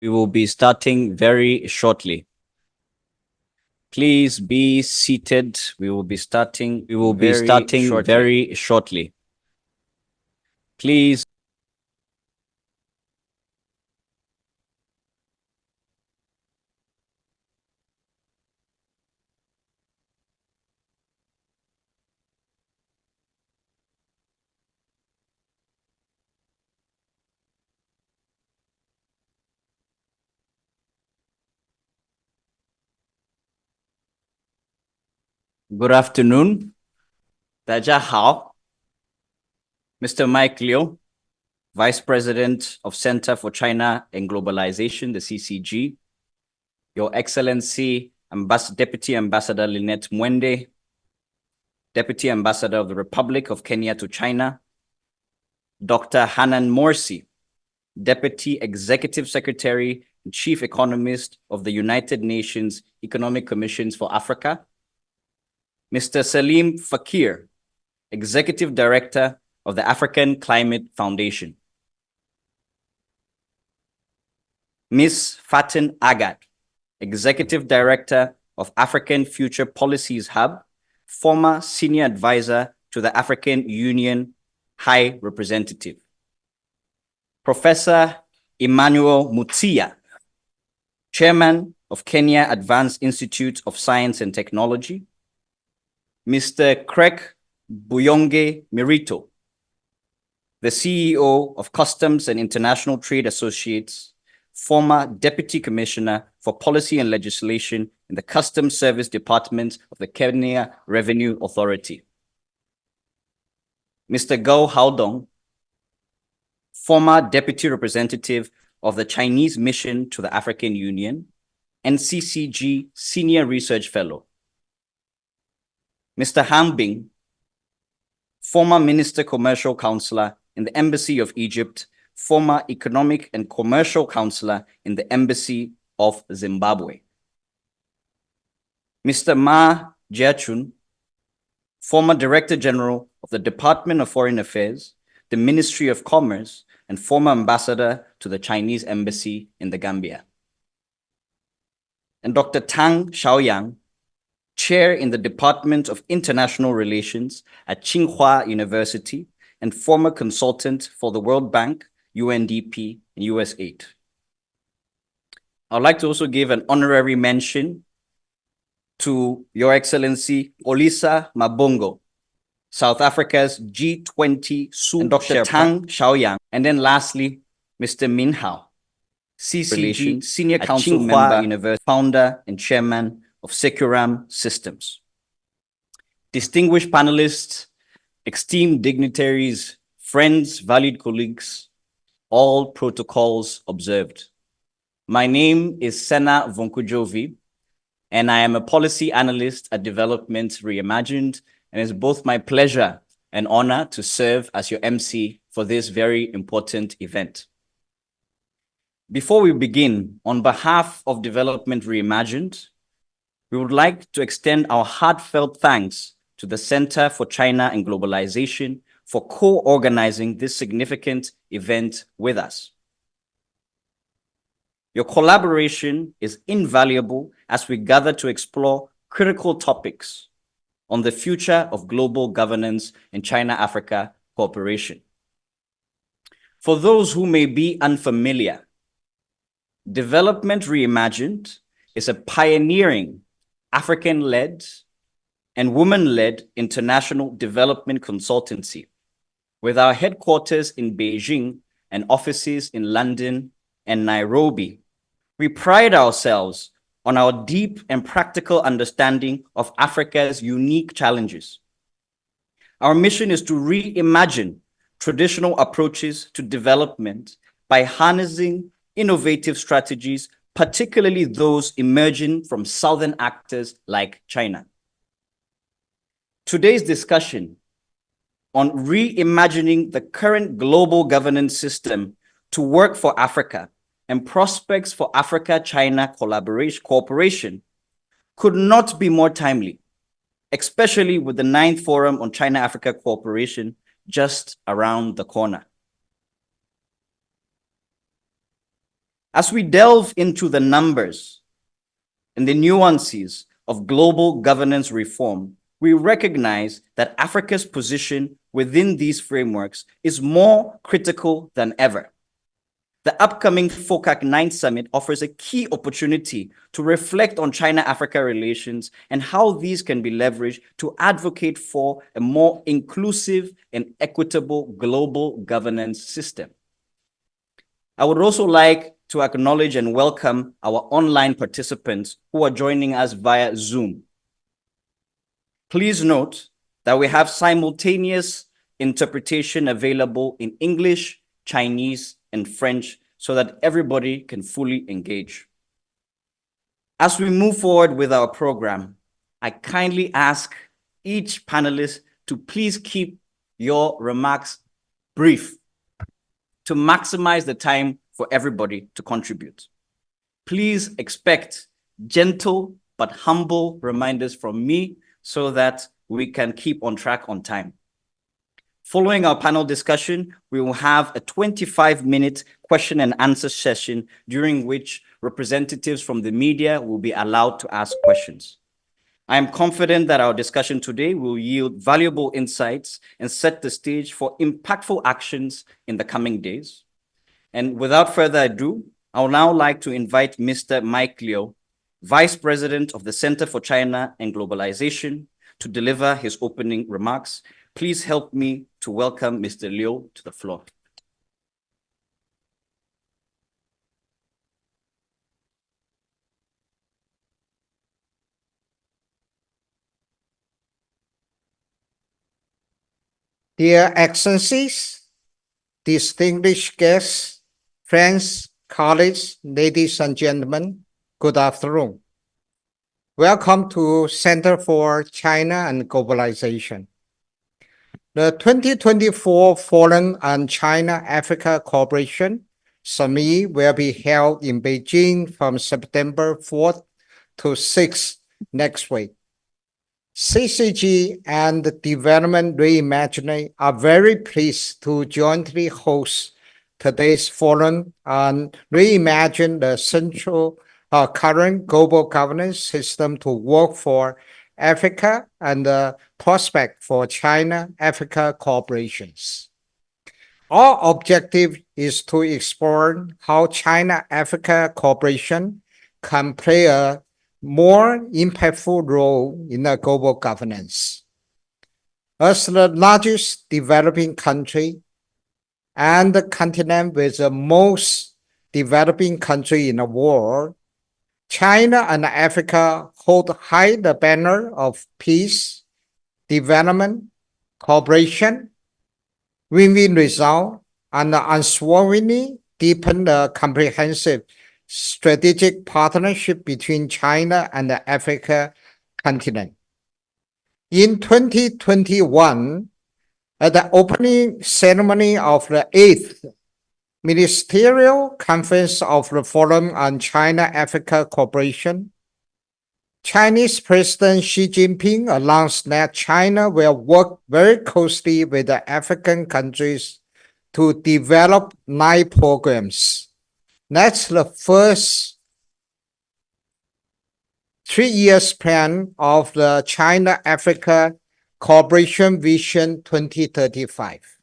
We will be starting very shortly. Please be seated. We will be starting very shortly. Please. Good afternoon. 大家好. Mr. Mike Liu, Vice President of Center for China and Globalization, the CCG. Your Excellency, Deputy Ambassador Lynette Mwende, Deputy Ambassador of the Republic of Kenya to China. Dr. Hanan Morsi, Deputy Executive Secretary and Chief Economist of the United Nations Economic Commissions for Africa. Mr. Salim Fakir, Executive Director of the African Climate Foundation. Ms. Fatin Agad, Executive Director of African Future Policies Hub, former Senior Advisor to the African Union High Representative. Professor Emmanuel Mutia, Chairman of Kenya Advanced Institute of Science and Technology. Mr. Craig Buyonge Mirito, the CEO of Customs and International Trade Associates, former Deputy Commissioner for Policy and Legislation in the Customs Service Department of the Kenya Revenue Authority. Mr. Gao Haodong, former Deputy Representative of the Chinese Mission to the African Union, NCCG Senior Research Fellow. Mr. Han Bing, former Minister Commercial Counselor in the Embassy of Egypt, former Economic and Commercial Counselor in the Embassy of Zimbabwe. Mr. Ma Jiachun, former Director General of the Department of Foreign Affairs, the Ministry of Commerce, and former Ambassador to the Chinese Embassy in the Gambia. And Dr. Tang Xiaoyang, Chair in the Department of International Relations at Tsinghua University and former consultant for the World Bank, UNDP, and USAID. I'd like to also give an honorary mention to Your Excellency Olisa Mabongo, South Africa's G20 and Dr. Tang Xiaoyang. And then lastly, Mr. Min Hao, CCG Senior Council Member, University, Founder and Chairman of Securam Systems. Distinguished panelists, esteemed dignitaries, friends, valued colleagues, all protocols observed. My name is Sena Vonkujovi, and I am a policy analyst at Development Reimagined, and it's both my pleasure and honor to serve as your MC for this very important event. Before we begin, on behalf of Development Reimagined, we would like to extend our heartfelt thanks to the Center for China and Globalization for co-organizing this significant event with us. Your collaboration is invaluable as we gather to explore critical topics on the future of global governance and China-Africa cooperation. For those who may be unfamiliar, Development Reimagined is a pioneering African-led and woman-led international development consultancy with our headquarters in Beijing and offices in London and Nairobi. We pride ourselves on our deep and practical understanding of Africa's unique challenges. Our mission is to reimagine traditional approaches to development by harnessing innovative strategies, particularly those emerging from southern actors like China. Today's discussion on reimagining the current global governance system to work for Africa and prospects for Africa-China cooperation could not be more timely, especially with the 9th Forum on China-Africa Cooperation just around the corner. As we delve into the numbers and the nuances of global governance reform, we recognize that Africa's position within these frameworks is more critical than ever. The upcoming FOCAC 9 summit offers a key opportunity to reflect on China-Africa relations and how these can be leveraged to advocate for a more inclusive and equitable global governance system. I would also like to acknowledge and welcome our online participants who are joining us via Zoom. Please note that we have simultaneous interpretation available in English, Chinese, and French so that everybody can fully engage. As we move forward with our program, I kindly ask each panelist to please keep your remarks brief to maximize the time for everybody to contribute. Please expect gentle but humble reminders from me so that we can keep on track on time. Following our panel discussion, we will have a 25-minute question and answer session during which representatives from the media will be allowed to ask questions. I am confident that our discussion today will yield valuable insights and set the stage for impactful actions in the coming days. And without further ado, I would now like to invite Mr. Mike Liu, Vice President of the Center for China and Globalization, to deliver his opening remarks. Please help me to welcome Mr. Liu to the floor. Dear Excellencies, distinguished guests, friends, colleagues, ladies and gentlemen, good afternoon. Welcome to Center for China and Globalization. The 2024 Forum on China-Africa Cooperation Summit will be held in Beijing from September 4th to 6th next week. CCG and Development Reimagining are very pleased to jointly host today's forum on reimagine the central current global governance system to work for Africa and the prospect for China-Africa cooperations. Our objective is to explore how China-Africa cooperation can play a more impactful role in the global governance. As the largest developing country and the continent with the most developing country in the world, China and Africa hold high the banner of peace, development, cooperation, win-win result, and unswervingly deepen the comprehensive strategic partnership between China and the Africa continent. In 2021, at the opening ceremony of the 8th Ministerial Conference of the Forum on China-Africa Cooperation, Chinese President Xi Jinping announced that China will work very closely with the African countries to develop 9 programs. That's the first 3-year plan of the China-Africa Cooperation Vision 2035.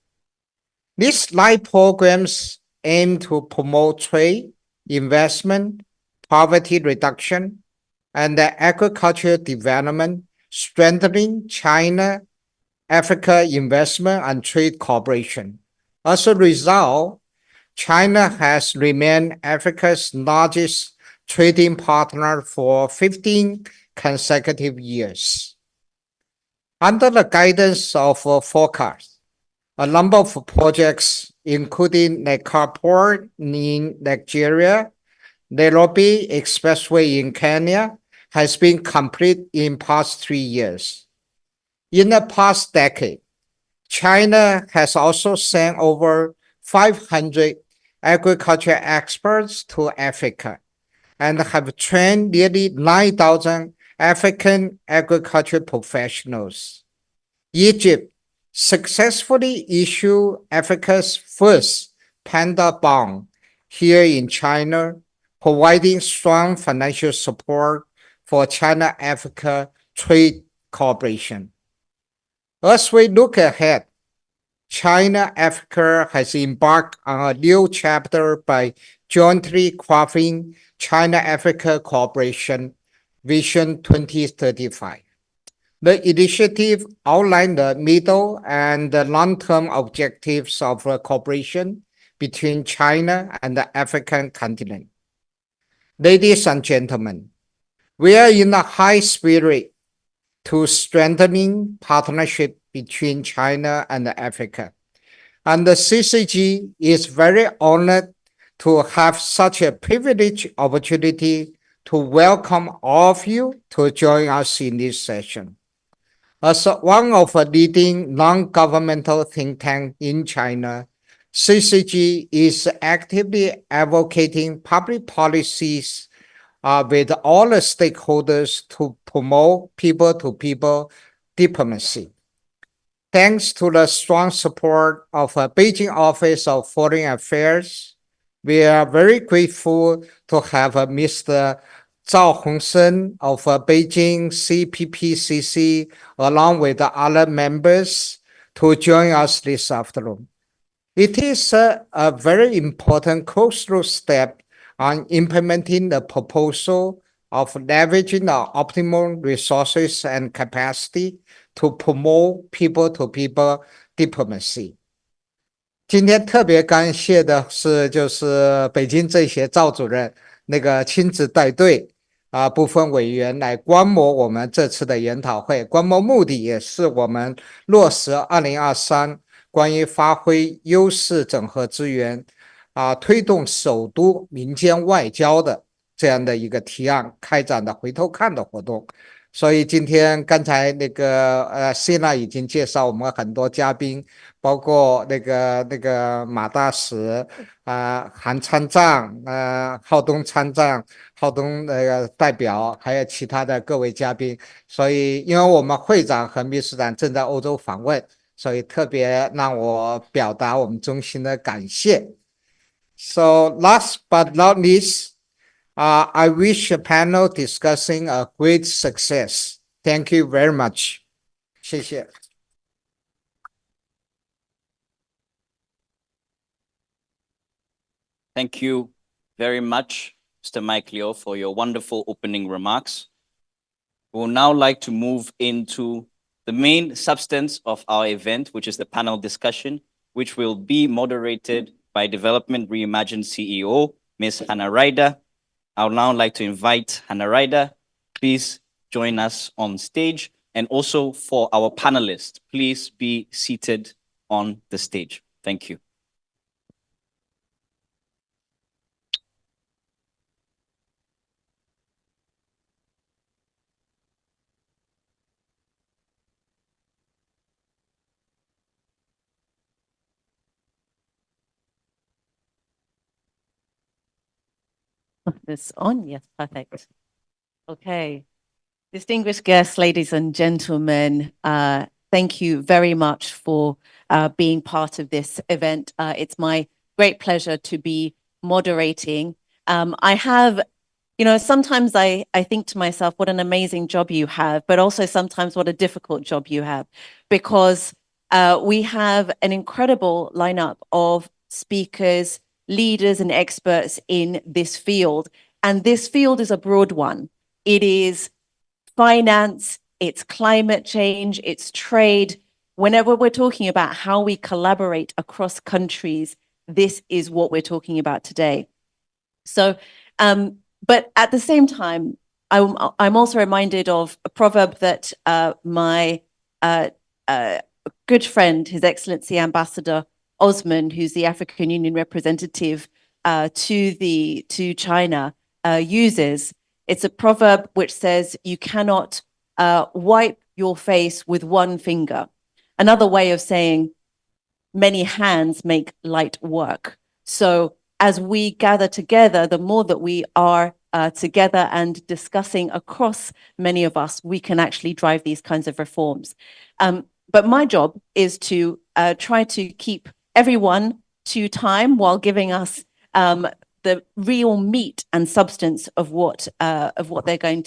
These 9 programs aim to promote trade, investment, poverty reduction, and agricultural development, strengthening China-Africa investment and trade cooperation. As a result, China has remained Africa's largest trading partner for 15 consecutive years. Under the guidance of FOCAC, a number of projects, including Neckar Port in Nigeria, Nairobi Expressway in Kenya, has been completed in past 3 years. In the past decade, China has also sent over 500 agriculture experts to Africa and have trained nearly 9,000 African agriculture professionals. Egypt successfully issued Africa's first panda bond here in China providing strong financial support for China-Africa trade cooperation. As we look ahead, China-Africa has embarked on a new chapter by jointly crafting China-Africa Cooperation Vision 2035. The initiative outlined the middle and the long-term objectives of cooperation between China and the African continent. Ladies and gentlemen, we are in a high spirit to strengthening partnership between China and Africa. And the CCG is very honored to have such a privileged opportunity to welcome all of you to join us in this session. As one of the leading non-governmental think tanks in China, CCG is actively advocating public policies with all the stakeholders to promote people-to-people diplomacy. Thanks to the strong support of the Beijing Office of Foreign Affairs, we are very grateful to have Mr. Zhao Hongsheng of Beijing CPPCC along with the other members to join us this afternoon. It is a very important crucial step on implementing the proposal of leveraging our optimal resources and capacity to promote people-to-people diplomacy. 今天特别感谢的是，就是北京政协赵主任那个亲自带队部分委员来观摩我们这次的研讨会。观摩目的也是我们落实2023关于发挥优势整合资源推动首都民间外交的这样的一个提案开展的回头看的活动。所以今天刚才那个Sina 已经介绍我们很多嘉宾，包括那个马大使韩参赞浩东参赞浩东那个代表，还有其他的各位嘉宾。所以因为我们会长和秘书长正在欧洲访问，所以特别让我表达我们衷心的感谢。So last but not least, I wish a panel discussing a great success. Thank you very much. 谢谢。Thank you very much, Mr. Mike Liu, for your wonderful opening remarks. We would now like to move into the main substance of our event, which is the panel discussion, which will be moderated by Development Reimagined CEO, Ms. Hannah Ryder. I would now like to invite Hannah Ryder. Please join us on stage. And also for our panelists, please be seated on the stage. Thank you. This on? Yes, perfect. Okay. Distinguished guests, ladies and gentlemen, thank you very much for being part of this event. It's my great pleasure to be moderating. I have, sometimes I think to myself, what an amazing job you have, but also sometimes what a difficult job you have, because we have an incredible lineup of speakers, leaders and experts in this field. And this field is a broad one. It is finance, it's climate change, it's trade. Whenever we're talking about how we collaborate across countries, this is what we're talking about today. So, but at the same time, I'm also reminded of a proverb that my good friend, His Excellency Ambassador Osman, who's the African Union representative to China, uses. It's a proverb which says you cannot wipe your face with one finger. Another way of saying many hands make light work. So as we gather together, the more that we are together and discussing across many of us, we can actually drive these kinds of reforms. But my job is to try to keep everyone to time while giving us the real meat and substance of what we're going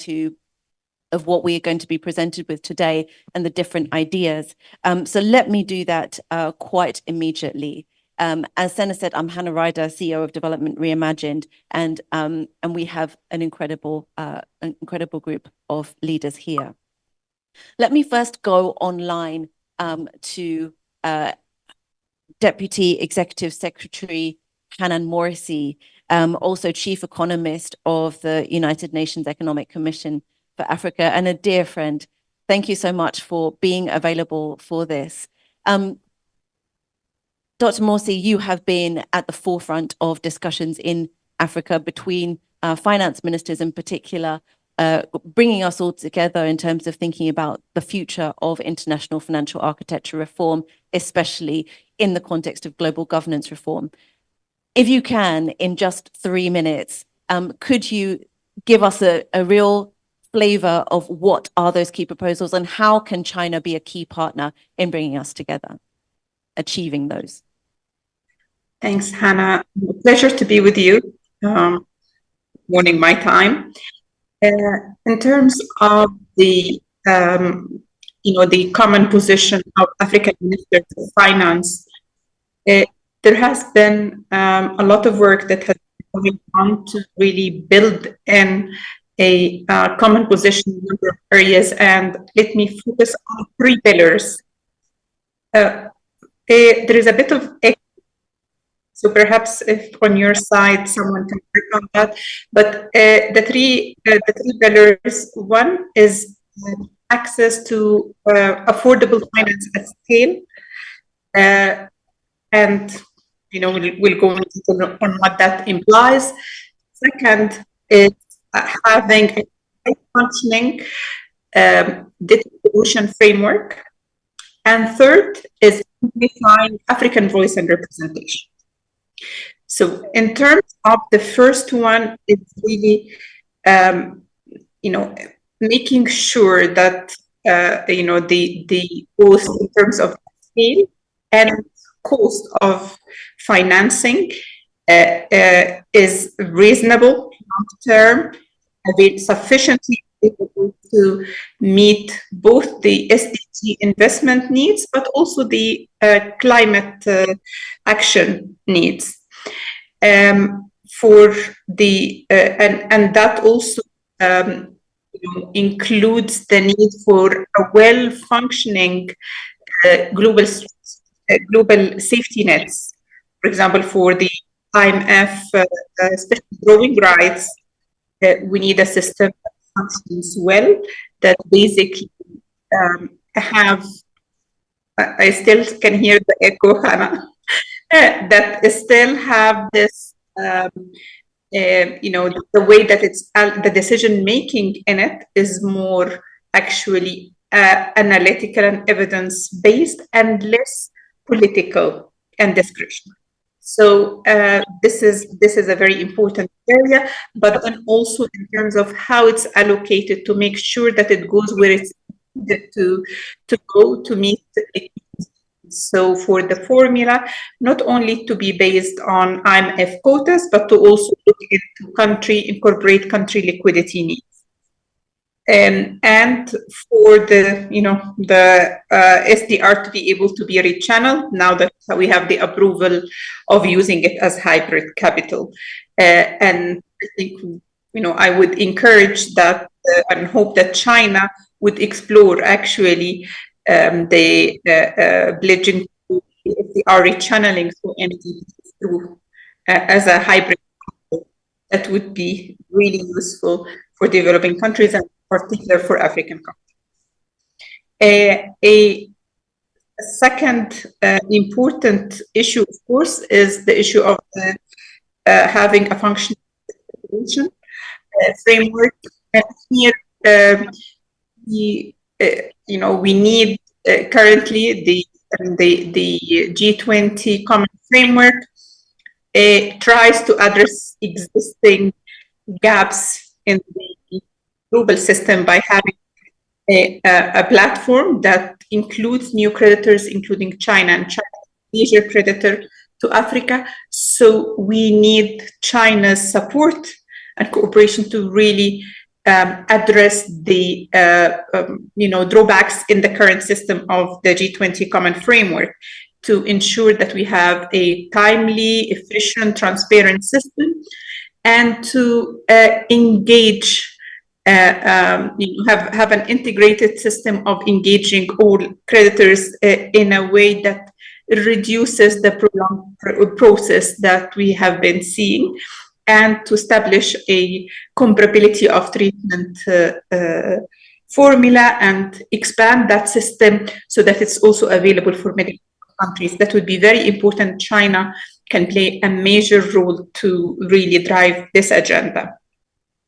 to be presented with today and the different ideas. So let me do that quite immediately. As Senna said, I'm Hannah Ryder, CEO of Development Reimagined, and we have an incredible group of leaders here. Let me first go online to Deputy Executive Secretary Hanan Morrissey, also Chief Economist of the United Nations Economic Commission for Africa, and a dear friend. Thank you so much for being available for this. Dr. Morsi, you have been at the forefront of discussions in Africa between finance ministers in particular, bringing us all together in terms of thinking about the future of international financial architecture reform, especially in the context of global governance reform. If you can, in just 3 minutes, could you give us a real flavor of what are those key proposals and how can China be a key partner in bringing us together, achieving those? Thanks, Hannah. Pleasure to be with you. Morning my time. In terms of the the common position of African ministers of finance, there has been a lot of work that has been going on to really build in a common position in a number of areas, and let me focus on 3 pillars. There is a bit of echo, so perhaps if on your side someone can work on that. But the three pillars. One is access to affordable finance at scale, and we'll go into on what that implies. Second is having a high-functioning distribution framework, and third is amplifying African voice and representation. So in terms of the first one, it's really making sure that the both in terms of scale and cost of financing is reasonable, long-term, sufficiently able to meet both the SDG investment needs, but also the climate action needs. For the and that also includes the need for a well-functioning global safety nets. For example, for the IMF special drawing rights, we need a system that functions well, that basically have. I still can hear the echo, Hannah. That still have this, the way that it's the decision making in it is more actually analytical and evidence based and less political and discretionary. So this is a very important area, but then also in terms of how it's allocated to make sure that it goes where it's needed to go to meet the. So for the formula, not only to be based on IMF quotas, but to also look into incorporate country liquidity needs. And for the SDR to be able to be rechanneled now that we have the approval of using it as hybrid capital. And I think I would encourage that and hope that China would explore actually the pledging to SDR rechanneling through MDBs through as a hybrid capital. That would be really useful for developing countries and particular for African countries. A second important issue, of course, is the issue of having a functional framework. And here, we need currently the G20 common framework tries to address existing gaps in the global system by having a platform that includes new creditors, including China and China, major creditor, to Africa. So we need China's support and cooperation to really address the drawbacks in the current system of the G20 Common Framework, to ensure that we have a timely, efficient, transparent system, and to engage, have an integrated system of engaging all creditors in a way that reduces the prolonged process that we have been seeing, and to establish a comparability of treatment formula and expand that system so that it's also available for many countries. That would be very important. China can play a major role to really drive this agenda.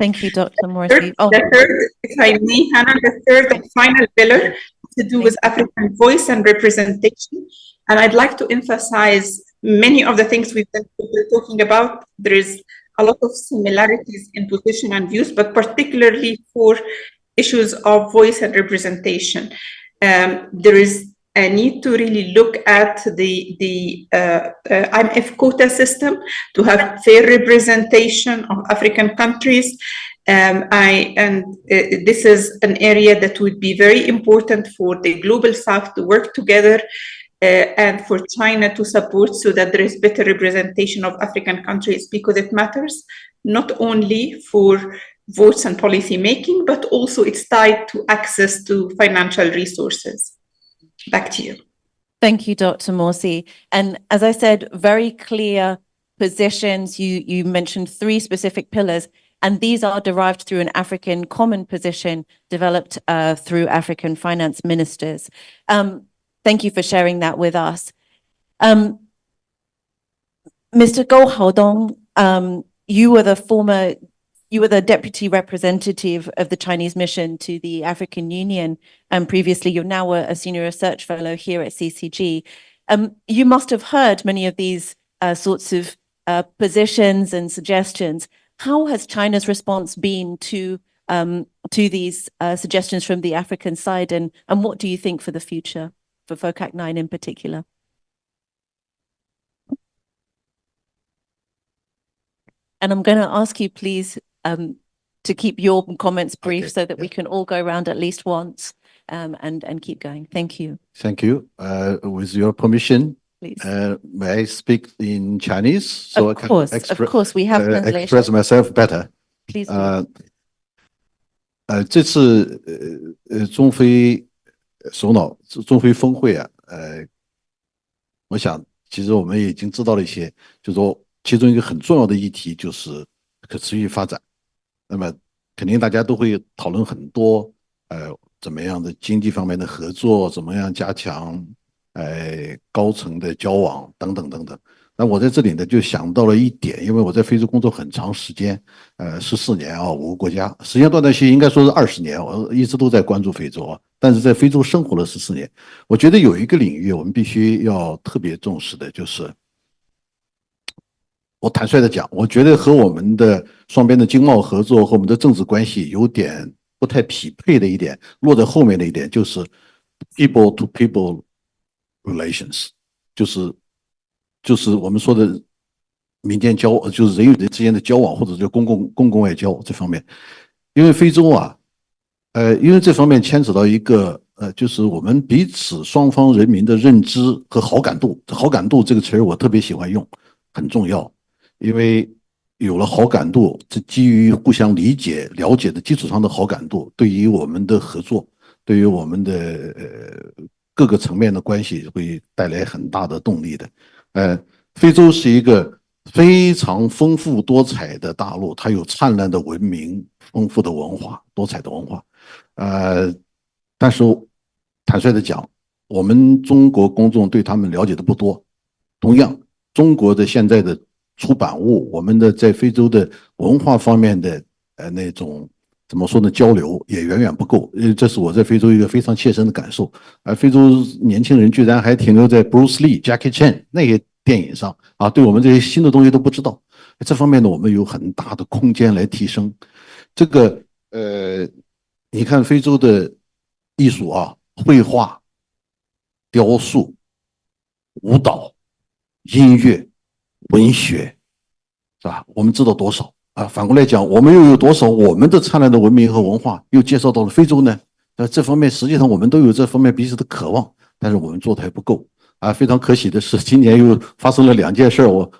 Thank you, Dr. Morsi. The third, if I may, Hannah, the third and final pillar to do with African voice and representation. And I'd like to emphasize many of the things we've been talking about. There is a lot of similarities in position and views, but particularly for issues of voice and representation. There is a need to really look at the IMF quota system to have fair representation of African countries. This is an area that would be very important for the Global South to work together and for China to support, so that there is better representation of African countries, because it matters not only for votes and policy making, but also it's tied to access to financial resources. Back to you. Thank you, Dr. Morsi. And as I said, very clear positions. You mentioned 3 specific pillars, and these are derived through an African common position developed through African finance ministers. Thank you for sharing that with us. Mr. Goh Haodong, you were the deputy representative of the Chinese mission to the African Union, and previously you're now a senior research fellow here at CCG. You must have heard many of these sorts of positions and suggestions. How has China's response been to these suggestions from the African side, and what do you think for the future, for FOCAC 9 in particular? And I'm going to ask you, please, to keep your comments brief, so that we can all go around at least once and keep going. Thank you. Thank you. With your permission, Please. may I speak in Chinese so Of I can course, we have translation. express myself better? Please do. 这次中非峰会啊，我想其实我们已经知道了一些，就是说其中一个很重要的议题就是可持续发展。那么肯定大家都会讨论很多，怎么样的经济方面的合作，怎么样加强高层的交往等等等等。那我在这里呢就想到了一点，因为我在非洲工作很长时间，14年啊，5个国家，时间断断续续应该说是20年，我一直都在关注非洲啊，但是在非洲生活了14年，我觉得有一个领域我们必须要特别重视的，就是我坦率的讲，我觉得和我们的双边的经贸合作和我们的政治关系有点不太匹配的一点，落在后面的一点就是 people to people relations， 就是我们说的民间就是人与人之间的交往，或者叫公共外交这方面。因为非洲啊，因为这方面牵扯到一个就是我们彼此双方人民的认知和好感度。好感度这个词儿我特别喜欢用，很重要。因为有了好感度，这基于互相理解、了解的基础上的好感度，对于我们的合作，对于我们的各个层面的关系会带来很大的动力的。非洲是一个非常丰富多彩的大陆，它有灿烂的文明、丰富的文化、多彩的文化。但是坦率的讲，我们中国公众对他们了解的不多。同样，中国的现在的出版物，我们的在非洲的文化方面的那种怎么说呢，交流也远远不够。这是我在非洲一个非常切身的感受。非洲年轻人居然还停留在 Bruce Lee、Jackie Chan 那些电影上啊，对我们这些新的东西都不知道。这方面呢，我们有很大的空间来提升。这个你看非洲的艺术啊，绘画、雕塑、舞蹈、音乐、文学，是吧？我们知道多少啊？反过来讲，我们又有多少我们的灿烂的文明和文化又介绍到了非洲呢？这方面实际上我们都有这方面彼此的渴望，但是我们做的还不够啊。非常可喜的是，今年又发生了2件事，我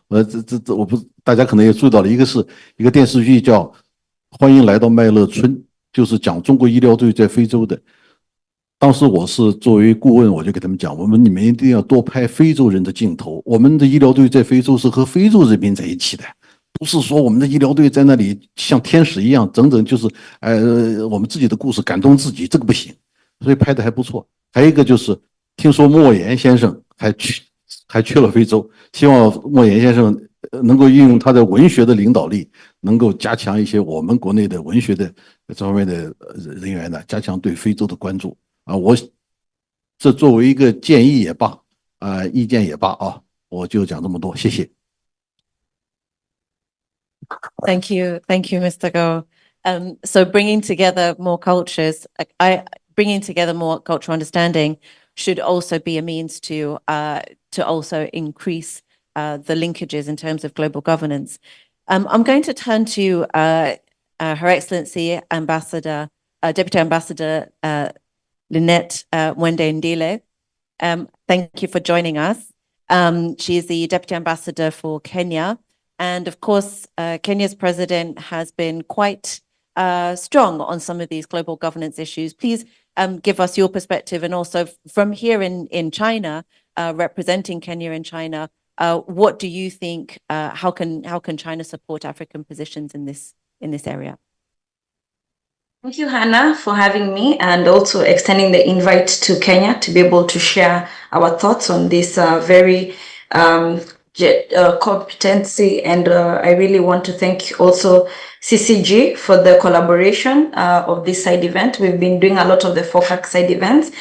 不，大家可能也注意到了，一个是一个电视剧叫《欢迎来到麦乐村》，就是讲中国医疗队在非洲的。当时我是作为顾问，我就给他们讲，你们一定要多拍非洲人的镜头。我们的医疗队在非洲是和非洲人民在一起的，不是说我们的医疗队在那里像天使一样，整整就是我们自己的故事感动自己，这个不行。所以拍的还不错。还有一个就是听说莫言先生还去了非洲，希望莫言先生能够运用他的文学的领导力，能够加强一些我们国内的文学的这方面的人员呢，加强对非洲的关注。我这作为一个建议也罢，意见也罢啊，我就讲这么多，谢谢。Thank you, Mr. Go. So bringing together more cultures, bringing together more cultural understanding should also be a means to also increase the linkages in terms of global governance. I'm going to turn to Her Excellency Ambassador, Deputy Ambassador Lynette Mwende Ndile. Thank you for joining us. She is the Deputy Ambassador for Kenya. And of course, Kenya's president has been quite strong on some of these global governance issues. Please give us your perspective, and also from here in China, representing Kenya in China, what do you think, how can China support African positions in this area? Thank you, Hannah, for having me and also extending the invite to Kenya to be able to share our thoughts on this very competency. And I really want to thank also CCG for the collaboration of this side event. We've been doing a lot of the FOCAC side events.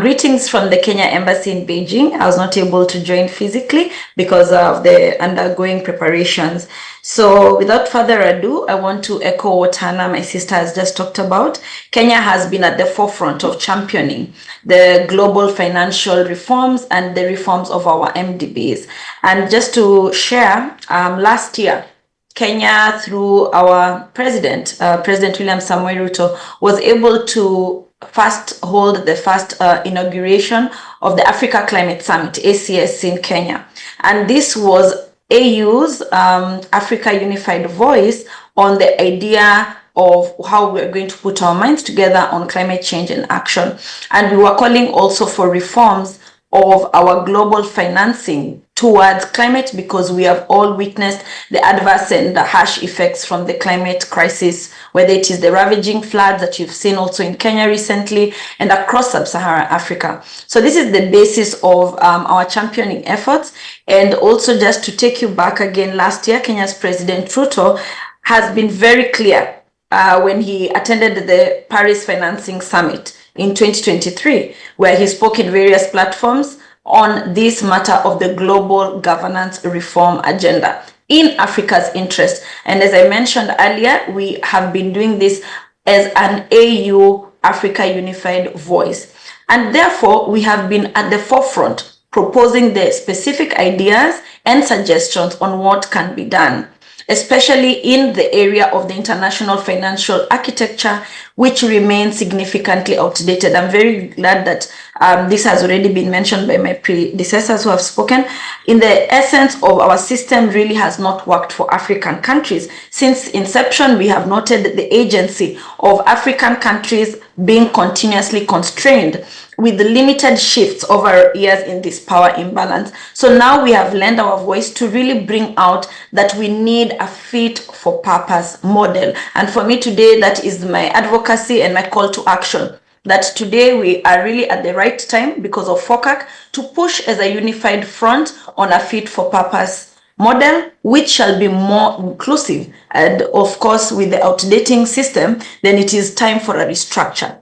Greetings from the Kenya Embassy in Beijing. I was not able to join physically because of the undergoing preparations. So without further ado, I want to echo what Hannah, my sister, has just talked about. Kenya has been at the forefront of championing the global financial reforms and the reforms of our MDBs. And just to share, last year, Kenya, through our president, President William Samoei Ruto, was able to first hold the first inauguration of the Africa Climate Summit, ACS, in Kenya. And this was AU's Africa Unified Voice on the idea of how we're going to put our minds together on climate change and action. And we were calling also for reforms of our global financing towards climate, because we have all witnessed the adverse and the harsh effects from the climate crisis, whether it is the ravaging floods that you've seen also in Kenya recently and across sub-Saharan Africa. So this is the basis of our championing efforts. And also, just to take you back again, last year, Kenya's President Ruto has been very clear when he attended the Paris Financing Summit in 2023, where he spoke in various platforms on this matter of the global governance reform agenda in Africa's interest. And as I mentioned earlier, we have been doing this as an AU Africa Unified Voice. And therefore, we have been at the forefront proposing the specific ideas and suggestions on what can be done, especially in the area of the international financial architecture, which remains significantly outdated. I'm very glad that this has already been mentioned by my predecessors who have spoken. In the essence of our system really has not worked for African countries. Since inception, we have noted the agency of African countries being continuously constrained with the limited shifts over years in this power imbalance. So now we have lent our voice to really bring out that we need a fit for purpose model. And for me today, that is my advocacy and my call to action. That today we are really at the right time because of FOCAC to push as a unified front on a fit for purpose model, which shall be more inclusive. And of course, with the outdating system, then it is time for a restructure.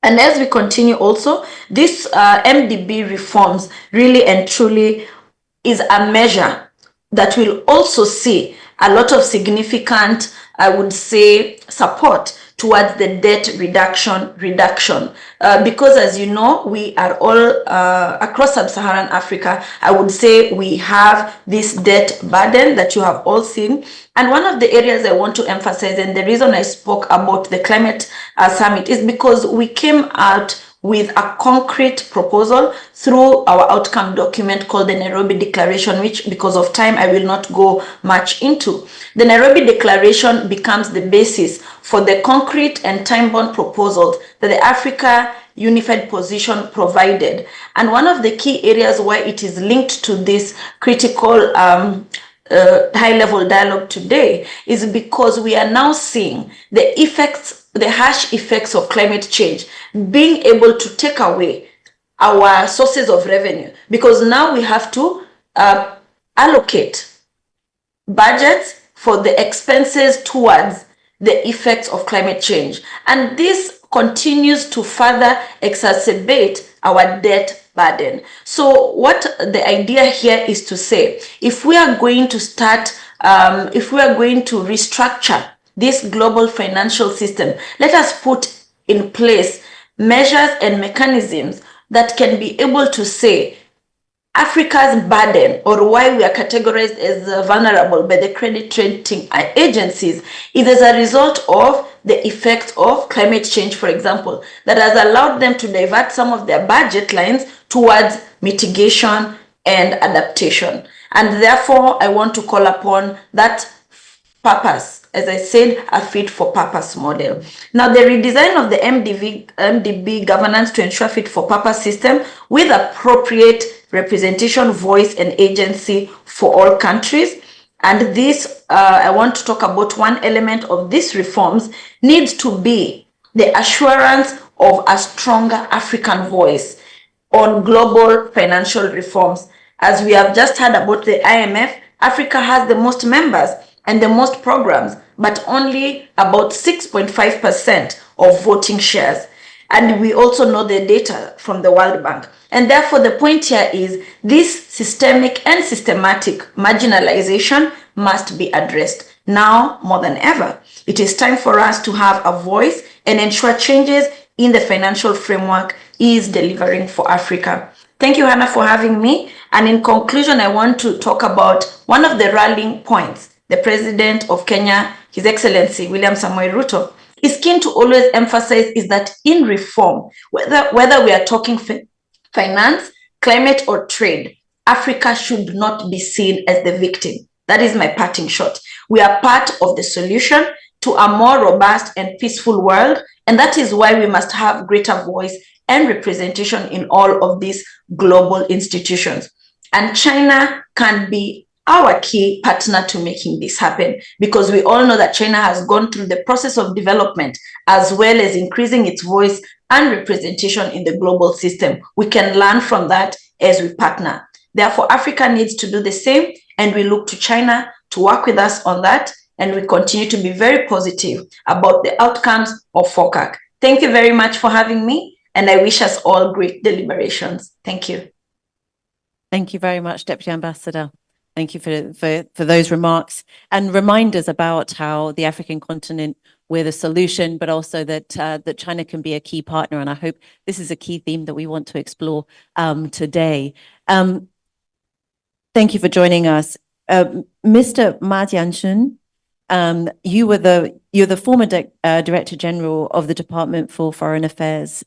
And as we continue also, this MDB reforms really and truly is a measure that will also see a lot of significant, I would say, support towards the debt reduction. Because as you know, we are all across sub-Saharan Africa, I would say we have this debt burden that you have all seen. And one of the areas I want to emphasize, and the reason I spoke about the climate summit, is because we came out with a concrete proposal through our outcome document called the Nairobi Declaration, which because of time I will not go much into. The Nairobi Declaration becomes the basis for the concrete and time-bound proposals that the Africa Unified Position provided. And one of the key areas why it is linked to this critical high-level dialogue today is because we are now seeing the effects, the harsh effects of climate change, being able to take away our sources of revenue, because now we have to allocate budgets for the expenses towards the effects of climate change. And this continues to further exacerbate our debt burden. So what the idea here is to say, if we are going to start, if we are going to restructure this global financial system, let us put in place measures and mechanisms that can be able to say Africa's burden, or why we are categorized as vulnerable by the credit rating agencies, is as a result of the effects of climate change, for example, that has allowed them to divert some of their budget lines towards mitigation and adaptation. And therefore, I want to call upon that purpose, as I said, a fit for purpose model. Now, the redesign of the MDB governance to ensure fit for purpose system with appropriate representation, voice, and agency for all countries. And this, I want to talk about one element of these reforms needs to be the assurance of a stronger African voice on global financial reforms. As we have just heard about the IMF, Africa has the most members and the most programs, but only about 6.5% of voting shares. And we also know the data from the World Bank. And therefore, the point here is this systemic and systematic marginalization must be addressed now more than ever. It is time for us to have a voice and ensure changes in the financial framework is delivering for Africa. Thank you, Hannah, for having me. And in conclusion, I want to talk about one of the rallying points. The President of Kenya, His Excellency William Samoei Ruto, is keen to always emphasize is that in reform, whether we are talking finance, climate, or trade, Africa should not be seen as the victim. That is my parting shot. We are part of the solution to a more robust and peaceful world, and that is why we must have greater voice and representation in all of these global institutions. And China can be our key partner to making this happen, because we all know that China has gone through the process of development as well as increasing its voice and representation in the global system. We can learn from that as we partner. Therefore, Africa needs to do the same, and we look to China to work with us on that, and we continue to be very positive about the outcomes of FOCAC. Thank you very much for having me, and I wish us all great deliberations. Thank you. Thank you very much, Deputy Ambassador. Thank you for those remarks and reminders about how the African continent, we're the solution, but also that that China can be a key partner. And I hope this is a key theme that we want to explore today. Thank you for joining us. Mr. Ma Jianchun, you're the former Director General of the Department for Foreign Affairs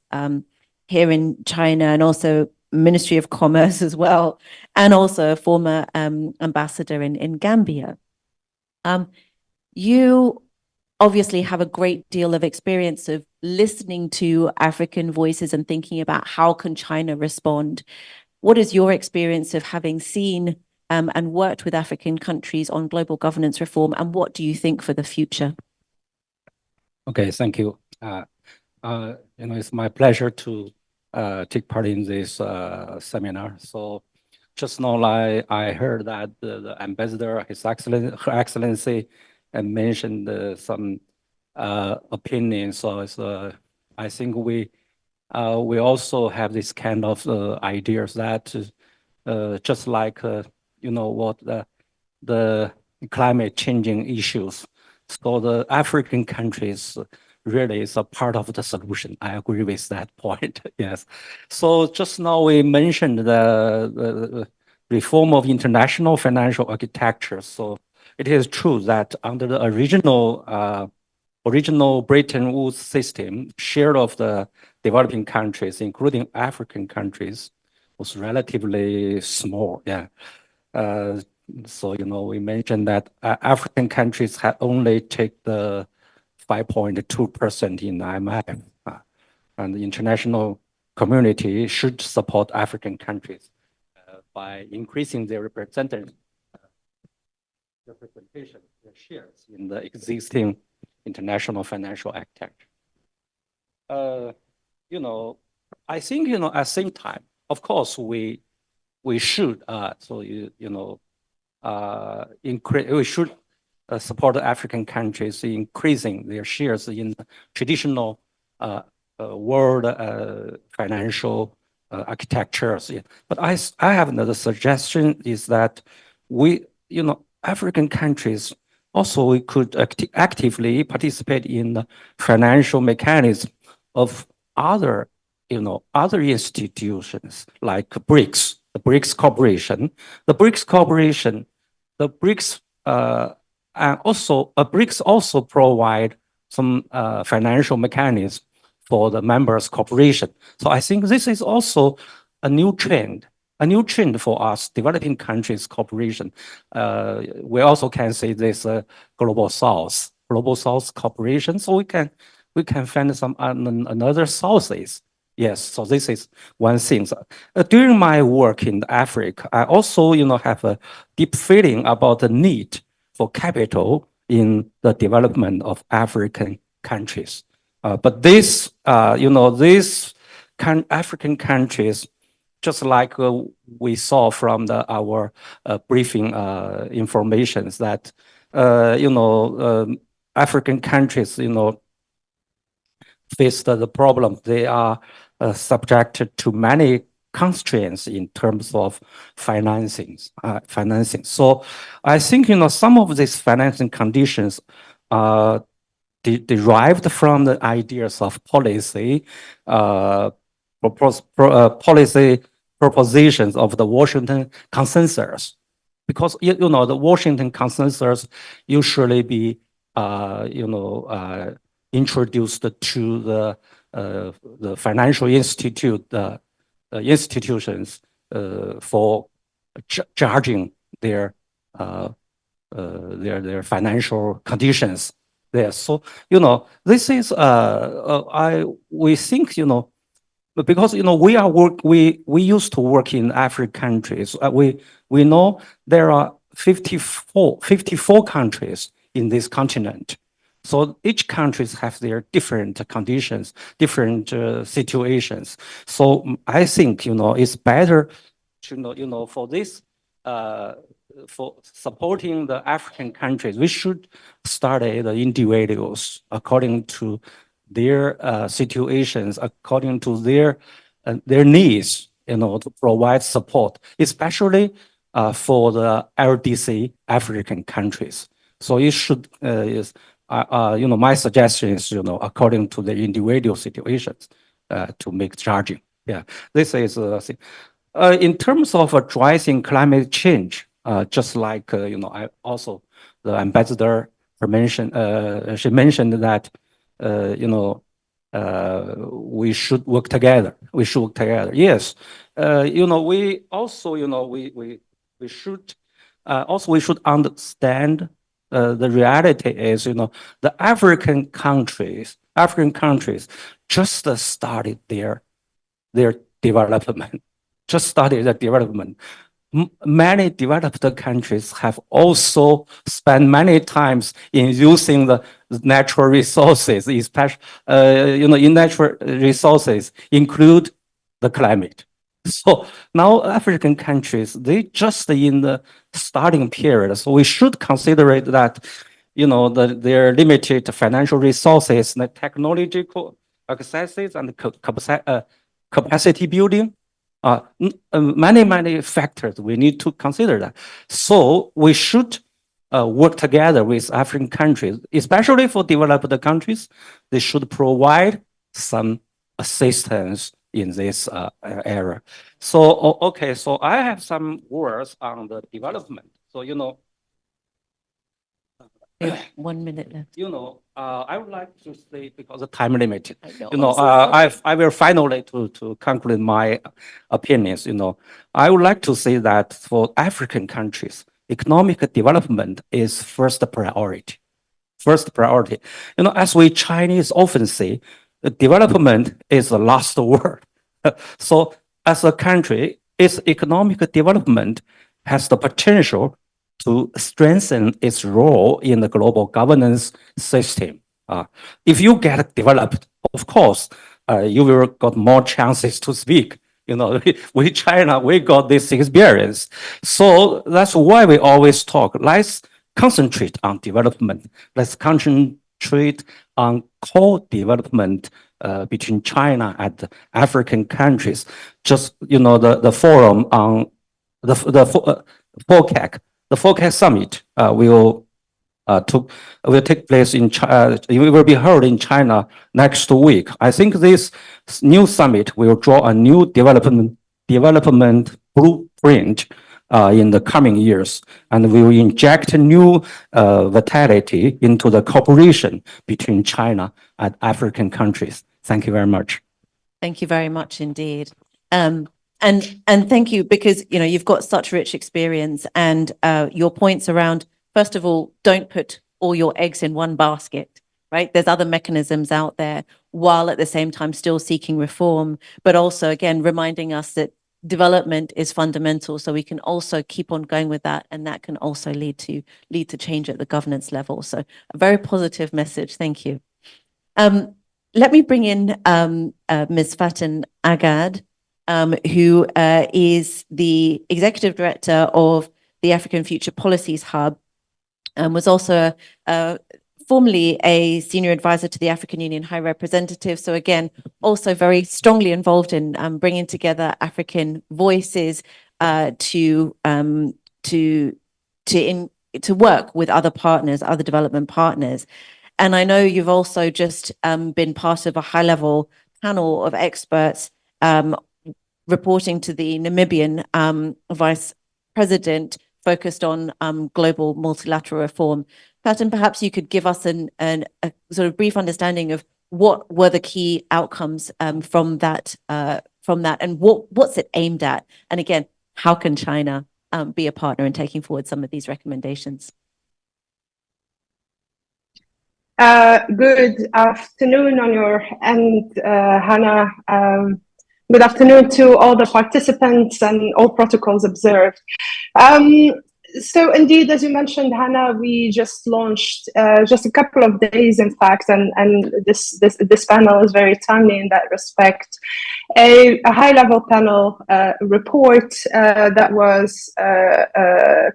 here in China, and also Ministry of Commerce as well, and also a former ambassador in Gambia. You obviously have a great deal of experience of listening to African voices and thinking about how can China respond. What is your experience of having seen and worked with African countries on global governance reform, and what do you think for the future? Okay, thank you. It's my pleasure to take part in this seminar. So just now, I heard that the ambassador, Her Excellency, mentioned some opinions. So I think we also have this kind of ideas that just like what the climate changing issues. So the African countries really is a part of the solution. I agree with that point. Yes. So just now we mentioned the reform of international financial architecture. So it is true that under the original Bretton Woods system, share of the developing countries, including African countries, was relatively small. Yeah. So, we mentioned that African countries had only take the 5.2% in IMF, and the international community should support African countries by increasing their representation, their shares in the existing international financial architecture. I think, at the same time, of course, we should, we should support African countries increasing their shares in traditional world financial architectures. Yeah. But I have another suggestion is that African countries also we could actively participate in the financial mechanism of other institutions like BRICS, the BRICS Corporation. The BRICS Corporation, and also BRICS also provide some financial mechanism for the members corporation. So I think this is also a new trend for us developing countries cooperation. We also can say this global South cooperation. So we can find some another sources. Yes, so this is one thing. During my work in Africa, I also have a deep feeling about the need for capital in the development of African countries. But these African countries, just like we saw from our briefing informations that African countries face the problem. They are subjected to many constraints in terms of financing. So I think some of these financing conditions are derived from the ideas of policy propositions of the Washington Consensus, because the Washington Consensus usually be introduced to the financial institutions for judging their financial conditions there. So this is we think because we used to work in African countries. We know there are 54 countries in this continent. So each countries have their different conditions, different situations. So I think it's better to for this for supporting the African countries, we should study the individuals according to their situations, according to their needs, to provide support, especially for the LDC African countries. So it should my suggestion is according to the individual situations to make charging. Yeah, this is in terms of addressing climate change. Just like I also the ambassador mentioned, she mentioned that we should work together. We should work together. Yes, we also we should also we should understand the reality is the African countries just started their development. Just started the development. Many developed countries have also spent many times in using the natural resources, especially in natural resources include the climate. So now African countries, they just in the starting period. So we should consider that their limited financial resources, the technological accesses, and capacity building. Many factors we need to consider that. So we should work together with African countries, especially for developed countries. They should provide some assistance in this area. So, okay, so I have some words on the development. So, you know, 1 minute left. you know, I would like to say, because of time limited, I know, you know, I will finally to conclude my opinions. You know, I would like to say that for African countries, economic development is first priority. First priority. You know, as we Chinese often say, development is the last word. So as a country, its economic development has the potential to strengthen its role in the global governance system. If you get developed, of course, you will got more chances to speak. You know, we China, we got this experience. So that's why we always talk, let's concentrate on development. Let's concentrate on co-development between China and African countries. Just, you know, the forum on the FOCAC. The FOCAC summit will take place in China. It will be held in China next week. I think this new summit will draw a new development blueprint in the coming years, and we will inject new vitality into the cooperation between China and African countries. Thank you very much. Thank you very much indeed. And thank you, because you know you've got such rich experience, and your points around, first of all, don't put all your eggs in one basket, right? There's other mechanisms out there, while at the same time still seeking reform, but also again reminding us that development is fundamental, so we can also keep on going with that, and that can also lead to change at the governance level. So a very positive message. Thank you. Let me bring in Ms. Faten Agad, who is the Executive Director of the African Future Policies Hub, and was also formerly a Senior Advisor to the African Union High Representative. So again, also very strongly involved in bringing together African voices to work with other partners, other development partners. And I know you've also just been part of a high-level panel of experts reporting to the Namibian Vice President, focused on global multilateral reform. Faten, perhaps you could give us a sort of brief understanding of what were the key outcomes from that, and what's it aimed at? And again, how can China be a partner in taking forward some of these recommendations? Good afternoon on your end, Hannah. Good afternoon to all the participants and all protocols observed. So indeed, as you mentioned, Hannah, we just launched just a couple of days, in fact, and this panel is very timely in that respect. A high-level panel report that was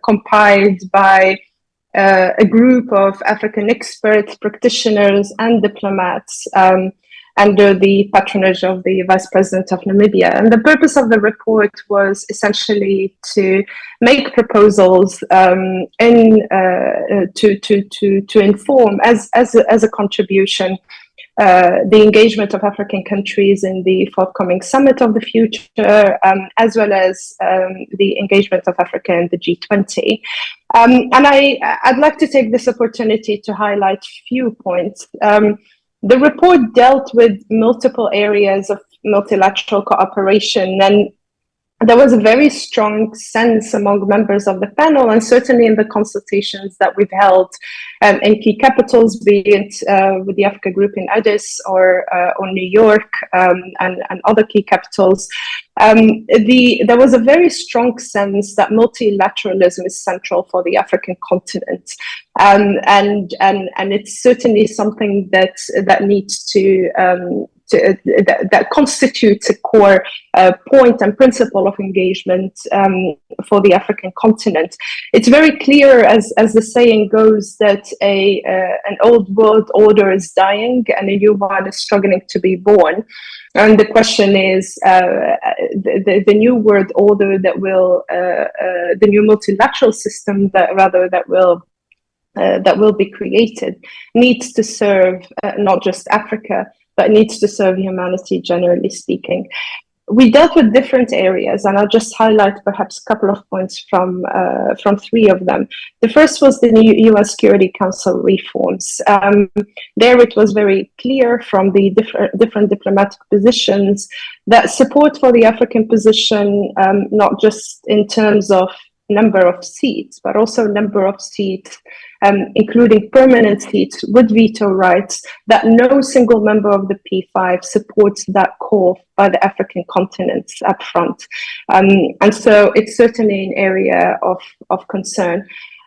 compiled by a group of African experts, practitioners, and diplomats under the patronage of the Vice President of Namibia. And the purpose of the report was essentially to make proposals to inform, as a contribution, the engagement of African countries in the forthcoming Summit of the Future, as well as the engagement of Africa in the G20. And I'd like to take this opportunity to highlight a few points. The report dealt with multiple areas of multilateral cooperation, and there was a very strong sense among members of the panel, and certainly in the consultations that we've held in key capitals, be it with the Africa Group in Addis or New York and other key capitals. There was a very strong sense that multilateralism is central for the African continent, and it's certainly something that needs that constitutes a core point and principle of engagement for the African continent. It's very clear, as the saying goes, that an old world order is dying and a new one is struggling to be born. And the question is, the new world order that will, the new multilateral system that will that will be created needs to serve not just Africa, but needs to serve humanity generally speaking. We dealt with different areas, and I'll just highlight perhaps a couple of points from three of them. The first was the new UN Security Council reforms. There it was very clear from the different diplomatic positions that support for the African position, not just in terms of number of seats, but also number of seats, including permanent seats with veto rights, that no single member of the P5 supports that call by the African continent up front. And so it's certainly an area of concern.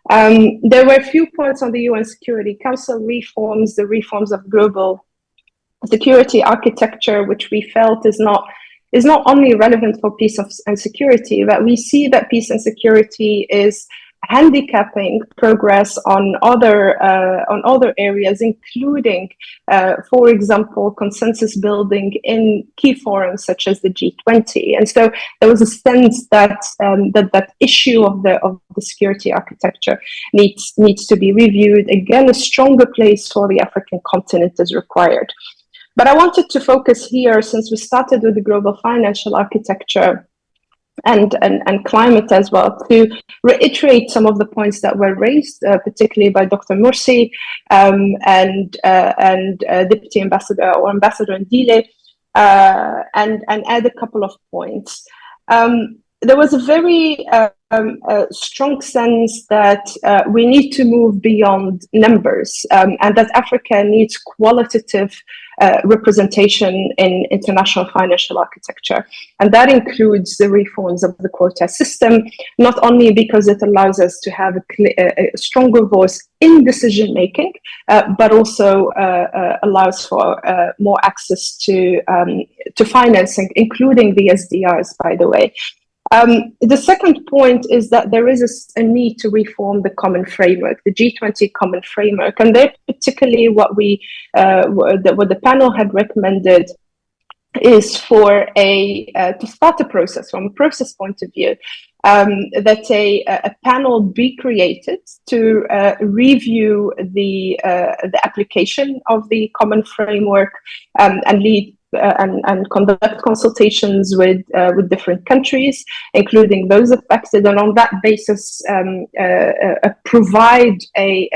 There were a few points on the UN Security Council reforms, the reforms of global security architecture, which we felt is not only relevant for peace and security, but we see that peace and security is handicapping progress on other areas, including, for example, consensus building in key forums such as the G20. And so there was a sense that that issue of the security architecture needs to be reviewed. Again, a stronger place for the African continent is required. But I wanted to focus here, since we started with the global financial architecture and climate as well, to reiterate some of the points that were raised, particularly by Dr. Mursi and Deputy Ambassador or Ambassador Ndile, and add a couple of points. There was a very strong sense that we need to move beyond numbers, and that Africa needs qualitative representation in international financial architecture. And that includes the reforms of the quota system, not only because it allows us to have a stronger voice in decision making, but also allows for more access to financing, including the SDRs, by the way. The second point is that there is a need to reform the common framework, the G20 common framework, and there particularly what the panel had recommended is for to start a process from a process point of view, that a panel be created to review the application of the common framework and lead and conduct consultations with different countries, including those affected, and on that basis provide a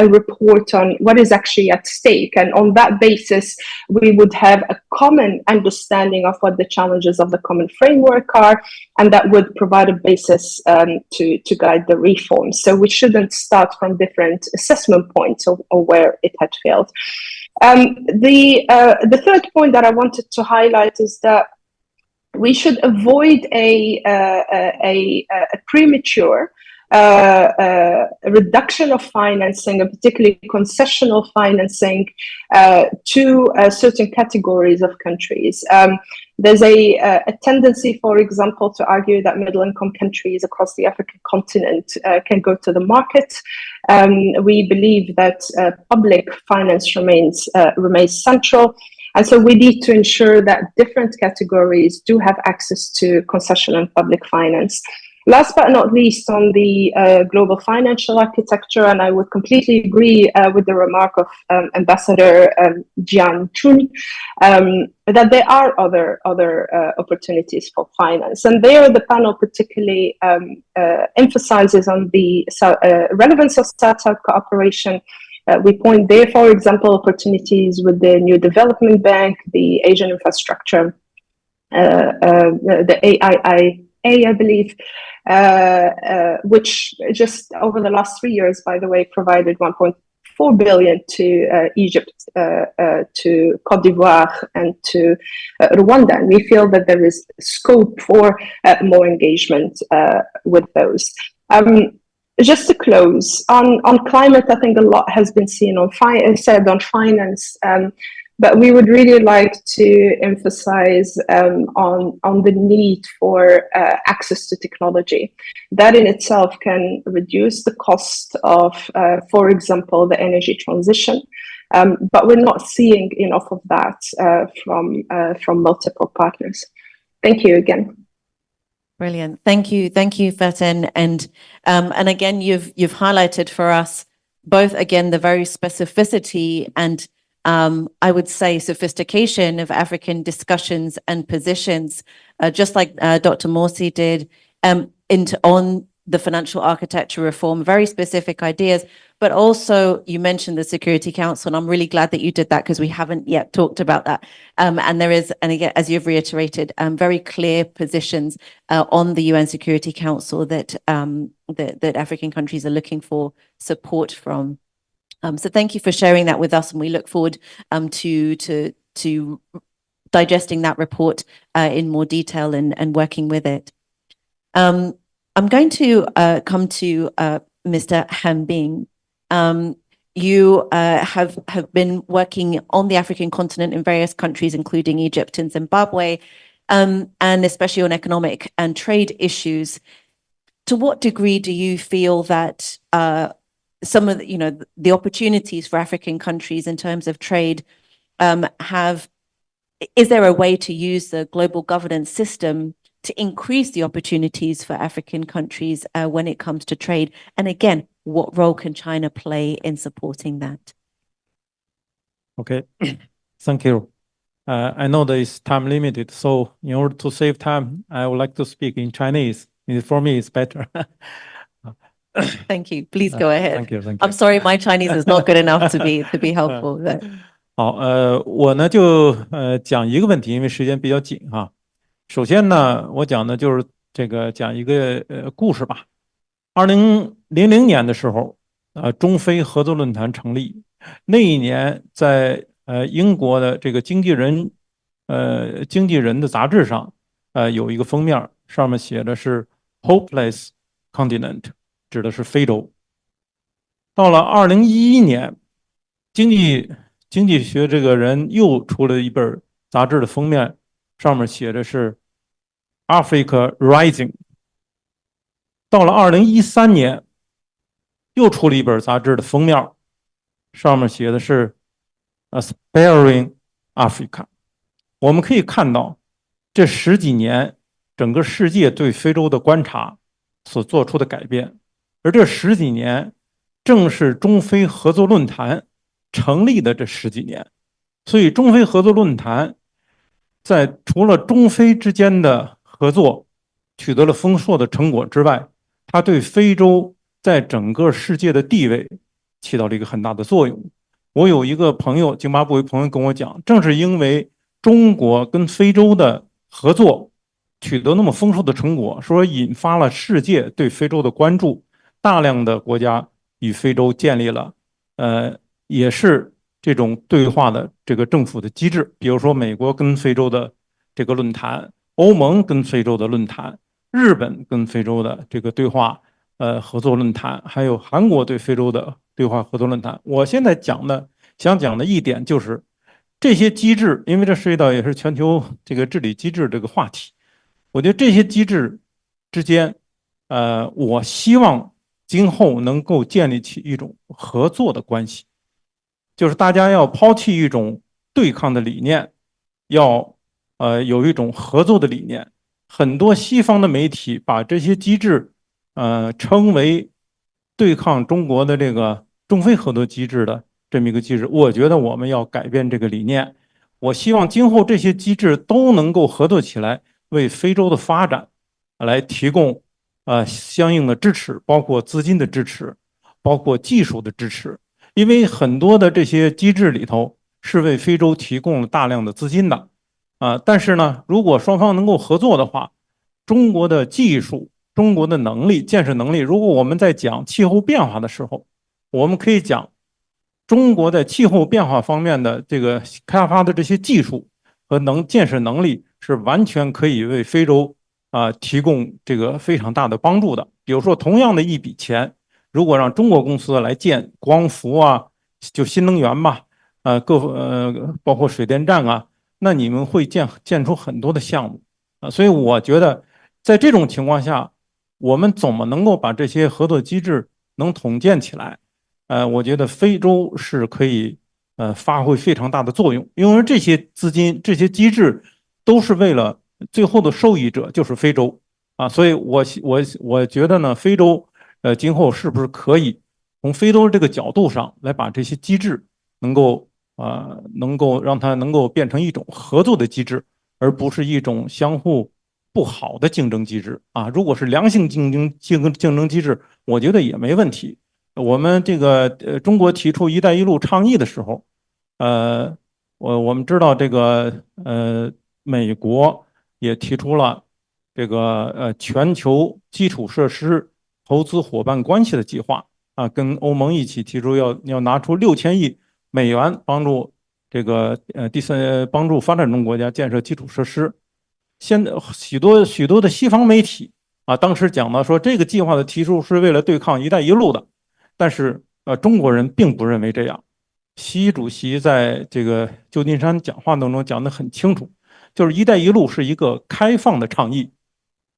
report on what is actually at stake. And on that basis, we would have a common understanding of what the challenges of the common framework are, and that would provide a basis to guide the reforms. So we shouldn't start from different assessment points or where it had failed. The third point that I wanted to highlight is that we should avoid a premature reduction of financing, and particularly concessional financing, to certain categories of countries. There's a tendency, for example, to argue that middle-income countries across the African continent can go to the market. We believe that public finance remains central. And so we need to ensure that different categories do have access to concession and public finance. Last but not least, on the global financial architecture, and I would completely agree with the remark of Ambassador Jian Chun, that there are other opportunities for finance. And there the panel particularly emphasizes on the relevance of South-South cooperation. We point there, for example, opportunities with the new Development Bank, the Asian Infrastructure, the AIIA, I believe, which just over the last 3 years, by the way, provided 1.4 billion to Egypt, to Cote d'Ivoire, and to Rwanda. And we feel that there is scope for more engagement with those. Just to close, on climate, I think a lot has been said on finance, but we would really like to emphasize on the need for access to technology. That in itself can reduce the cost of, for example, the energy transition, but we're not seeing enough of that from multiple partners. Thank you again. Brilliant. Thank you, Faten. And again, you've highlighted for us both again the very specificity and I would say sophistication of African discussions and positions, just like Dr. Morsi did, on the financial architecture reform, very specific ideas, but also you mentioned the Security Council, and I'm really glad that you did that because we haven't yet talked about that. And there is, and again, as you've reiterated, very clear positions on the UN Security Council that that African countries are looking for support from. So thank you for sharing that with us, and we look forward to digesting that report in more detail and working with it. I'm going to come to Mr. Han Bing. You have been working on the African continent in various countries, including Egypt and Zimbabwe, and especially on economic and trade issues. To what degree do you feel that some of the, the opportunities for African countries in terms of trade is there a way to use the global governance system to increase the opportunities for African countries when it comes to trade? And again, what role can China play in supporting that? Okay, thank you. I know there is time limited, so in order to save time, I would like to speak in Chinese. For me, it's better. Thank you. Please go ahead. Thank you. I'm sorry, my Chinese is not good enough to be helpful. 好，我呢就讲一个问题，因为时间比较紧哈。首先呢，我讲的就是这个讲一个故事吧。2000年的时候，中非合作论坛成立，那一年在英国的这个经纪人的杂志上，有一个封面，上面写的是 Hopeless Continent。指的是非洲。到了2011年，经济学这个人又出了一本杂志的封面，上面写的是 Africa Rising。到了2013年，又出了一本杂志的封面，上面写的是 Aspiring Africa。我们可以看到，这10几年整个世界对非洲的观察所做出的改变。而这10几年，正是中非合作论坛成立的这10几年，所以中非合作论坛在除了中非之间的合作取得了丰硕的成果之外，它对非洲在整个世界的地位起到了一个很大的作用。我有一个朋友，津巴布韦朋友跟我讲，正是因为中国跟非洲的合作取得那么丰硕的成果，说引发了世界对非洲的关注。大量的国家与非洲建立了，也是这种对话的这个政府的机制，比如说美国跟非洲的这个论坛，欧盟跟非洲的论坛，日本跟非洲的这个对话合作论坛，还有韩国对非洲的对话合作论坛。我现在想讲的一点就是，这些机制，因为这涉及到也是全球这个治理机制这个话题，我觉得这些机制之间，我希望今后能够建立起一种合作的关系，就是大家要抛弃一种对抗的理念，要有一种合作的理念。很多西方的媒体把这些机制称为对抗中国的这个中非合作机制的这么一个机制，我觉得我们要改变这个理念。我希望今后这些机制都能够合作起来，为非洲的发展来提供相应的支持，包括资金的支持，包括技术的支持。因为很多的这些机制里头是为非洲提供了大量的资金的，但是呢，如果双方能够合作的话，中国的技术、中国的能力、建设能力，如果我们在讲气候变化的时候，我们可以讲中国在气候变化方面的这个开发的这些技术和建设能力是完全可以为非洲提供这个非常大的帮助的。比如说，同样的一笔钱，如果让中国公司来建光伏啊，就新能源吧，包括水电站啊，那你们会建出很多的项目所以我觉得在这种情况下，我们怎么能够把这些合作机制能统建起来？我觉得非洲是可以发挥非常大的作用，因为这些资金、这些机制都是为了最后的受益者就是非洲，所以我觉得呢，非洲今后是不是可以从非洲这个角度上来把这些机制能够让它能够变成一种合作的机制，而不是一种相互不好的竞争机制啊。如果是良性竞争机制，我觉得也没问题。我们这个中国提出"一带一路"倡议的时候，我们知道这个美国也提出了这个全球基础设施投资伙伴关系的计划啊，跟欧盟一起提出要拿出$6000亿帮助这个帮助发展中国家建设基础设施。现在许多的西方媒体啊，当时讲到说这个计划的提出是为了对抗"一带一路"的，但是中国人并不认为这样。习主席在这个旧金山讲话当中讲得很清楚，就是"一带一路"是一个开放的倡议，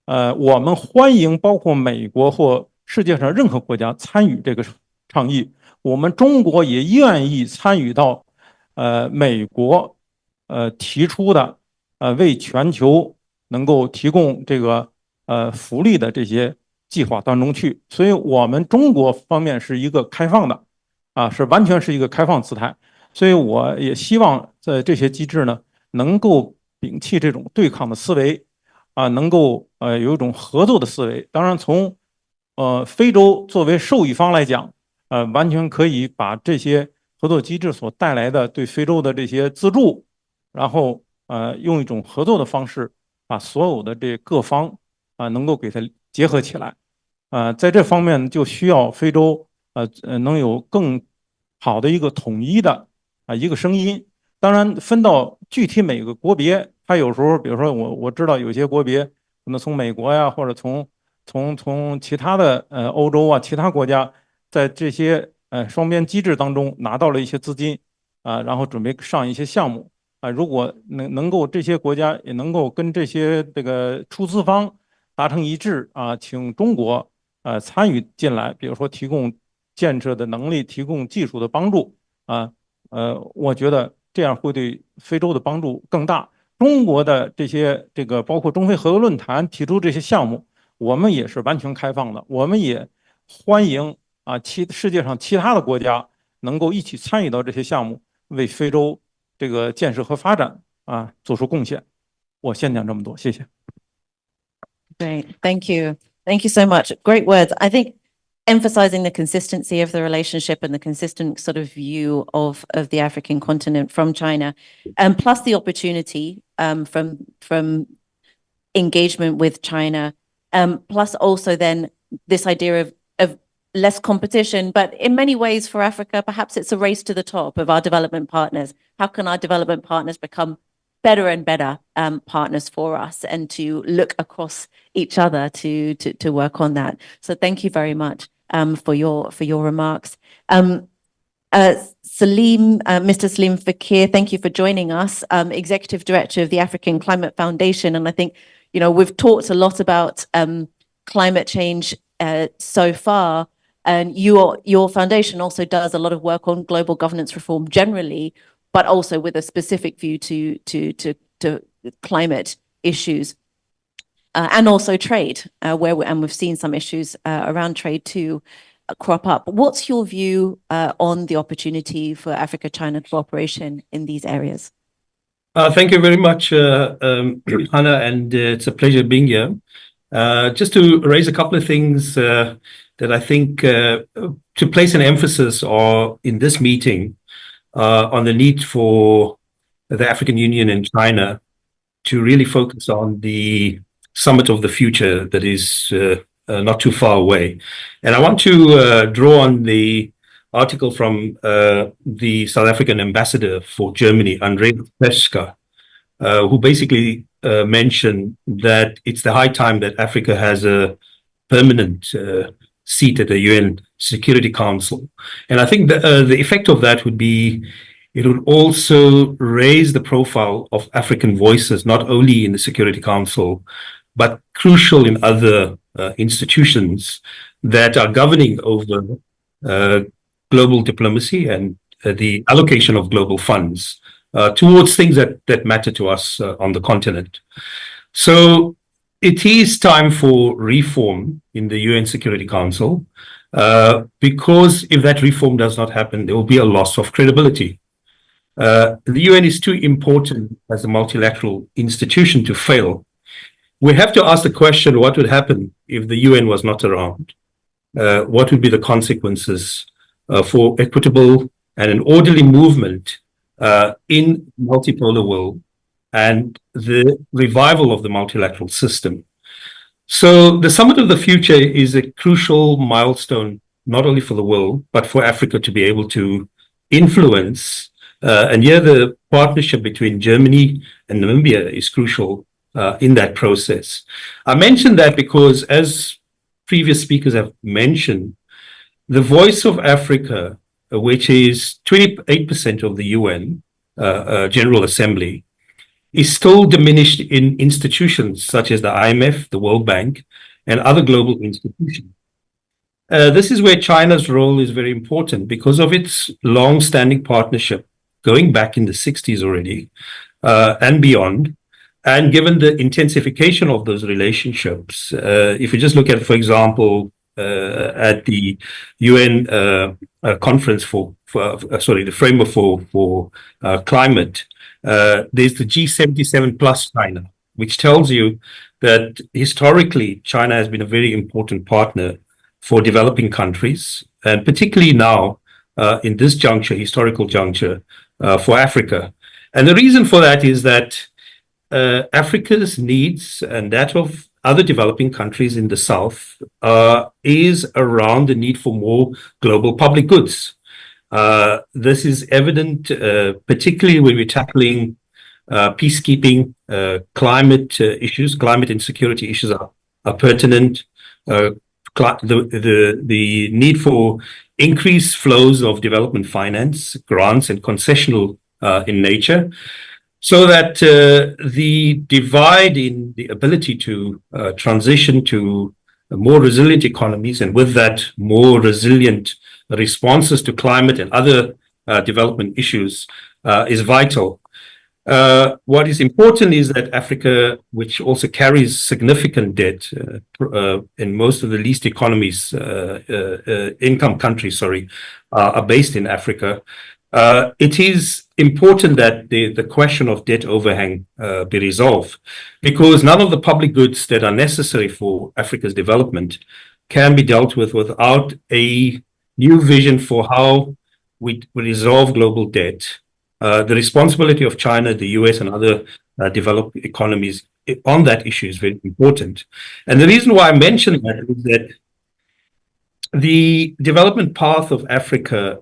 我们欢迎包括美国或世界上任何国家参与这个倡议，我们中国也愿意参与到美国提出的为全球能够提供这个福利的这些计划当中去，所以我们中国方面是一个开放的是完全是一个开放姿态，所以我也希望在这些机制呢能够摒弃这种对抗的思维能够有一种合作的思维。当然从非洲作为受益方来讲，完全可以把这些合作机制所带来的对非洲的这些资助，然后用一种合作的方式把所有的这各方能够给它结合起来。在这方面就需要非洲能有更好的一个统一的一个声音。当然分到具体每个国别，它有时候比如说我知道有些国别可能从美国呀，或者从其他的欧洲其他国家，在这些双边机制当中拿到了一些资金然后准备上一些项目如果能够这些国家也能够跟这些这个出资方达成一致请中国参与进来，比如说提供建设的能力，提供技术的帮助我觉得这样会对非洲的帮助更大。中国的这个包括中非合作论坛提出这些项目，我们也是完全开放的，我们也欢迎世界上其他的国家能够一起参与到这些项目，为非洲这个建设和发展做出贡献。我先讲这么多，谢谢。Great, thank you. Thank you so much. Great words. I think emphasizing the consistency of the relationship and the consistent sort of view of the African continent from China, plus the opportunity from engagement with China, plus also then this idea of less competition, but in many ways for Africa, perhaps it's a race to the top of our development partners. How can our development partners become better and better partners for us, and to look across each other to work on that? So thank you very much for your remarks. Salim, Mr. Salim Fakir, thank you for joining us, Executive Director of the African Climate Foundation. And I think, you know, we've talked a lot about climate change so far, and your foundation also does a lot of work on global governance reform generally, but also with a specific view to climate issues. And also trade, and we've seen some issues around trade too crop up. What's your view on the opportunity for Africa-China cooperation in these areas? Thank you very much, Hannah, and it's a pleasure being here. Just to raise a couple of things that I think to place an emphasis in this meeting on the need for the African Union and China to really focus on the summit of the future that is not too far away. And I want to draw on the article from the South African ambassador for Germany, André Peschka, who basically mentioned that it's the high time that Africa has a permanent seat at the UN Security Council. And I think the effect of that would be it would also raise the profile of African voices, not only in the Security Council, but crucial in other institutions that are governing over global diplomacy and the allocation of global funds towards things that matter to us on the continent. So it is time for reform in the UN Security Council, because if that reform does not happen, there will be a loss of credibility. The UN is too important as a multilateral institution to fail. We have to ask the question, what would happen if the UN was not around? What would be the consequences for equitable and an orderly movement in multipolar world and the revival of the multilateral system? So the Summit of the Future is a crucial milestone, not only for the world, but for Africa to be able to influence. And here the partnership between Germany and Namibia is crucial in that process. I mentioned that because, as previous speakers have mentioned, the voice of Africa, which is 28% of the UN General Assembly, is still diminished in institutions such as the IMF, the World Bank, and other global institutions. This is where China's role is very important because of its long-standing partnership going back in the 60s already and beyond. And given the intensification of those relationships, if you just look at, for example, at the UN conference the framework for climate, there's the G77 plus China, which tells you that historically China has been a very important partner for developing countries, and particularly now in this historical juncture for Africa. And the reason for that is that Africa's needs and that of other developing countries in the South is around the need for more global public goods. This is evident, particularly when we're tackling peacekeeping, climate issues. Climate and security issues are pertinent. The need for increased flows of development finance, grants, and concessional in nature, so that the divide in the ability to transition to more resilient economies, and with that, more resilient responses to climate and other development issues is vital. What is important is that Africa, which also carries significant debt in most of the least economies, income countries, are based in Africa. It is important that the question of debt overhang be resolved, because none of the public goods that are necessary for Africa's development can be dealt with without a new vision for how we resolve global debt. The responsibility of China, the US, and other developed economies on that issue is very important. And the reason why I mention that is that the development path of Africa,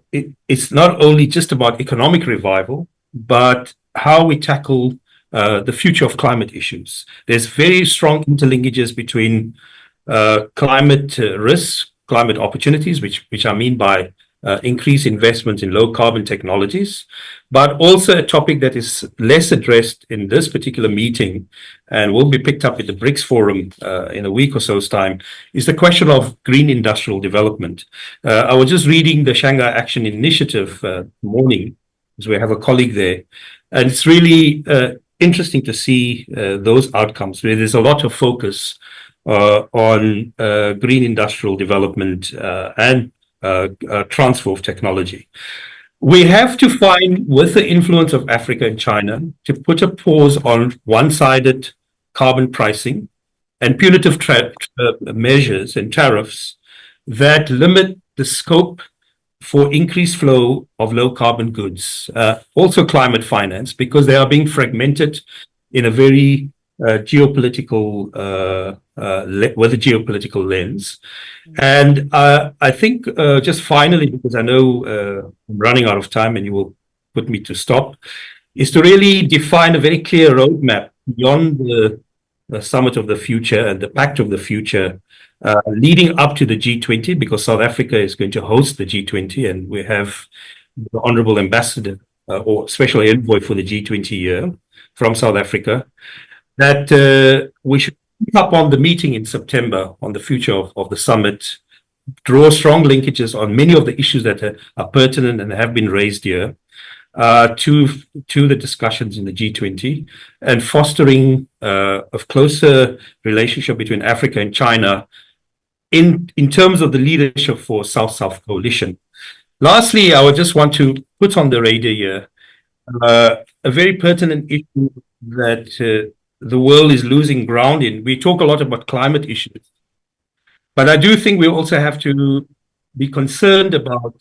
it's not only just about economic revival, but how we tackle the future of climate issues. There's very strong interlinkages between climate risks, climate opportunities, which I mean by increased investment in low carbon technologies, but also a topic that is less addressed in this particular meeting and will be picked up at the BRICS Forum in a week or so's time, is the question of green industrial development. I was just reading the Shanghai Action Initiative morning, because we have a colleague there, and it's really interesting to see those outcomes, where there's a lot of focus on green industrial development and transfer of technology. We have to find, with the influence of Africa and China, to put a pause on one-sided carbon pricing and punitive measures and tariffs that limit the scope for increased flow of low carbon goods. Also climate finance, because they are being fragmented in a very geopolitical with a geopolitical lens. And I think just finally, because I know I'm running out of time and you will put me to stop, is to really define a very clear roadmap beyond the Summit of the Future and the Pact of the Future, leading up to the G20, because South Africa is going to host the G20, and we have the Honorable Ambassador or Special Envoy for the G20 year from South Africa, that we should pick up on the meeting in September on the future of the summit, draw strong linkages on many of the issues that are pertinent and have been raised here, to the discussions in the G20 and fostering a closer relationship between Africa and China in terms of the leadership for South-South coalition. Lastly, I would just want to put on the radar here a very pertinent issue that the world is losing ground in. We talk a lot about climate issues, but I do think we also have to be concerned about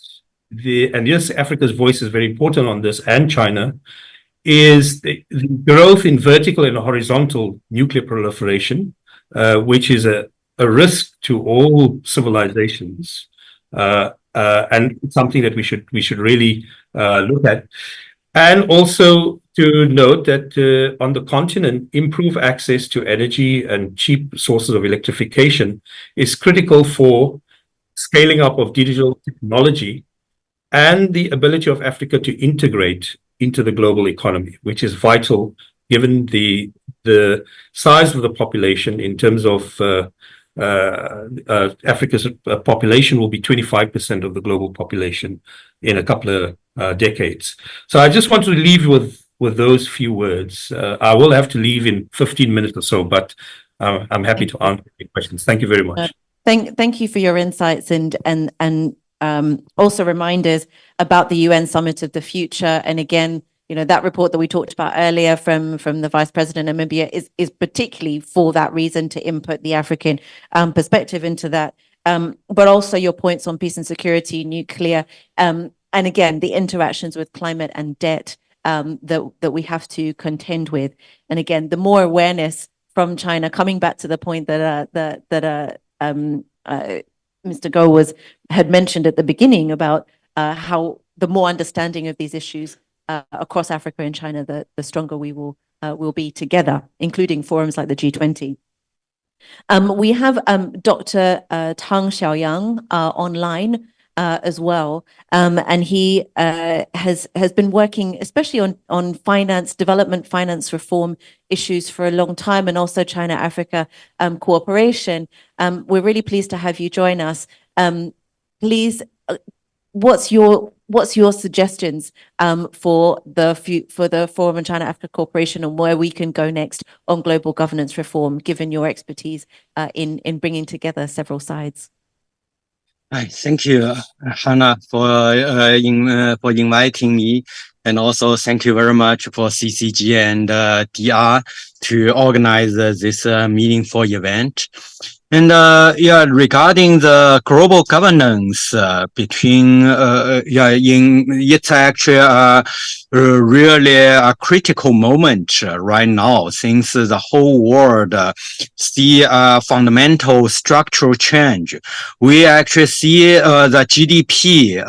and yes, Africa's voice is very important on this, and China, is the growth in vertical and horizontal nuclear proliferation, which is a risk to all civilizations, and something that we should really look at. And also to note that on the continent, improved access to energy and cheap sources of electrification is critical for scaling up of digital technology and the ability of Africa to integrate into the global economy, which is vital given the size of the population in terms of Africa's population will be 25% of the global population in a couple of decades. So I just want to leave with those few words. I will have to leave in 15 minutes or so, but I'm happy to answer your questions. Thank you very much. Thank you for your insights and also reminders about the UN Summit of the Future. And again, you know, that report that we talked about earlier from the Vice President of Namibia is particularly for that reason, to input the African perspective into that. But also your points on peace and security, nuclear, and again, the interactions with climate and debt that we have to contend with. And again, the more awareness from China, coming back to the point that Mr. Goh had mentioned at the beginning about how the more understanding of these issues across Africa and China, the stronger we will be together, including forums like the G20. We have Dr. Tang Xiaoyang online as well, and he has been working especially on development finance reform issues for a long time, and also China-Africa cooperation. We're really pleased to have you join us. Please, what's your suggestions for the Forum on China-Africa Cooperation and where we can go next on global governance reform, given your expertise in bringing together several sides? Thank you, Hannah, for inviting me, and also thank you very much for CCG and DR to organize this meaningful event. And yeah, regarding the global governance it's actually really a critical moment right now, since the whole world see a fundamental structural change. We actually see the GDP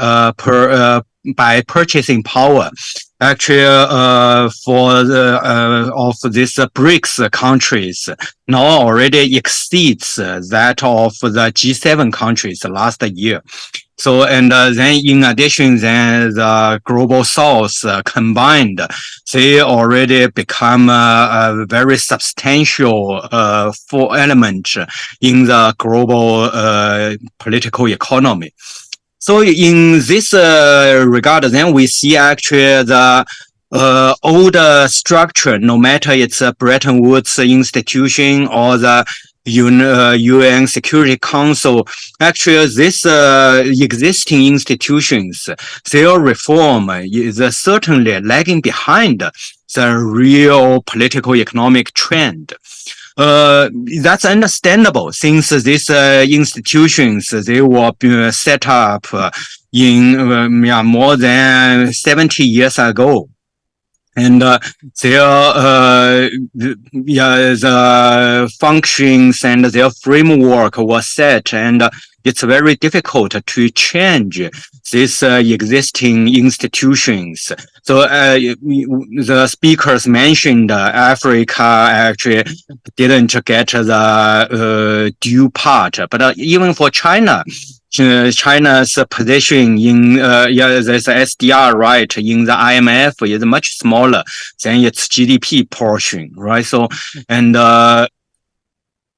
by purchasing power actually for the of these BRICS countries now already exceeds that of the G7 countries last year. So, and then in addition, then the global south combined, they already become a very substantial element in the global political economy. So in this regard, then we see actually the older structure, no matter it's a Bretton Woods institution or the UN Security Council, actually this existing institutions, their reform is certainly lagging behind the real political economic trend. That's understandable, since these institutions, they were set up in more than 70 years ago. And their the functions and their framework was set, and it's very difficult to change these existing institutions. So the speakers mentioned Africa actually didn't get the due part, but even for China, China's position in this SDR, right, in the IMF is much smaller than its GDP portion, right? So, and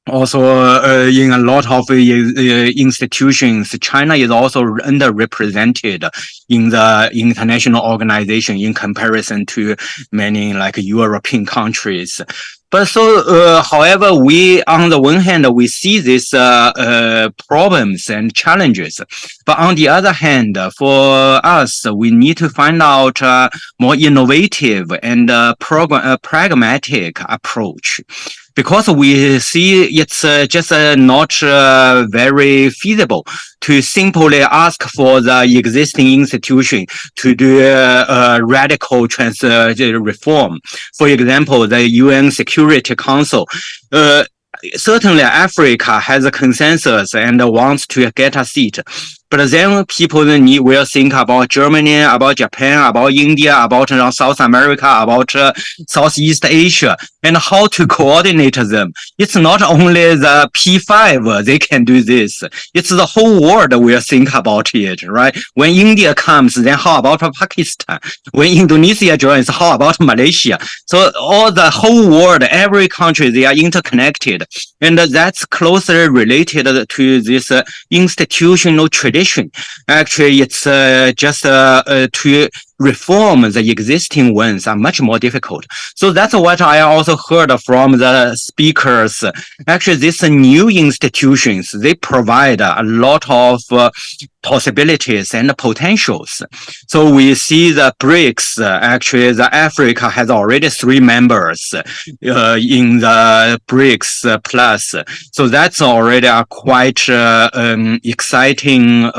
also in a lot of institutions, China is also underrepresented in the international organization in comparison to many like European countries. But so, however, we, on the one hand, we see these problems and challenges. But on the other hand, for us, we need to find out more innovative and pragmatic approach. Because we see it's just not very feasible to simply ask for the existing institution to do radical reform. For example, the UN Security Council. Certainly, Africa has a consensus and wants to get a seat. But then people will think about Germany, about Japan, about India, about South America, about Southeast Asia, and how to coordinate them. It's not only the P5 they can do this. It's the whole world will think about it, right? When India comes, then how about Pakistan? When Indonesia joins, how about Malaysia? So all the whole world, every country, they are interconnected. And that's closely related to this institutional tradition. Actually, it's just to reform the existing ones are much more difficult. So that's what I also heard from the speakers. Actually, these new institutions, they provide a lot of possibilities and potentials. So we see the BRICS, actually, the Africa has already 3 members in the BRICS plus. So that's already a quite exciting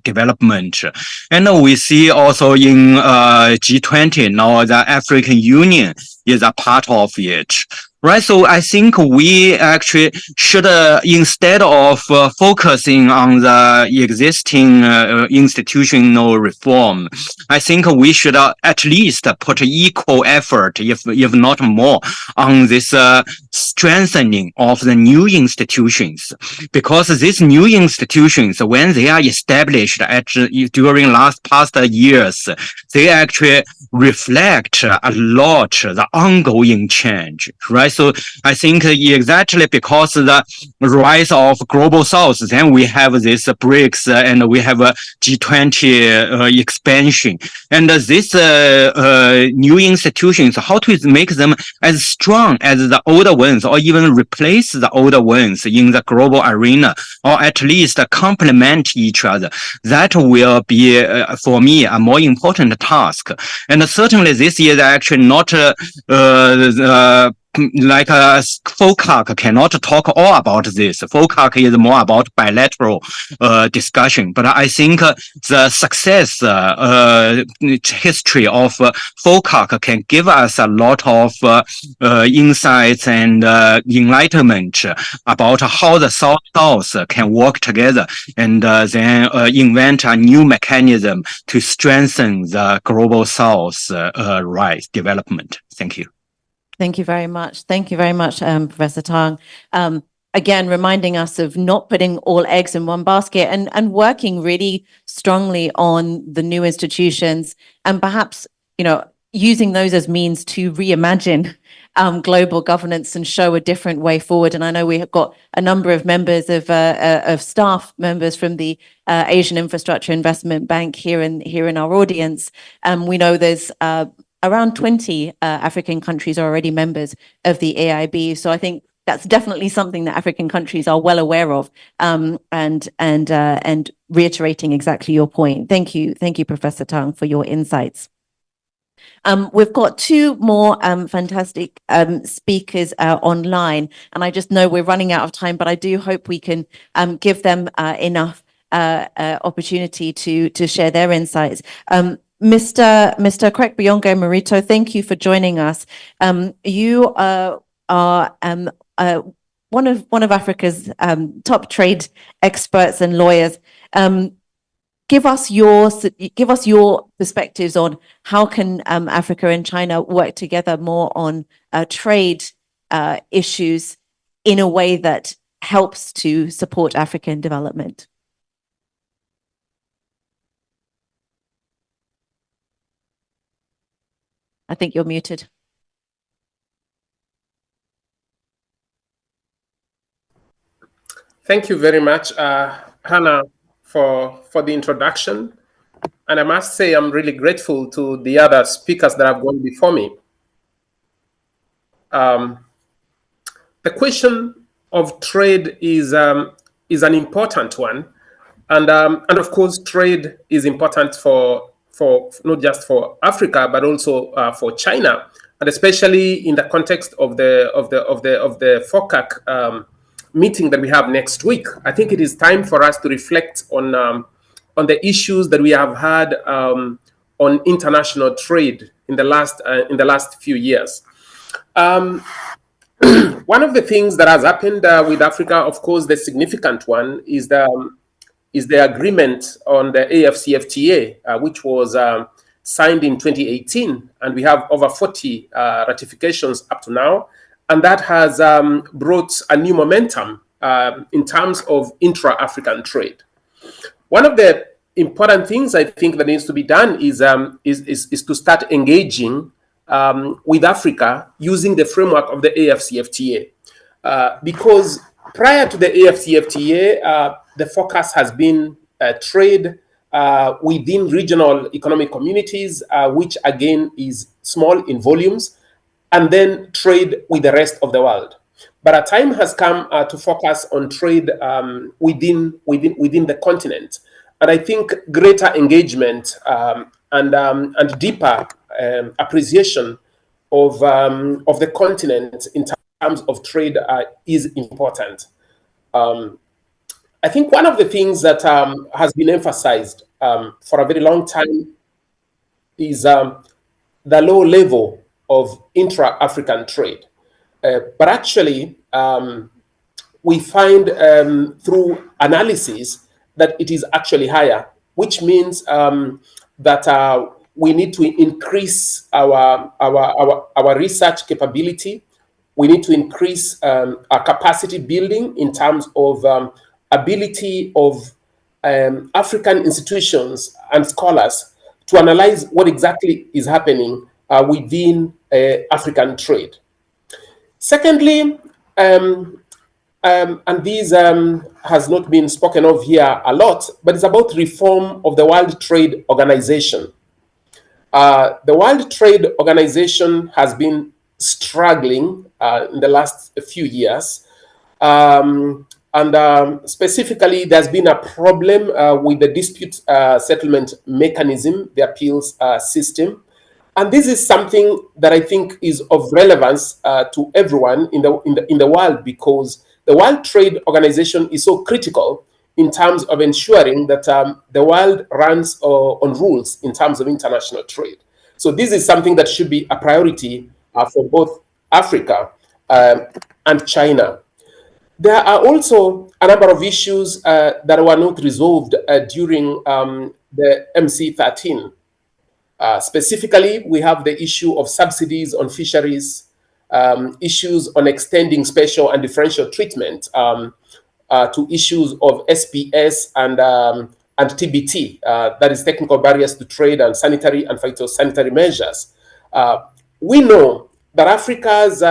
development. And we see also in G20 now the African Union is a part of it. Right, so I think we actually should, instead of focusing on the existing institutional reform, I think we should at least put equal effort, if not more, on this strengthening of the new institutions. Because these new institutions, when they are established during past years, they actually reflect a lot the ongoing change, right? So I think exactly because the rise of global south, then we have this BRICS and we have a G20 expansion. And these new institutions, how to make them as strong as the older ones, or even replace the older ones in the global arena, or at least complement each other. That will be, for me, a more important task. And certainly this is actually not like FOCAC cannot talk all about this. FOCAC is more about bilateral discussion. But I think the success history of FOCAC can give us a lot of insights and enlightenment about how the South can work together and then invent a new mechanism to strengthen the global South rise development. Thank you. Thank you very much. Thank you very much, Professor Tang. Again, reminding us of not putting all eggs in one basket and working really strongly on the new institutions and perhaps, using those as means to reimagine global governance and show a different way forward. And I know we have got a number of members of staff members from the Asian Infrastructure Investment Bank here in our audience. We know there's around 20 African countries are already members of the AIB. So I think that's definitely something that African countries are well aware of, and reiterating exactly your point. Thank you, Professor Tang, for your insights. We've got 2 more fantastic speakers online, and I just know we're running out of time, but I do hope we can give them enough opportunity to share their insights. Mr. Craig Biongo Marito, thank you for joining us. You are one of Africa's top trade experts and lawyers. Give us your perspectives on how can Africa and China work together more on trade issues in a way that helps to support African development. I think you're muted. Thank you very much, Hannah, for the introduction. And I must say, I'm really grateful to the other speakers that have gone before me. The question of trade is an important one. And of course, trade is important for not just for Africa, but also for China, and especially in the context of the FOCAC meeting that we have next week. I think it is time for us to reflect on the issues that we have had on international trade in the last few years. One of the things that has happened with Africa, of course, the significant one is the agreement on the AFCFTA, which was signed in 2018, and we have over 40 ratifications up to now, and that has brought a new momentum in terms of intra-African trade. One of the important things I think that needs to be done is to start engaging with Africa using the framework of the AFCFTA, because prior to the AFCFTA, the focus has been trade within regional economic communities, which again is small in volumes, and then trade with the rest of the world. But a time has come to focus on trade within the continent, and I think greater engagement and deeper appreciation of the continent in terms of trade is important. I think one of the things that has been emphasized for a very long time is the low level of intra-African trade. But actually, we find through analysis that it is actually higher, which means that we need to increase our research capability. We need to increase our capacity building in terms of ability of African institutions and scholars to analyze what exactly is happening within African trade. Secondly, and this has not been spoken of here a lot, but it's about reform of the World Trade Organization. The World Trade Organization has been struggling in the last few years. Specifically, there's been a problem with the dispute settlement mechanism, the appeals system. And this is something that I think is of relevance to everyone in the world, because the World Trade Organization is so critical in terms of ensuring that the world runs on rules in terms of international trade. So this is something that should be a priority for both Africa and China. There are also a number of issues that were not resolved during the MC13. Specifically, we have the issue of subsidies on fisheries, issues on extending special and differential treatment to issues of SPS and TBT, that is technical barriers to trade, and sanitary and phytosanitary measures. We know that Africa's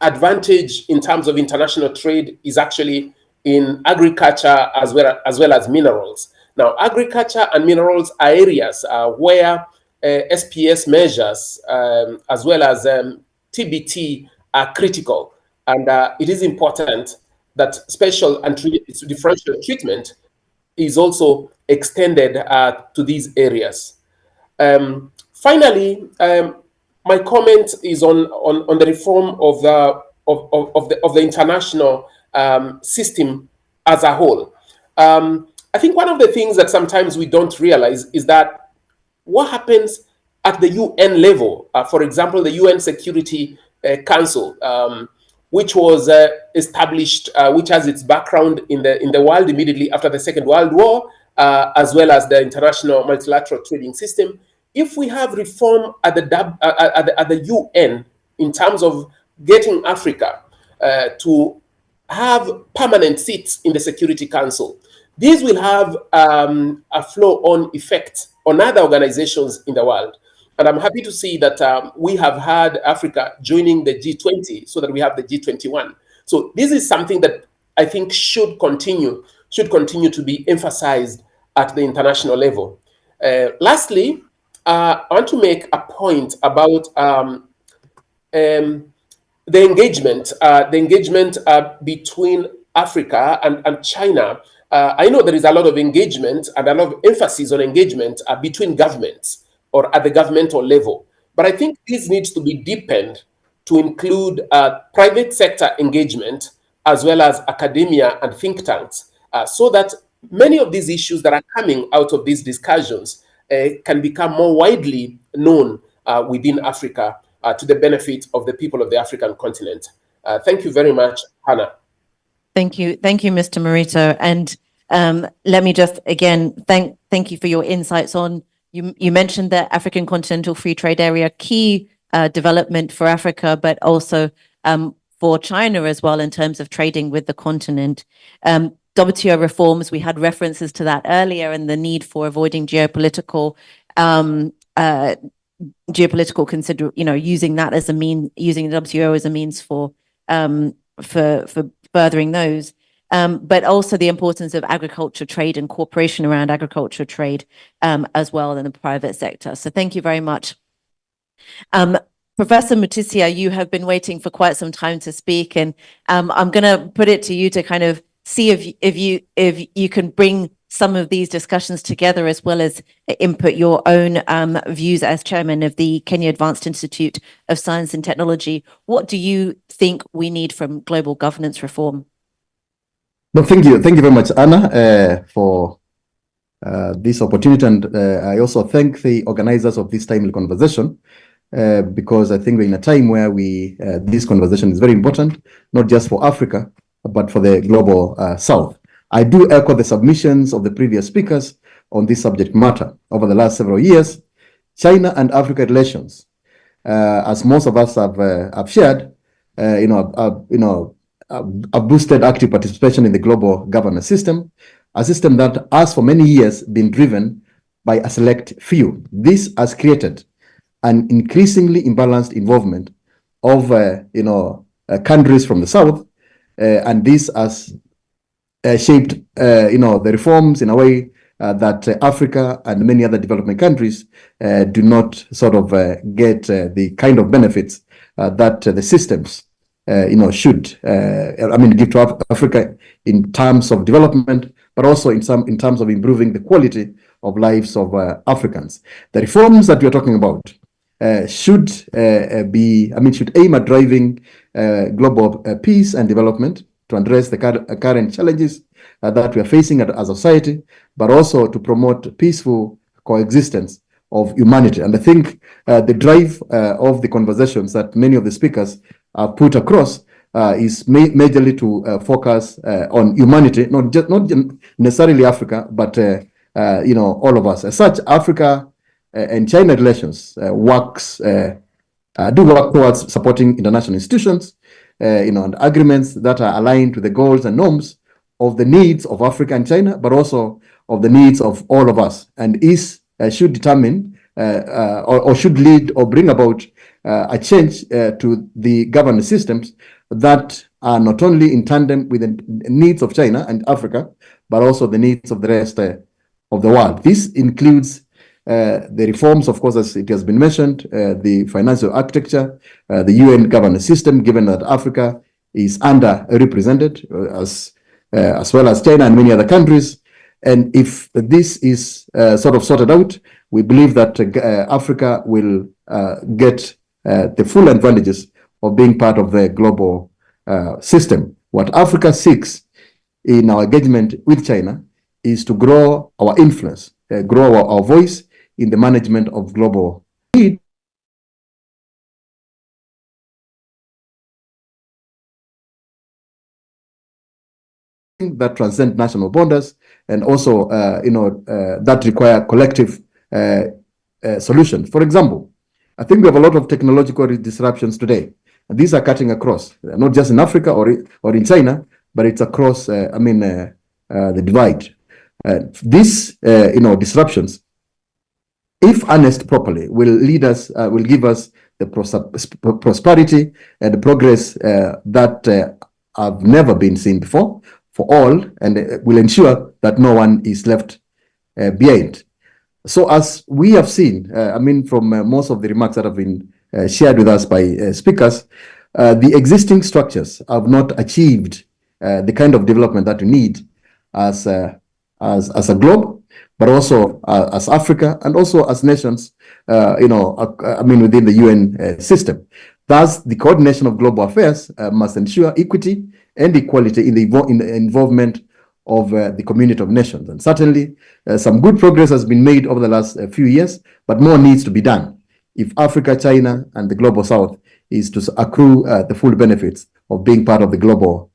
advantage in terms of international trade is actually in agriculture as well as minerals. Now, agriculture and minerals are areas where SPS measures as well as TBT are critical, and it is important that special and differential treatment is also extended to these areas. Finally, my comment is on the reform of the international system as a whole. I think one of the things that sometimes we don't realize is that what happens at the UN level, for example, the UN Security Council, which was established, which has its background in the world immediately after the Second World War, as well as the international multilateral trading system. If we have reform at the UN in terms of getting Africa to have permanent seats in the Security Council, this will have a flow-on effect on other organizations in the world. And I'm happy to see that we have had Africa joining the G20 so that we have the G21. So this is something that I think should continue to be emphasized at the international level. Lastly, I want to make a point about the engagement between Africa and China. I know there is a lot of engagement and a lot of emphasis on engagement between governments or at the governmental level. But I think this needs to be deepened to include private sector engagement as well as academia and think tanks, so that many of these issues that are coming out of these discussions can become more widely known within Africa to the benefit of the people of the African continent. Thank you very much, Hannah. Thank you, Mr. Marito. And let me just again thank you for your insights on. You mentioned the African Continental Free Trade Area, key development for Africa, but also for China as well in terms of trading with the continent. WTO reforms, we had references to that earlier, and the need for avoiding geopolitical using that as a mean, using the WTO as a means for furthering those. But also the importance of agriculture trade and cooperation around agriculture trade as well in the private sector. So thank you very much. Professor Mutisia, you have been waiting for quite some time to speak, and I'm going to put it to you to kind of see if you can bring some of these discussions together as well as input your own views as chairman of the Kenya Advanced Institute of Science and Technology. What do you think we need from global governance reform? No, thank you very much, Anna, for this opportunity, and I also thank the organizers of this timely conversation, because I think we're in a time where this conversation is very important, not just for Africa, but for the global South. I do echo the submissions of the previous speakers on this subject matter. Over the last several years, China and Africa relations, as most of us have shared, have boosted active participation in the global governance system, a system that has for many years been driven by a select few. This has created an increasingly imbalanced involvement of countries from the South, and this has shaped the reforms in a way that Africa and many other developing countries do not sort of get the kind of benefits that the systems should give to Africa in terms of development, but also in terms of improving the quality of lives of Africans. The reforms that we are talking about should aim at driving global peace and development, to address the current challenges that we are facing as a society, but also to promote peaceful coexistence of humanity. And I think the drive of the conversations that many of the speakers put across is majorly to focus on humanity, not necessarily Africa, but all of us. As such, Africa and China relations do work towards supporting international institutions, and agreements that are aligned to the goals and norms of the needs of Africa and China, but also of the needs of all of us, and should determine or should lead or bring about a change to the governance systems that are not only in tandem with the needs of China and Africa, but also the needs of the rest of the world. This includes the reforms, of course, as it has been mentioned, the financial architecture, the UN governance system, given that Africa is underrepresented as well as China and many other countries. And if this is sort of sorted out, we believe that Africa will get the full advantages of being part of the global system. What Africa seeks in our engagement with China is to grow our influence, grow our voice in the management of global need, that transcend national borders, and also that require collective solutions. For example, I think we have a lot of technological disruptions today, and these are cutting across, not just in Africa or in China, but it's across the divide. These disruptions, if harnessed properly, will give us the prosperity and the progress that have never been seen before for all, and will ensure that no one is left behind. So as we have seen, I mean, from most of the remarks that have been shared with us by speakers, the existing structures have not achieved the kind of development that we need as a globe, but also as Africa, and also as nations, I mean, within the UN system. Thus, the coordination of global affairs must ensure equity and equality in the involvement of the community of nations. And certainly, some good progress has been made over the last few years, but more needs to be done if Africa, China, and the Global South is to accrue the full benefits of being part of the global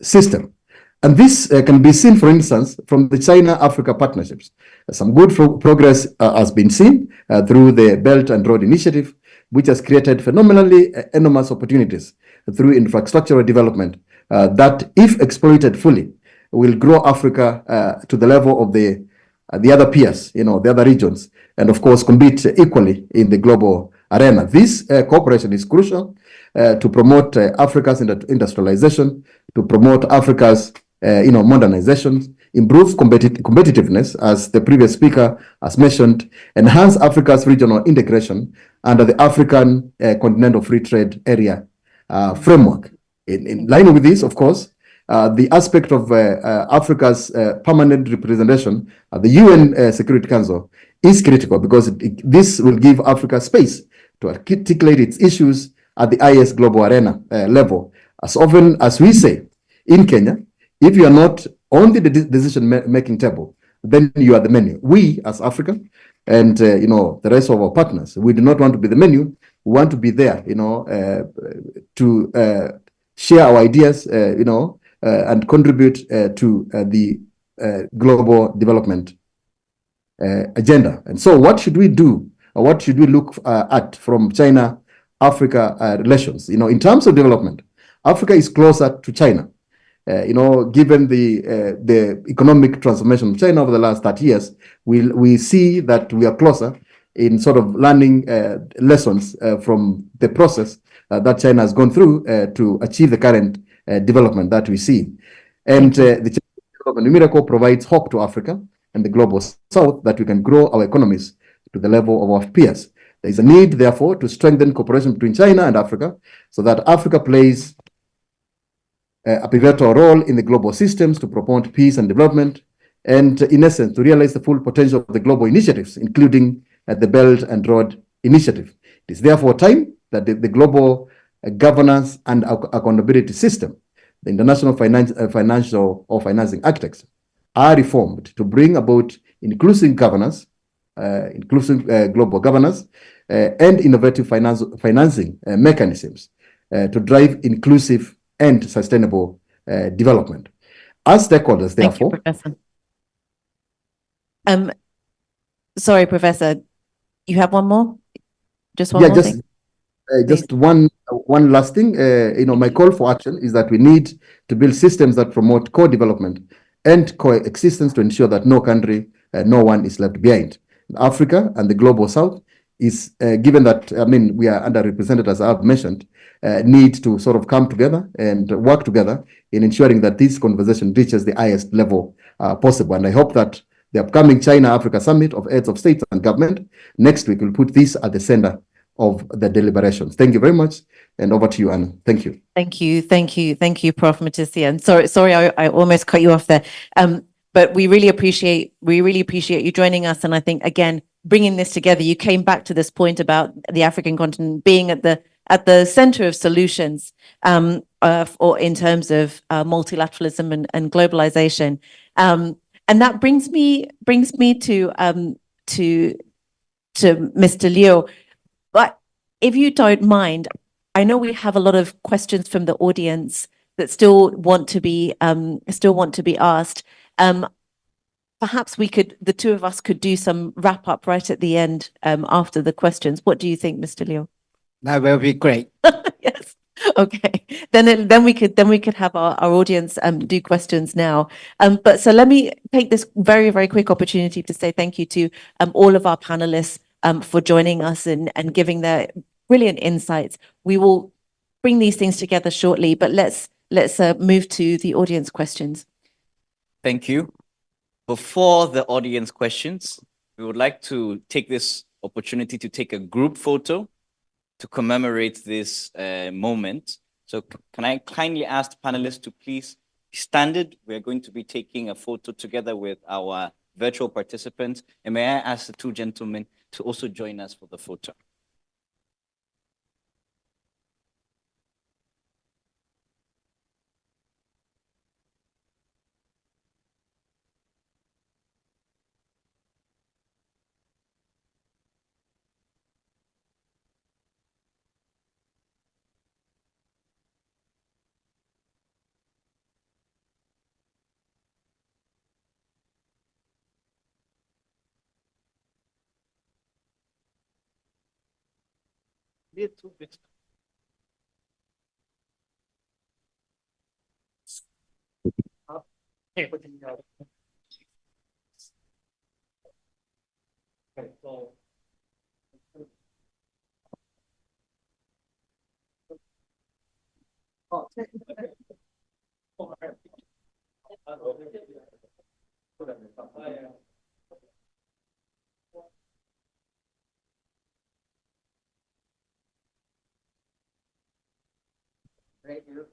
system. And this can be seen, for instance, from the China-Africa partnerships. Some good progress has been seen through the Belt and Road Initiative, which has created phenomenally enormous opportunities through infrastructural development that, if exploited fully, will grow Africa to the level of the other peers, the other regions, and of course compete equally in the global arena. This cooperation is crucial to promote Africa's industrialization, to promote Africa's modernization, improve competitiveness, as the previous speaker has mentioned, enhance Africa's regional integration under the African Continental Free Trade Area framework. In line with this, of course, the aspect of Africa's permanent representation at the UN Security Council is critical, because this will give Africa space to articulate its issues at the highest global arena level. As often as we say in Kenya, if you are not on the decision-making table, then you are the menu. We, as Africa, and the rest of our partners, we do not want to be the menu. We want to be there, to share our ideas, and contribute to the global development agenda. And so, what should we do? Or what should we look at from China-Africa relations? In terms of development, Africa is closer to China. Given the economic transformation of China over the last 30 years, we see that we are closer in sort of learning lessons from the process that China has gone through to achieve the current development that we see. And the China Development Miracle provides hope to Africa and the Global South that we can grow our economies to the level of our peers. There is a need, therefore, to strengthen cooperation between China and Africa so that Africa plays a pivotal role in the global systems to promote peace and development, and in essence, to realize the full potential of the global initiatives, including the Belt and Road Initiative. It is therefore time that the global governance and accountability system, the international financial or financing architects, are reformed to bring about inclusive governance, global governance, and innovative financing mechanisms to drive inclusive and sustainable development. As stakeholders, therefore. Thank you, Professor. Sorry, Professor, you have one more? Just one more thing? Just one last thing. My call for action is that we need to build systems that promote co-development and coexistence to ensure that no country, no one is left behind. Africa and the Global South is, given that, we are underrepresented, as I've mentioned, need to sort of come together and work together in ensuring that this conversation reaches the highest level possible. And I hope that the upcoming China-Africa Summit of Heads of State and Government next week will put this at the center of the deliberations. Thank you very much. And over to you, Anna. Thank you. Thank you, Prof. Matisia. And sorry, I almost cut you off there. But we really appreciate you joining us. And I think, again, bringing this together, you came back to this point about the African continent being at the center of solutions, or in terms of multilateralism and globalization. And that brings me to Mr. Liu. But if you don't mind, I know we have a lot of questions from the audience that still want to be asked. Perhaps the two of us could do some wrap up right at the end after the questions. What do you think, Mr. Liu? That will be great. Yes. Okay. Then we could have our audience do questions now. But so let me take this very, very quick opportunity to say thank you to all of our panelists for joining us and giving their brilliant insights. We will bring these things together shortly, but let's move to the audience questions. Thank you. Before the audience questions, we would like to take this opportunity to take a group photo to commemorate this moment. So can I kindly ask the panelists to please be standing? We're going to be taking a photo together with our virtual participants. And may I ask the two gentlemen to also join us for the photo? Little bit. Thank you.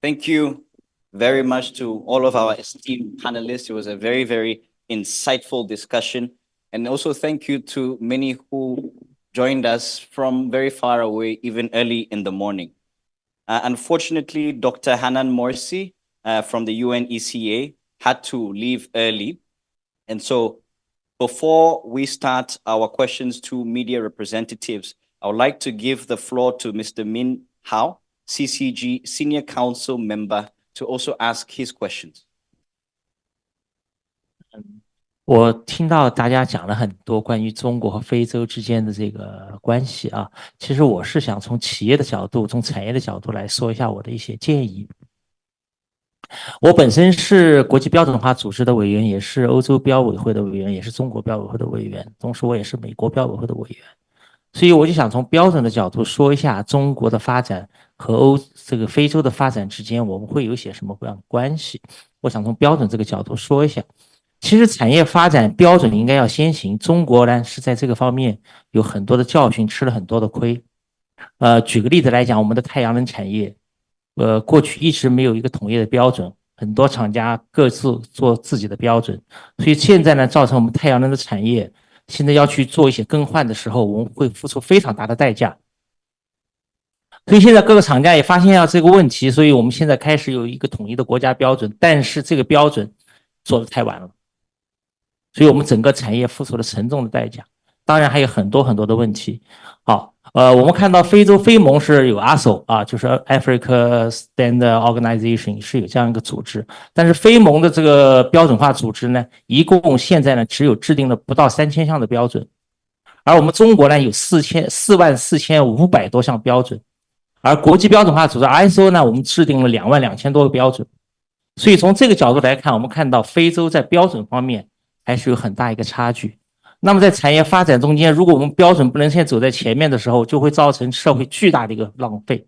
Thank you very much to all of our esteemed panelists. It was a very, very insightful discussion. And also thank you to many who joined us from very far away, even early in the morning. Unfortunately, Dr. Hanan Morsi from the UNECA had to leave early. And so before we start our questions to media representatives, I would like to give the floor to Mr. Min Hao, CCG Senior Council Member, to also ask his questions. 我听到大家讲了很多关于中国和非洲之间的这个关系啊，其实我是想从企业的角度，从产业的角度来说一下我的一些建议。我本身是国际标准化组织的委员，也是欧洲标委会的委员，也是中国标委会的委员，同时我也是美国标委会的委员。所以我就想从标准的角度说一下中国的发展和这个非洲的发展之间，我们会有一些什么样的关系。我想从标准这个角度说一下。其实产业发展标准应该要先行，中国呢是在这个方面有很多的教训，吃了很多的亏。举个例子来讲，我们的太阳能产业，过去一直没有一个统一的标准，很多厂家各自做自己的标准，所以现在呢，造成我们太阳能的产业现在要去做一些更换的时候，我们会付出非常大的代价。所以现在各个厂家也发现了这个问题，所以我们现在开始有一个统一的国家标准，但是这个标准做得太晚了。所以我们整个产业付出了沉重的代价，当然还有很多很多的问题。好，我们看到非洲非盟是有 ASO 啊，就是 Africa Standard Organization 是有这样一个组织，但是非盟的这个标准化组织呢，一共现在呢只有制定了不到3000项的标准，而我们中国呢有44500多项标准，而国际标准化组织 ISO 呢，我们制定了22000多个标准。所以从这个角度来看，我们看到非洲在标准方面还是有很大一个差距。那么在产业发展中间，如果我们标准不能先走在前面的时候，就会造成社会巨大的一个浪费。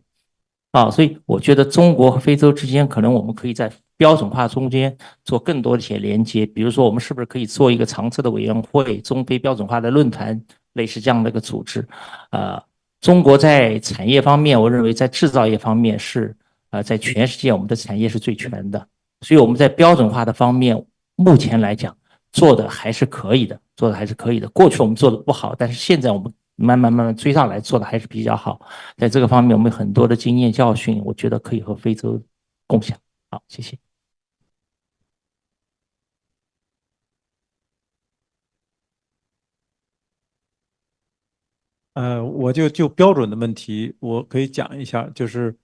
所以我觉得中国和非洲之间，可能我们可以在标准化中间做更多的一些连接，比如说我们是不是可以做一个常设的委员会，中非标准化的论坛，类似这样的一个组织。中国在产业方面，我认为在制造业方面是在全世界我们的产业是最全的，所以我们在标准化的方面，目前来讲做的还是可以的，过去我们做的不好，但是现在我们慢慢追上来，做的还是比较好。在这个方面，我们有很多的经验教训，我觉得可以和非洲共享。好，谢谢。我就标准的问题，我可以讲一下，就是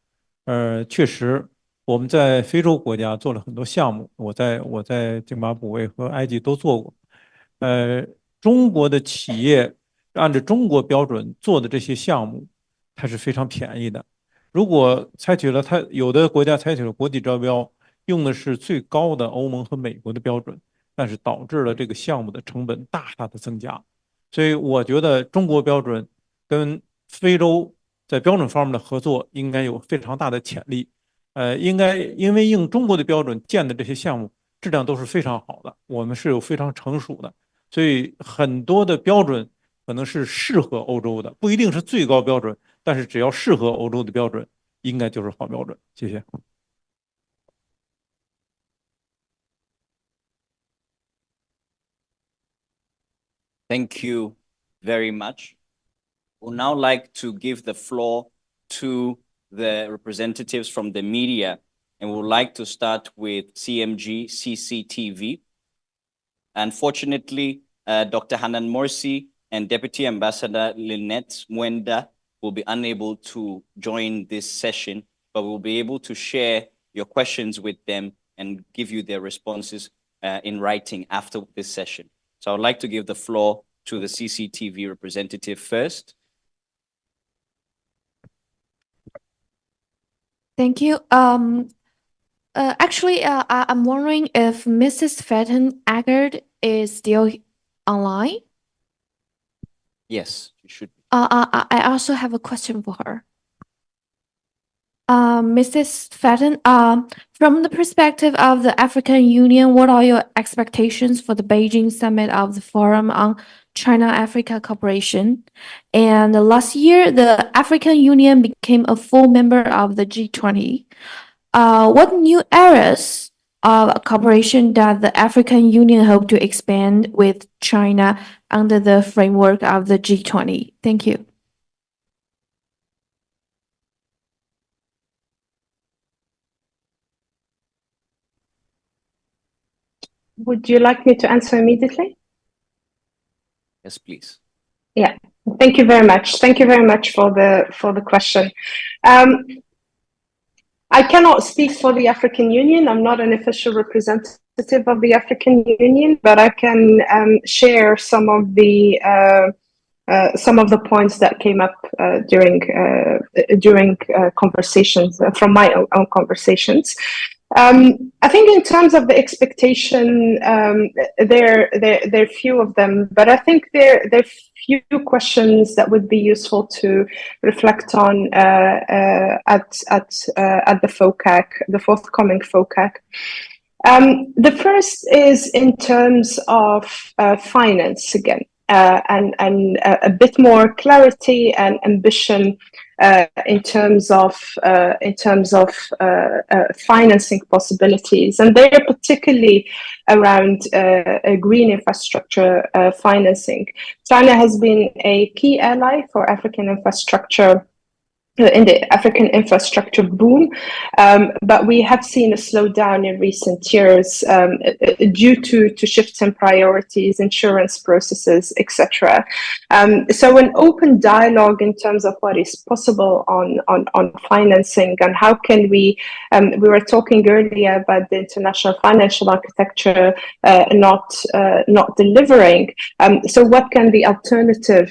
确实我们在非洲国家做了很多项目，我在津巴布韦和埃及都做过。中国的企业按照中国标准做的这些项目，它是非常便宜的。如果有的国家采取了国际招标，用的是最高的欧盟和美国的标准，但是导致了这个项目的成本大大的增加。所以我觉得中国标准跟非洲在标准方面的合作应该有非常大的潜力。应该因为应中国的标准建的这些项目质量都是非常好的，我们是有非常成熟的，所以很多的标准可能是适合欧洲的，不一定是最高标准，但是只要适合欧洲的标准，应该就是好标准。谢谢。Thank you very much. We'll now like to give the floor to the representatives from the media, and we'd like to start with CMG CCTV. Unfortunately, Dr. Hanan Morsi and Deputy Ambassador Lynette Mwenda will be unable to join this session, but we'll be able to share your questions with them and give you their responses in writing after this session. So I would like to give the floor to the CCTV representative first. Thank you. Actually, I'm wondering if Mrs. Fatten Aggard is still online. Yes, you should. I also have a question for her. Mrs. Fatten, from the perspective of the African Union, what are your expectations for the Beijing summit of the Forum on China-Africa Cooperation? And last year, the African Union became a full member of the G20. What new areas of cooperation does the African Union hope to expand with China under the framework of the G20? Thank you. Would you like me to answer immediately? Yes, please. Yeah, thank you very much. Thank you very much for the question. I cannot speak for the African Union. I'm not an official representative of the African Union, but I can share some of the points that came up during conversations from my own conversations. I think in terms of the expectation, there are few of them, but I think there are few questions that would be useful to reflect on at the FOCAC, the forthcoming FOCAC. The first is in terms of finance again, and a bit more clarity and ambition in terms of financing possibilities, and they are particularly around green infrastructure financing. China has been a key ally for African infrastructure in the African infrastructure boom, but we have seen a slowdown in recent years due to shifts in priorities, insurance processes, etc. So an open dialogue in terms of what is possible on financing and how can we were talking earlier about the international financial architecture not delivering. So what can the alternative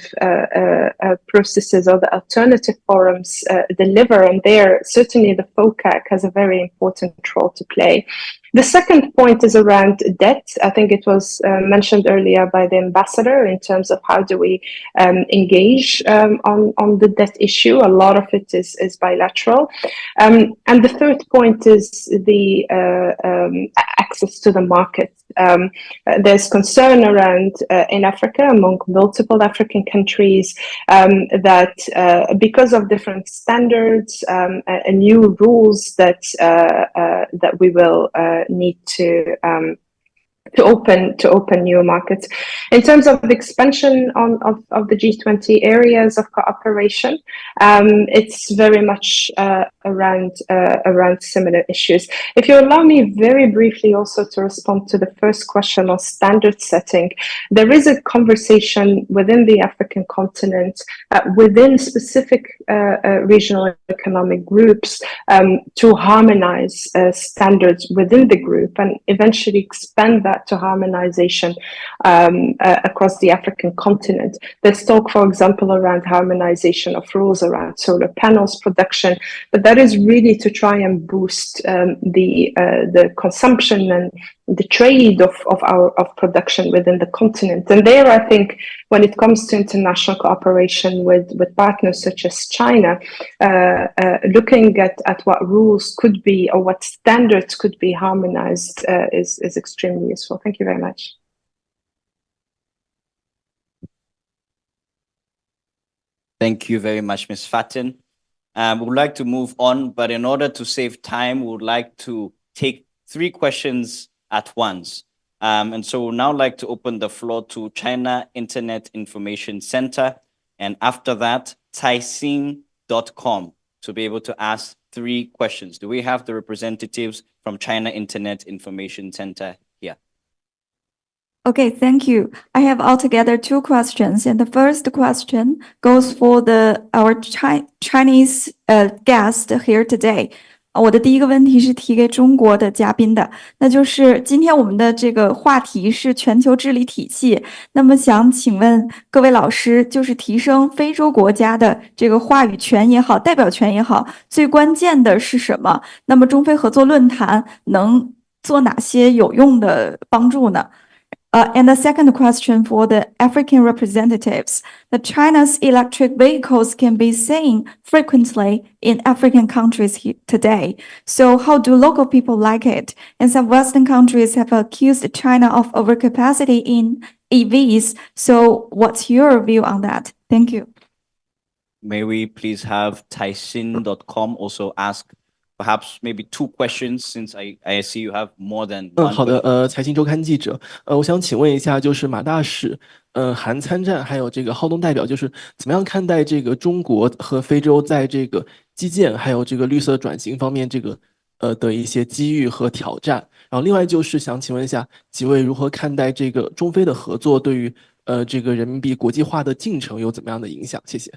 processes or the alternative forums deliver? And there, certainly the FOCAC has a very important role to play. The second point is around debt. I think it was mentioned earlier by the ambassador in terms of how do we engage on the debt issue. A lot of it is bilateral. And the third point is the access to the market. There's concern around in Africa among multiple African countries that because of different standards and new rules that we will need to open new markets. In terms of the expansion of the G20 areas of cooperation, it's very much around similar issues. If you allow me very briefly also to respond to the first question on standard setting, there is a conversation within the African continent, within specific regional economic groups, to harmonize standards within the group and eventually expand that to harmonization across the African continent. There's talk, for example, around harmonization of rules around solar panels production, but that is really to try and boost the consumption and the trade of production within the continent. And there, I think, when it comes to international cooperation with partners such as China, looking at what rules could be or what standards could be harmonized is extremely useful. Thank you very much. Thank you very much, Ms. Fatin. We would like to move on, but in order to save time, we would like to take 3 questions at once. And so we'd now like to open the floor to China Internet Information Center, and after that, Caixin.com to be able to ask 3 questions. Do we have the representatives from China Internet Information Center here? Okay, thank you. I have altogether 2 questions, and the first question goes for our Chinese guest here today. 我的第一个问题是提给中国的嘉宾的，那就是今天我们的这个话题是全球治理体系。那么想请问各位老师，就是提升非洲国家的这个话语权也好，代表权也好，最关键的是什么？那么中非合作论坛能做哪些有用的帮助呢？ And the second question for the African representatives, the China's electric vehicles can be seen frequently in African countries today. So how do local people like it? And some Western countries have accused China of overcapacity in EVs. So what's your view on that? Thank you. May we please have Caixin.com also ask perhaps maybe 2 questions, since I see you have more than one. 好的，财经周刊记者，我想请问一下，就是马大使，韩参战还有这个好动代表，就是怎么样看待这个中国和非洲在这个基建还有这个绿色转型方面这个的一些机遇和挑战？然后另外就是想请问一下几位如何看待这个中非的合作对于这个人民币国际化的进程有怎么样的影响？谢谢。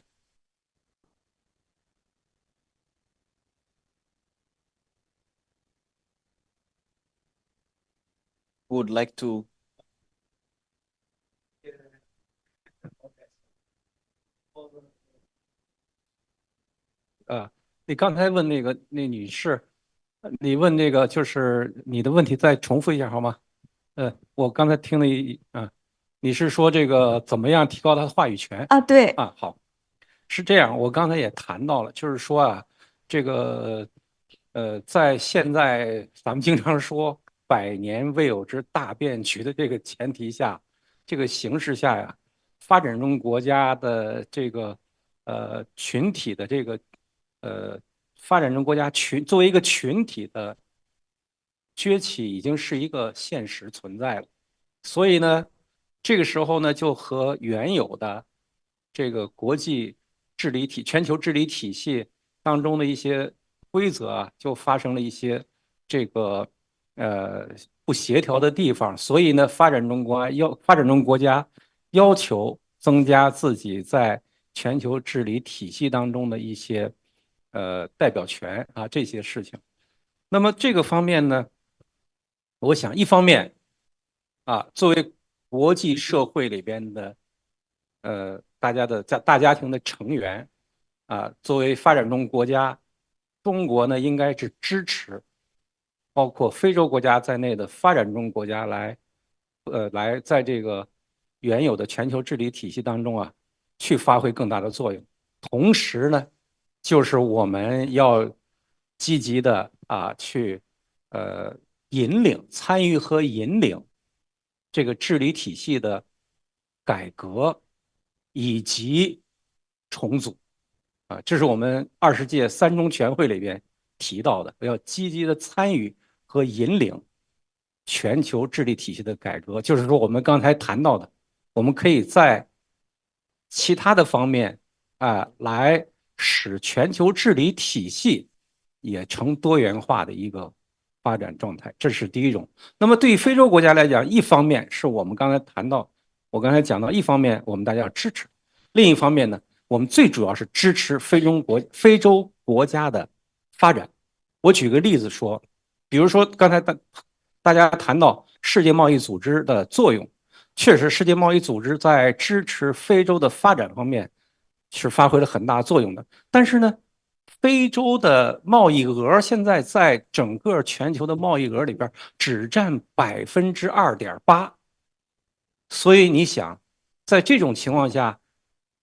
Would like to啊，你刚才问那女士，你问那个就是你的问题再重复一下好吗？我刚才听了你是说这个怎么样提高她的话语权啊？对啊，好，是这样，我刚才也谈到了，就是说啊，这个在现在咱们经常说百年未有之大变局的这个前提下，这个形势下呀，发展中国家的这个群体的这个发展中国家作为一个群体的崛起，已经是一个现实存在了。所以呢，这个时候呢，就和原有的这个国际治理全球治理体系当中的一些规则啊，就发生了一些这个不协调的地方。所以呢，发展中国家要求增加自己在全球治理体系当中的一些代表权啊，这些事情。那么这个方面呢，我想一方面啊，作为国际社会里边的大家庭的成员啊，作为发展中国家，中国呢应该是支持包括非洲国家在内的发展中国家来在这个原有的全球治理体系当中啊，去发挥更大的作用。同时呢，就是我们要积极的去参与和引领这个治理体系的改革以及重组啊，这是我们20届3中全会里边提到的，要积极的参与和引领全球治理体系的改革。就是说我们刚才谈到的，我们可以在其他的方面来使全球治理体系也成多元化的一个发展状态，这是第一种。那么对于非洲国家来讲，一方面是我们刚才讲到，一方面我们大家要支持，另一方面呢，我们最主要是支持非洲国家的发展。我举个例子说，比如说刚才大家谈到世界贸易组织的作用，确实世界贸易组织在支持非洲的发展方面是发挥了很大作用的。但是呢，非洲的贸易额现在在整个全球的贸易额里边只占2.8%，所以你想，在这种情况下，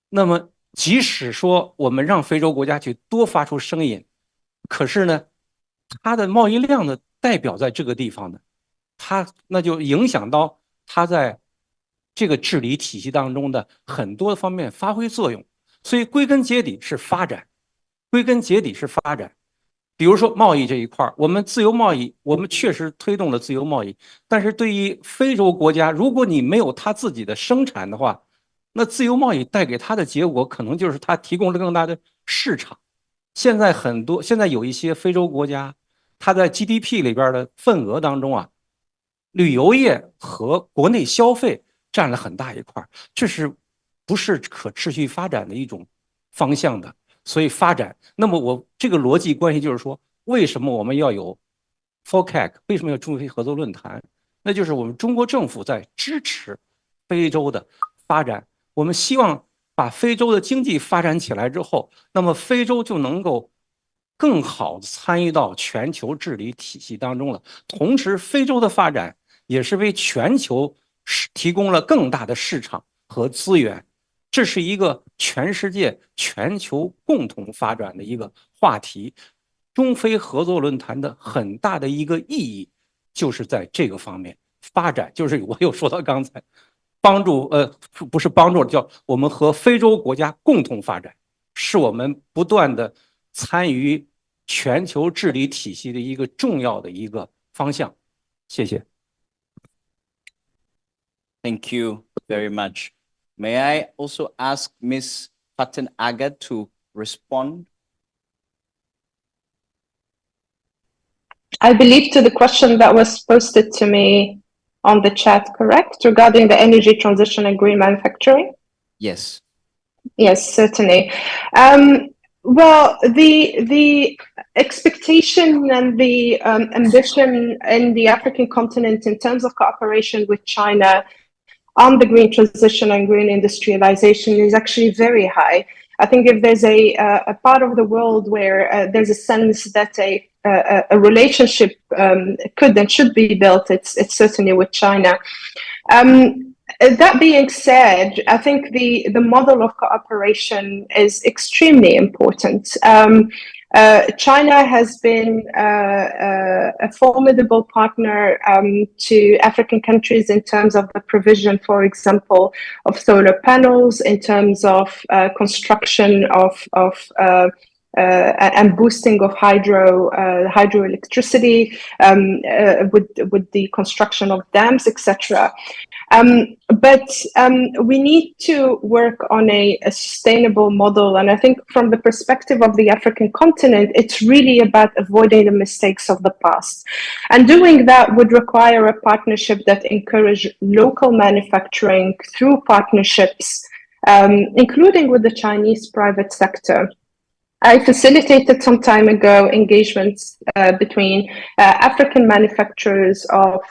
那么即使说我们让非洲国家去多发出声音，可是呢，它的贸易量的代表在这个地方呢，那就影响到它在这个治理体系当中的很多方面发挥作用。所以归根结底是发展，归根结底是发展。比如说贸易这一块，我们自由贸易，我们确实推动了自由贸易，但是对于非洲国家，如果你没有它自己的生产的话，那自由贸易带给它的结果可能就是它提供了更大的市场。现在有一些非洲国家，它在 GDP 里边的份额当中啊，旅游业和国内消费占了很大一块，这是不是可持续发展的一种方向的？所以发展，那么我这个逻辑关系就是说，为什么我们要有 FOCAC？ 为什么要中非合作论坛？那就是我们中国政府在支持非洲的发展，我们希望把非洲的经济发展起来之后，那么非洲就能够更好参与到全球治理体系当中了。同时，非洲的发展也是为全球提供了更大的市场和资源。这是一个全世界、全球共同发展的一个话题。中非合作论坛的很大的一个意义，就是在这个方面发展。就是我又说到刚才，帮助不是帮助，叫我们和非洲国家共同发展，是我们不断的参与全球治理体系的一个重要的一个方向。谢谢。Thank you very much. May I also ask Ms. Faten Aga to respond? I believe to the question that was posted to me on the chat, correct? Regarding the energy transition and green manufacturing? Yes. Yes, certainly. Well, the expectation and the ambition in the African continent in terms of cooperation with China on the green transition and green industrialization is actually very high. I think if there's a part of the world where there's a sense that a relationship could and should be built, it's certainly with China. That being said, I think the model of cooperation is extremely important. China has been a formidable partner to African countries in terms of the provision, for example, of solar panels, in terms of construction of and boosting of hydroelectricity, with the construction of dams, etc. But we need to work on a sustainable model. And I think from the perspective of the African continent, it's really about avoiding the mistakes of the past. And doing that would require a partnership that encourages local manufacturing through partnerships, including with the Chinese private sector. I facilitated some time ago engagements between African manufacturers of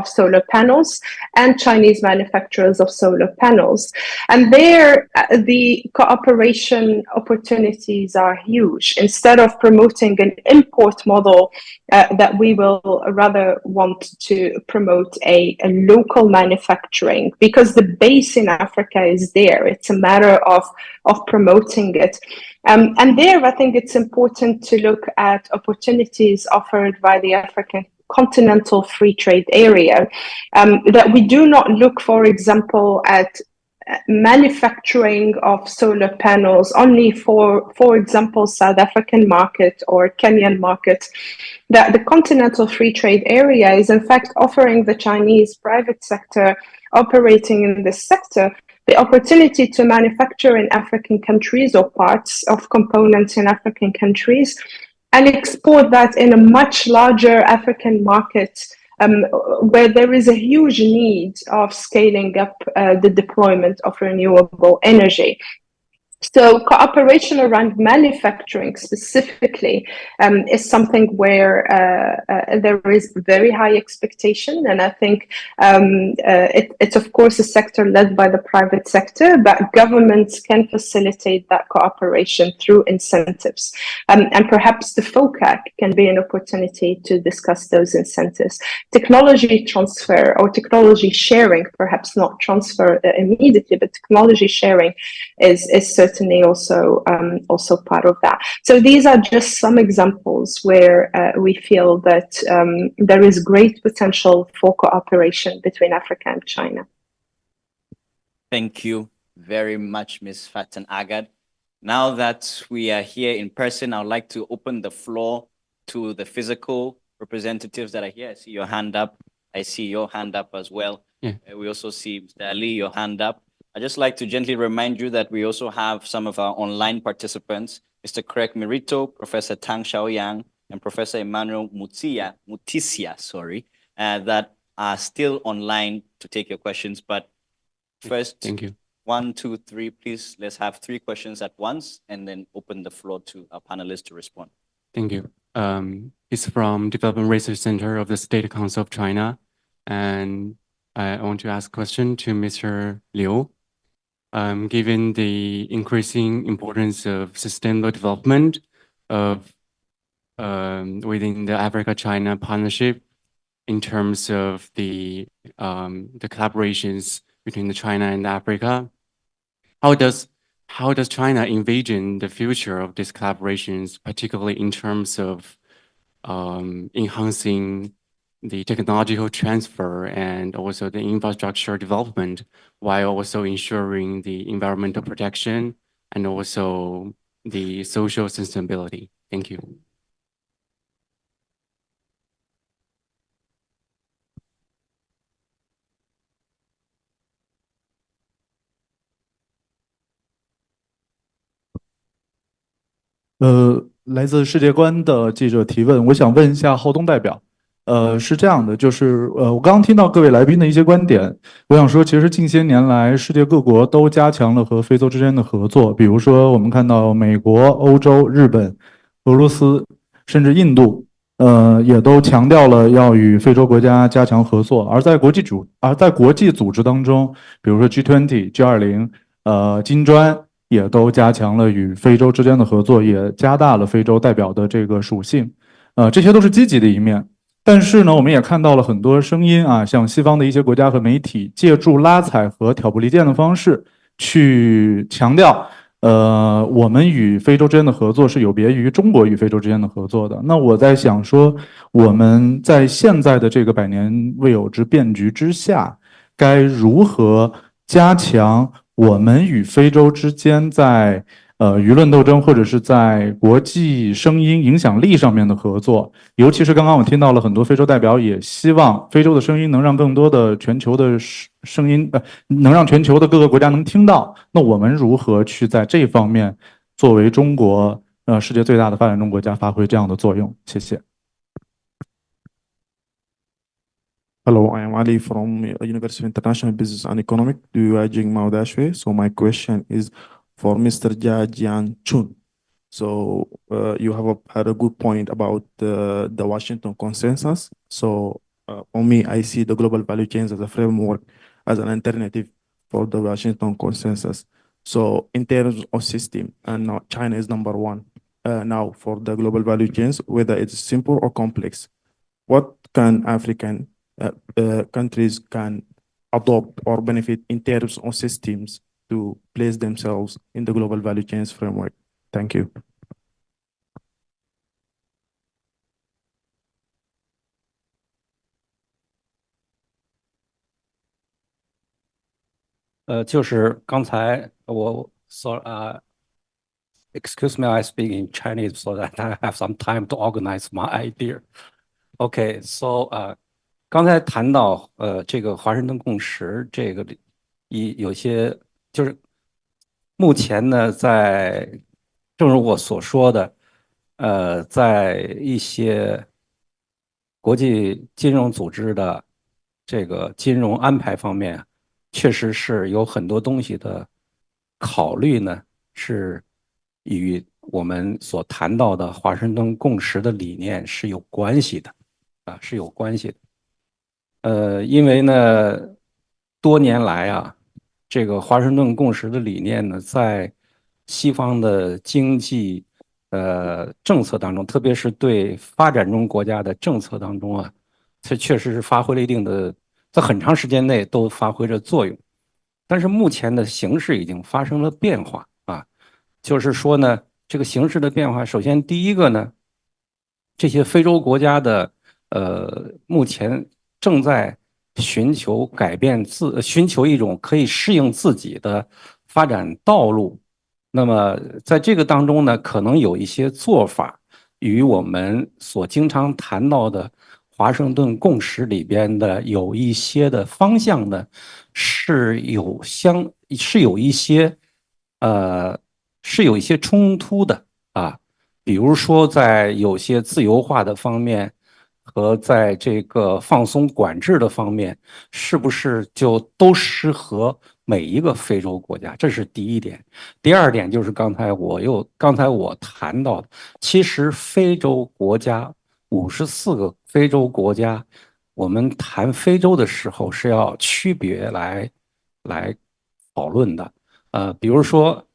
solar panels and Chinese manufacturers of solar panels. And there, the cooperation opportunities are huge. Instead of promoting an import model, that we will rather want to promote a local manufacturing, because the base in Africa is there. It's a matter of promoting it. And there, I think it's important to look at opportunities offered by the African continental free trade area, that we do not look, for example, at manufacturing of solar panels only for example, South African market or Kenyan market. That the continental free trade area is in fact offering the Chinese private sector operating in this sector the opportunity to manufacture in African countries or parts of components in African countries and export that in a much larger African market, where there is a huge need of scaling up the deployment of renewable energy. So cooperation around manufacturing specifically is something where there is very high expectation, and I think it's of course a sector led by the private sector, but governments can facilitate that cooperation through incentives, and perhaps the FOCAC can be an opportunity to discuss those incentives. Technology transfer or technology sharing, perhaps not transfer immediately, but technology sharing is certainly also part of that. So these are just some examples where we feel that there is great potential for cooperation between Africa and China. Thank you very much, Ms. Faten Agad. Now that we are here in person, I would like to open the floor to the physical representatives that are here. I see your hand up. I see your hand up as well. Yeah. We also see Mr. Ali, your hand up. I'd just like to gently remind you that we also have some of our online participants, Mr. Craig Merito, Professor Tang Xiaoyang, and Professor Emmanuel Mutisia, that are still online to take your questions. But first, thank you. 1, 2, 3, please, let's have 3 questions at once and then open the floor to our panelists to respond. Thank you. It's from Development Research Center of the State Council of China. And I want to ask a question to Mr. Liu. Given the increasing importance of sustainable development within the Africa-China partnership in terms of the collaborations between the China and Africa, how does China envision the future of these collaborations, particularly in terms of enhancing the technological transfer and also the infrastructure development, while also ensuring the environmental protection and also the social sustainability? Thank you. Uh, 来自世界观的记者提问，我想问一下浩东代表，是这样的，就是我刚刚听到各位来宾的一些观点，我想说，其实近些年来，世界各国都加强了和非洲之间的合作，比如说我们看到美国、欧洲、日本、俄罗斯，甚至印度，也都强调了要与非洲国家加强合作，而在国际组织当中，比如说 G20、G20，金砖。也都加强了与非洲之间的合作，也加大了非洲代表的这个属性，这些都是积极的一面。但是呢，我们也看到了很多声音啊，像西方的一些国家和媒体借助拉踩和挑拨离间的方式，去强调，我们与非洲之间的合作是有别于中国与非洲之间的合作的。那我在想说，我们在现在的这个百年未有之变局之下，该如何加强我们与非洲之间在舆论斗争或者是在国际声音影响力上面的合作，尤其是刚刚我听到了很多非洲代表也希望非洲的声音能让更多的全球的声音能让全球的各个国家能听到。那我们如何去在这方面作为中国世界最大的发展中国家发挥这样的作用？谢谢。Hello, I am Ali from University of International Business and Economic, Beijing, Maodashwe. So my question is for Mr. Jia Jianchun. So you have had a good point about the Washington consensus. So for me, I see the global value chains as a framework, as an alternative for the Washington consensus. So in terms of system, and now China is number one now for the global value chains, whether it's simple or complex. What can African countries can adopt or benefit in terms of systems to place themselves in the global value chains framework? Thank you. Excuse me, I speak in Chinese so that I have some time to organize my idea. Okay, so 刚才谈到这个华盛顿共识，这个有些就是目前呢，正如我所说的，在一些国际金融组织的这个金融安排方面，确实是有很多东西的考虑呢，是与我们所谈到的华盛顿共识的理念是有关系的，是有关系的。因为呢，多年来啊，这个华盛顿共识的理念呢，在西方的经济政策当中，特别是对发展中国家的政策当中啊，它确实是发挥了一定的，在很长时间内都发挥着作用。但是目前的形势已经发生了变化啊，就是说呢，这个形势的变化，首先第一个呢，这些非洲国家的目前正在寻求寻求一种可以适应自己的发展道路。那么在这个当中呢，可能有一些做法与我们所经常谈到的华盛顿共识里边的有一些的方向呢，是有一些冲突的啊。比如说在有些自由化的方面和在这个放松管制的方面，是不是就都适合每一个非洲国家？这是第一点。第二点就是刚才我谈到的，其实非洲国家54个非洲国家，我们谈非洲的时候是要区别来讨论的。比如说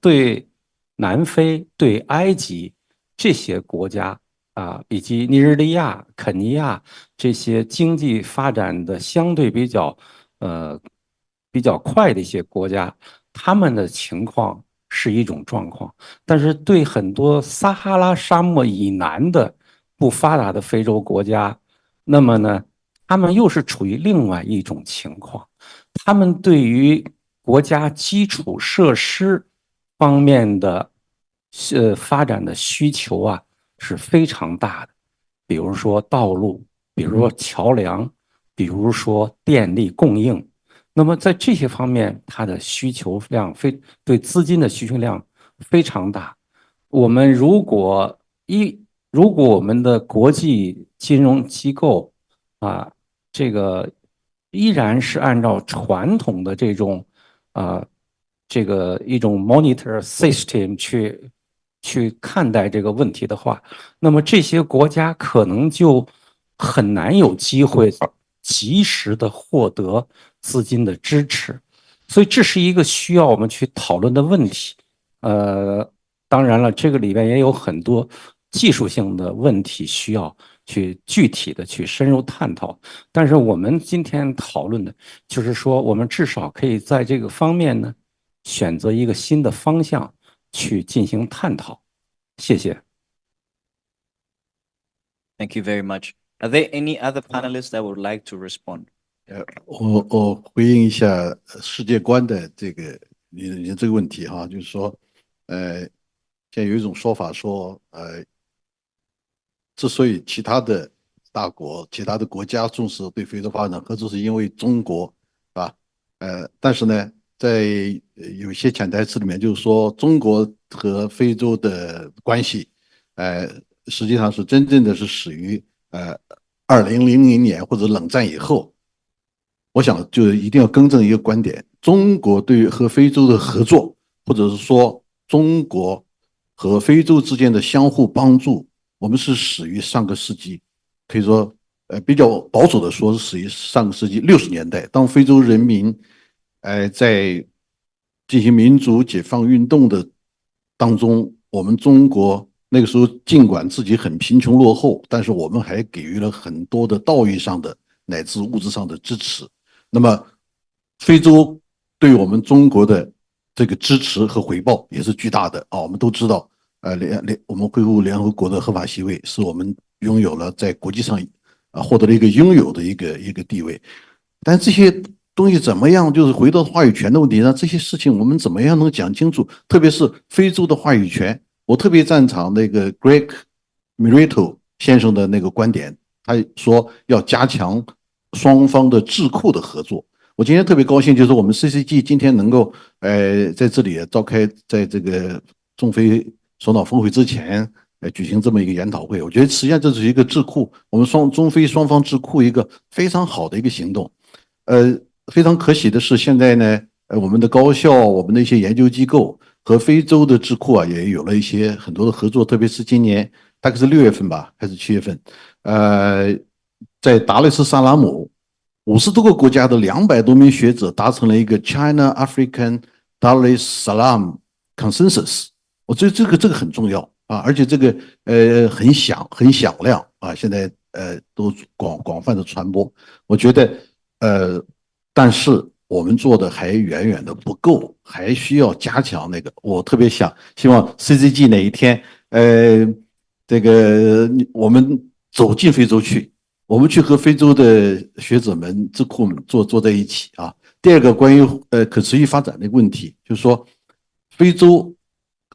对南非、对埃及这些国家啊，以及尼日利亚、肯尼亚这些经济发展的相对比较快的一些国家，他们的情况是一种状况，但是对很多撒哈拉沙漠以南的不发达的非洲国家，那么呢，他们又是处于另外一种情况，他们对于国家基础设施方面的发展的需求啊是非常大的，比如说道路，比如说桥梁，比如说电力供应。那么在这些方面，它的需求量对资金的需求量非常大。我们如果我们的国际金融机构啊，这个依然是按照传统的这种这个一种 monitor system 去看待这个问题的话，那么这些国家可能就很难有机会及时的获得资金的支持，所以这是一个需要我们去讨论的问题。当然了，这个里面也有很多技术性的问题需要去具体的去深入探讨。但是我们今天讨论的就是说，我们至少可以在这个方面呢，选择一个新的方向去进行探讨。谢谢。Thank you very much. Are there any other panelists that would like to respond? 我回应一下世界观的这个你这个问题哈，就是说，现在有一种说法说，之所以其他的大国、其他的国家重视对非洲发展合作，是因为中国，是吧？但是呢，在有些潜台词里面，就是说中国和非洲的关系，实际上是真正的是始于2000年或者冷战以后。我想就一定要更正一个观点：中国对和非洲的合作，或者是说中国和非洲之间的相互帮助，我们是始于上个世纪，可以说比较保守的说是始于上个世纪60年代，当非洲人民在进行民主解放运动的当中，我们中国那个时候尽管自己很贫穷落后，但是我们还给予了很多的道义上的乃至物质上的支持。那么非洲对我们中国的这个支持和回报也是巨大的啊！我们都知道，我们恢复联合国的合法席位，是我们拥有了在国际上获得了一个应有的一个地位。但这些东西怎么样，就是回到话语权的问题上，这些事情我们怎么样能讲清楚？特别是非洲的话语权，我特别赞成那个 Greg Mirito 先生的那个观点，他说要加强双方的智库的合作。我今天特别高兴，就是我们 CCG 今天能够在这里召开，在这个中非首脑峰会之前举行这么一个研讨会。我觉得实际上这是一个智库，我们中非双方智库一个非常好的一个行动。非常可喜的是，现在呢，我们的高校、我们的一些研究机构和非洲的智库啊也有了很多的合作，特别是今年大概是6月份吧，还是7月份，在达累斯萨拉姆50多个国家的200多名学者达成了一个 China African Dar es Salaam Consensus。我觉得这个很重要啊，而且这个很响亮啊，现在都广泛的传播。我觉得但是我们做的还远远的不够，还需要加强那个。我特别希望 CCG 哪一天这个我们走进非洲去，我们去和非洲的学者们、智库们坐在一起啊。第二个关于可持续发展的问题，就是说非洲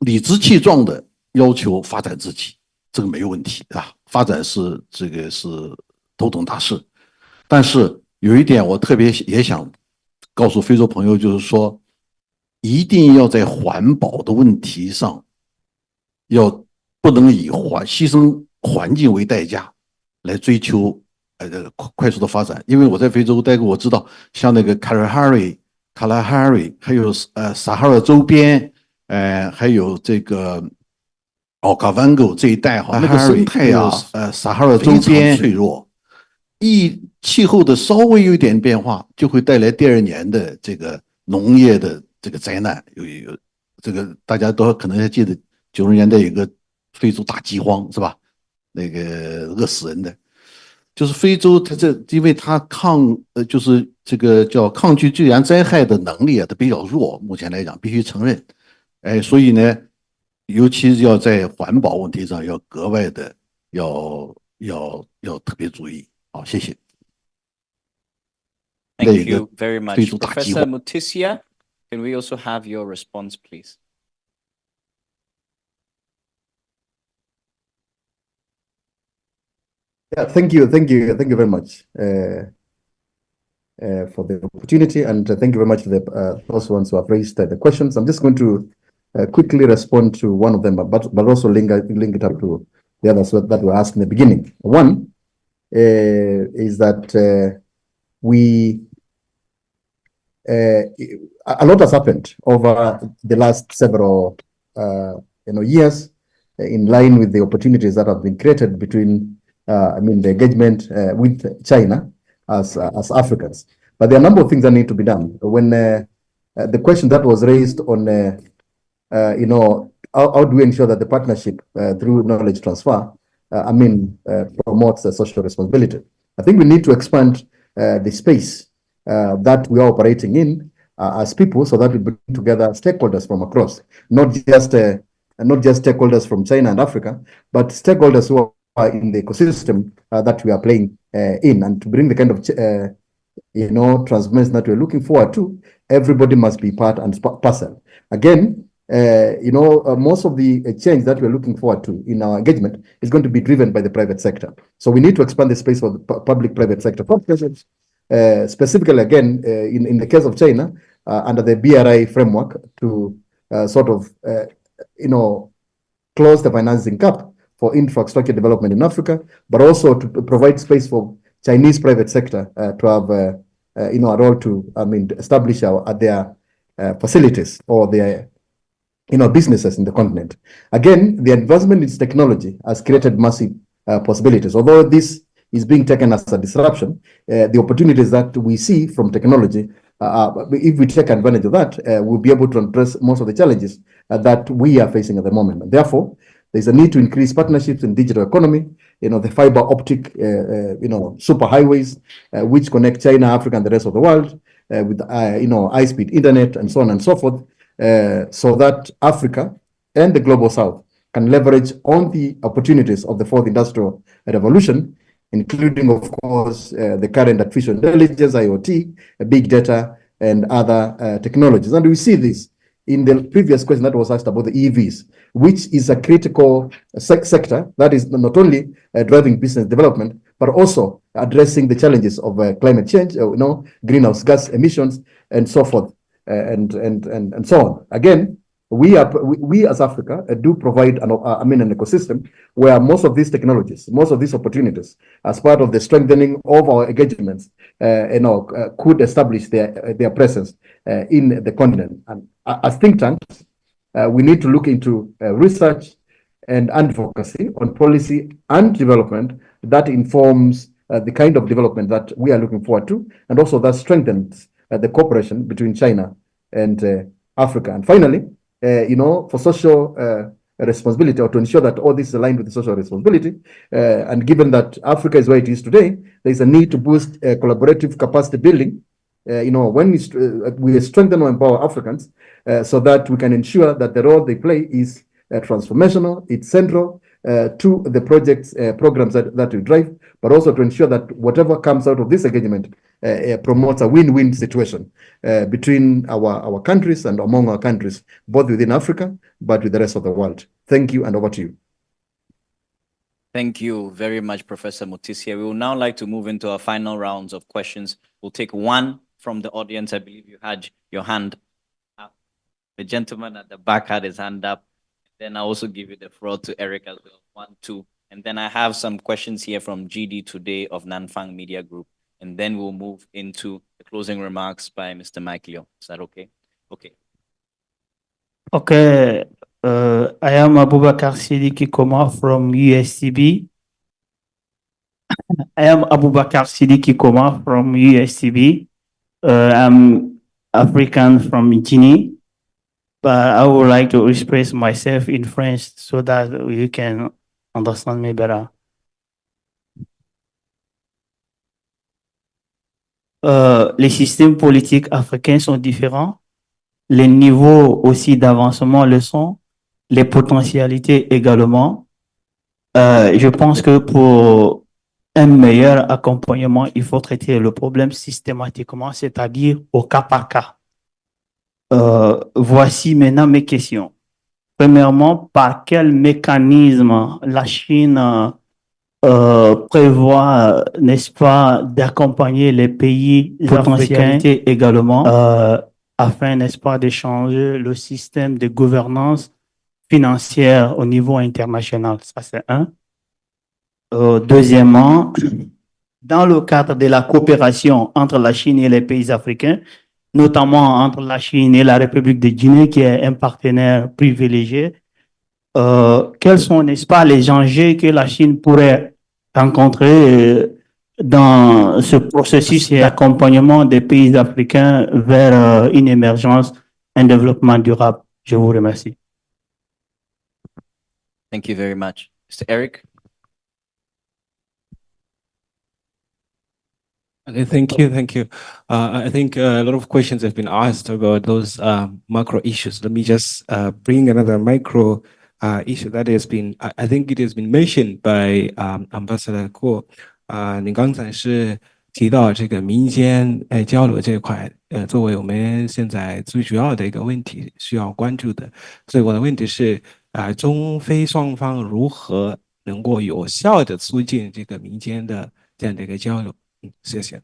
理直气壮的要求发展自己，这个没有问题啊，发展是头等大事。但是有一点我特别也想告诉非洲朋友，就是说一定要在环保的问题上不能以牺牲环境为代价来追求快速的发展。因为我在非洲待过，我知道像那个卡拉哈瑞，还有撒哈拉周边，还有这个奥卡万戈这一带哈，那个生态啊，撒哈拉周边脆弱，气候的稍微有一点变化，就会带来第2年的这个农业的这个灾难。有这个大家都可能还记得90年代有个非洲大饥荒是吧？那个饿死人的，就是非洲它因为它就是这个叫抗拒自然灾害的能力啊，它比较弱，目前来讲必须承认。所以呢，尤其是要在环保问题上要格外的要特别注意。好，谢谢。Thank you very much. Professor Mutisia, can we also have your response, please? Yeah, thank you very much for the opportunity, and thank you very much to those ones who have raised the questions. I'm just going to quickly respond to one of them, but also link it up to the others that were asked in the beginning. One is that a lot has happened over the last several years in line with the opportunities that have been created between the engagement with China as Africans. But there are a number of things that need to be done. When the question that was raised on how do we ensure that the partnership through knowledge transfer promotes the social responsibility? I think we need to expand the space that we are operating in as people, so that we bring together stakeholders from across, not just stakeholders from China and Africa, but stakeholders who are in the ecosystem that we are playing in, and to bring the kind of transformation that we're looking forward to. Everybody must be part and parcel. Again, most of the change that we're looking forward to in our engagement is going to be driven by the private sector. So we need to expand the space for the public-private sector partnerships. Specifically, again, in the case of China, under the BRI framework, to close the financing gap for infrastructure development in Africa, but also to provide space for Chinese private sector to have a role to establish their facilities or their businesses in the continent. Again, the advancement in technology has created massive possibilities. Although this is being taken as a disruption, the opportunities that we see from technology, if we take advantage of that, we'll be able to address most of the challenges that we are facing at the moment. And therefore, there's a need to increase partnerships in digital economy, the fiber optic, super highways, which connect China, Africa, and the rest of the world with, high-speed internet and so on and so forth, so that Africa and the global South can leverage on the opportunities of the fourth industrial revolution, including, of course, the current artificial intelligence, IoT, big data, and other technologies. And we see this in the previous question that was asked about the EVs, which is a critical sector that is not only driving business development, but also addressing the challenges of climate change, greenhouse gas emissions, and so forth, and so on. Again, we as Africa do provide an ecosystem where most of these technologies, most of these opportunities, as part of the strengthening of our engagements, could establish their presence in the continent. And as think tanks, we need to look into research and advocacy on policy and development that informs the kind of development that we are looking forward to, and also that strengthens the cooperation between China and Africa. And finally, for social responsibility, or to ensure that all this is aligned with the social responsibility, and given that Africa is where it is today, there is a need to boost collaborative capacity building. When we strengthen or empower Africans, so that we can ensure that the role they play is transformational, it's central to the projects, programs that we drive, but also to ensure that whatever comes out of this engagement promotes a win-win situation between our countries and among our countries, both within Africa, but with the rest of the world. Thank you, and over to you. Thank you very much, Professor Mutisia. We would now like to move into our final rounds of questions. We'll take one from the audience. I believe you had your hand up. The gentleman at the back had his hand up. Then I'll also give you the floor to Eric as well. 1, 2. And then I have some questions here from GD Today of Nanfang Media Group. And then we'll move into the closing remarks by Mr. Mike Leo. Is that okay? Okay. Okay. I am Abubakar Sidiki Koma from USCB. I'm African from Guinea, but I would like to express myself in French so that you can understand me better. Les systèmes politiques africains sont différents. Les niveaux aussi d'avancement le sont. Les potentialités également. Je pense que pour un meilleur accompagnement, il faut traiter le problème systématiquement, c'est-à-dire au cas par cas. Voici maintenant mes questions. Premièrement, par quel mécanisme la Chine prévoit, n'est-ce pas, d'accompagner les pays africains également afin, n'est-ce pas, de changer le système de gouvernance financière au niveau international? Ça, c'est un. Deuxièmement, dans le cadre de la coopération entre la Chine et les pays africains, notamment entre la Chine et la République de Guinée, qui est un partenaire privilégié, quels sont, n'est-ce pas, les enjeux que la Chine pourrait rencontrer dans ce processus d'accompagnement des pays africains vers une émergence, un développement durable? Je vous remercie. Thank you very much. Mr. Eric? Okay, thank you. I think a lot of questions have been asked about those macro issues. Let me just bring another micro issue that has been, I think it has been mentioned by Ambassador Guo. 你刚才是提到这个民间交流这一块，作为我们现在最主要的一个问题需要关注的。所以我的问题是，中非双方如何能够有效的促进这个民间的这样的一个交流？谢谢。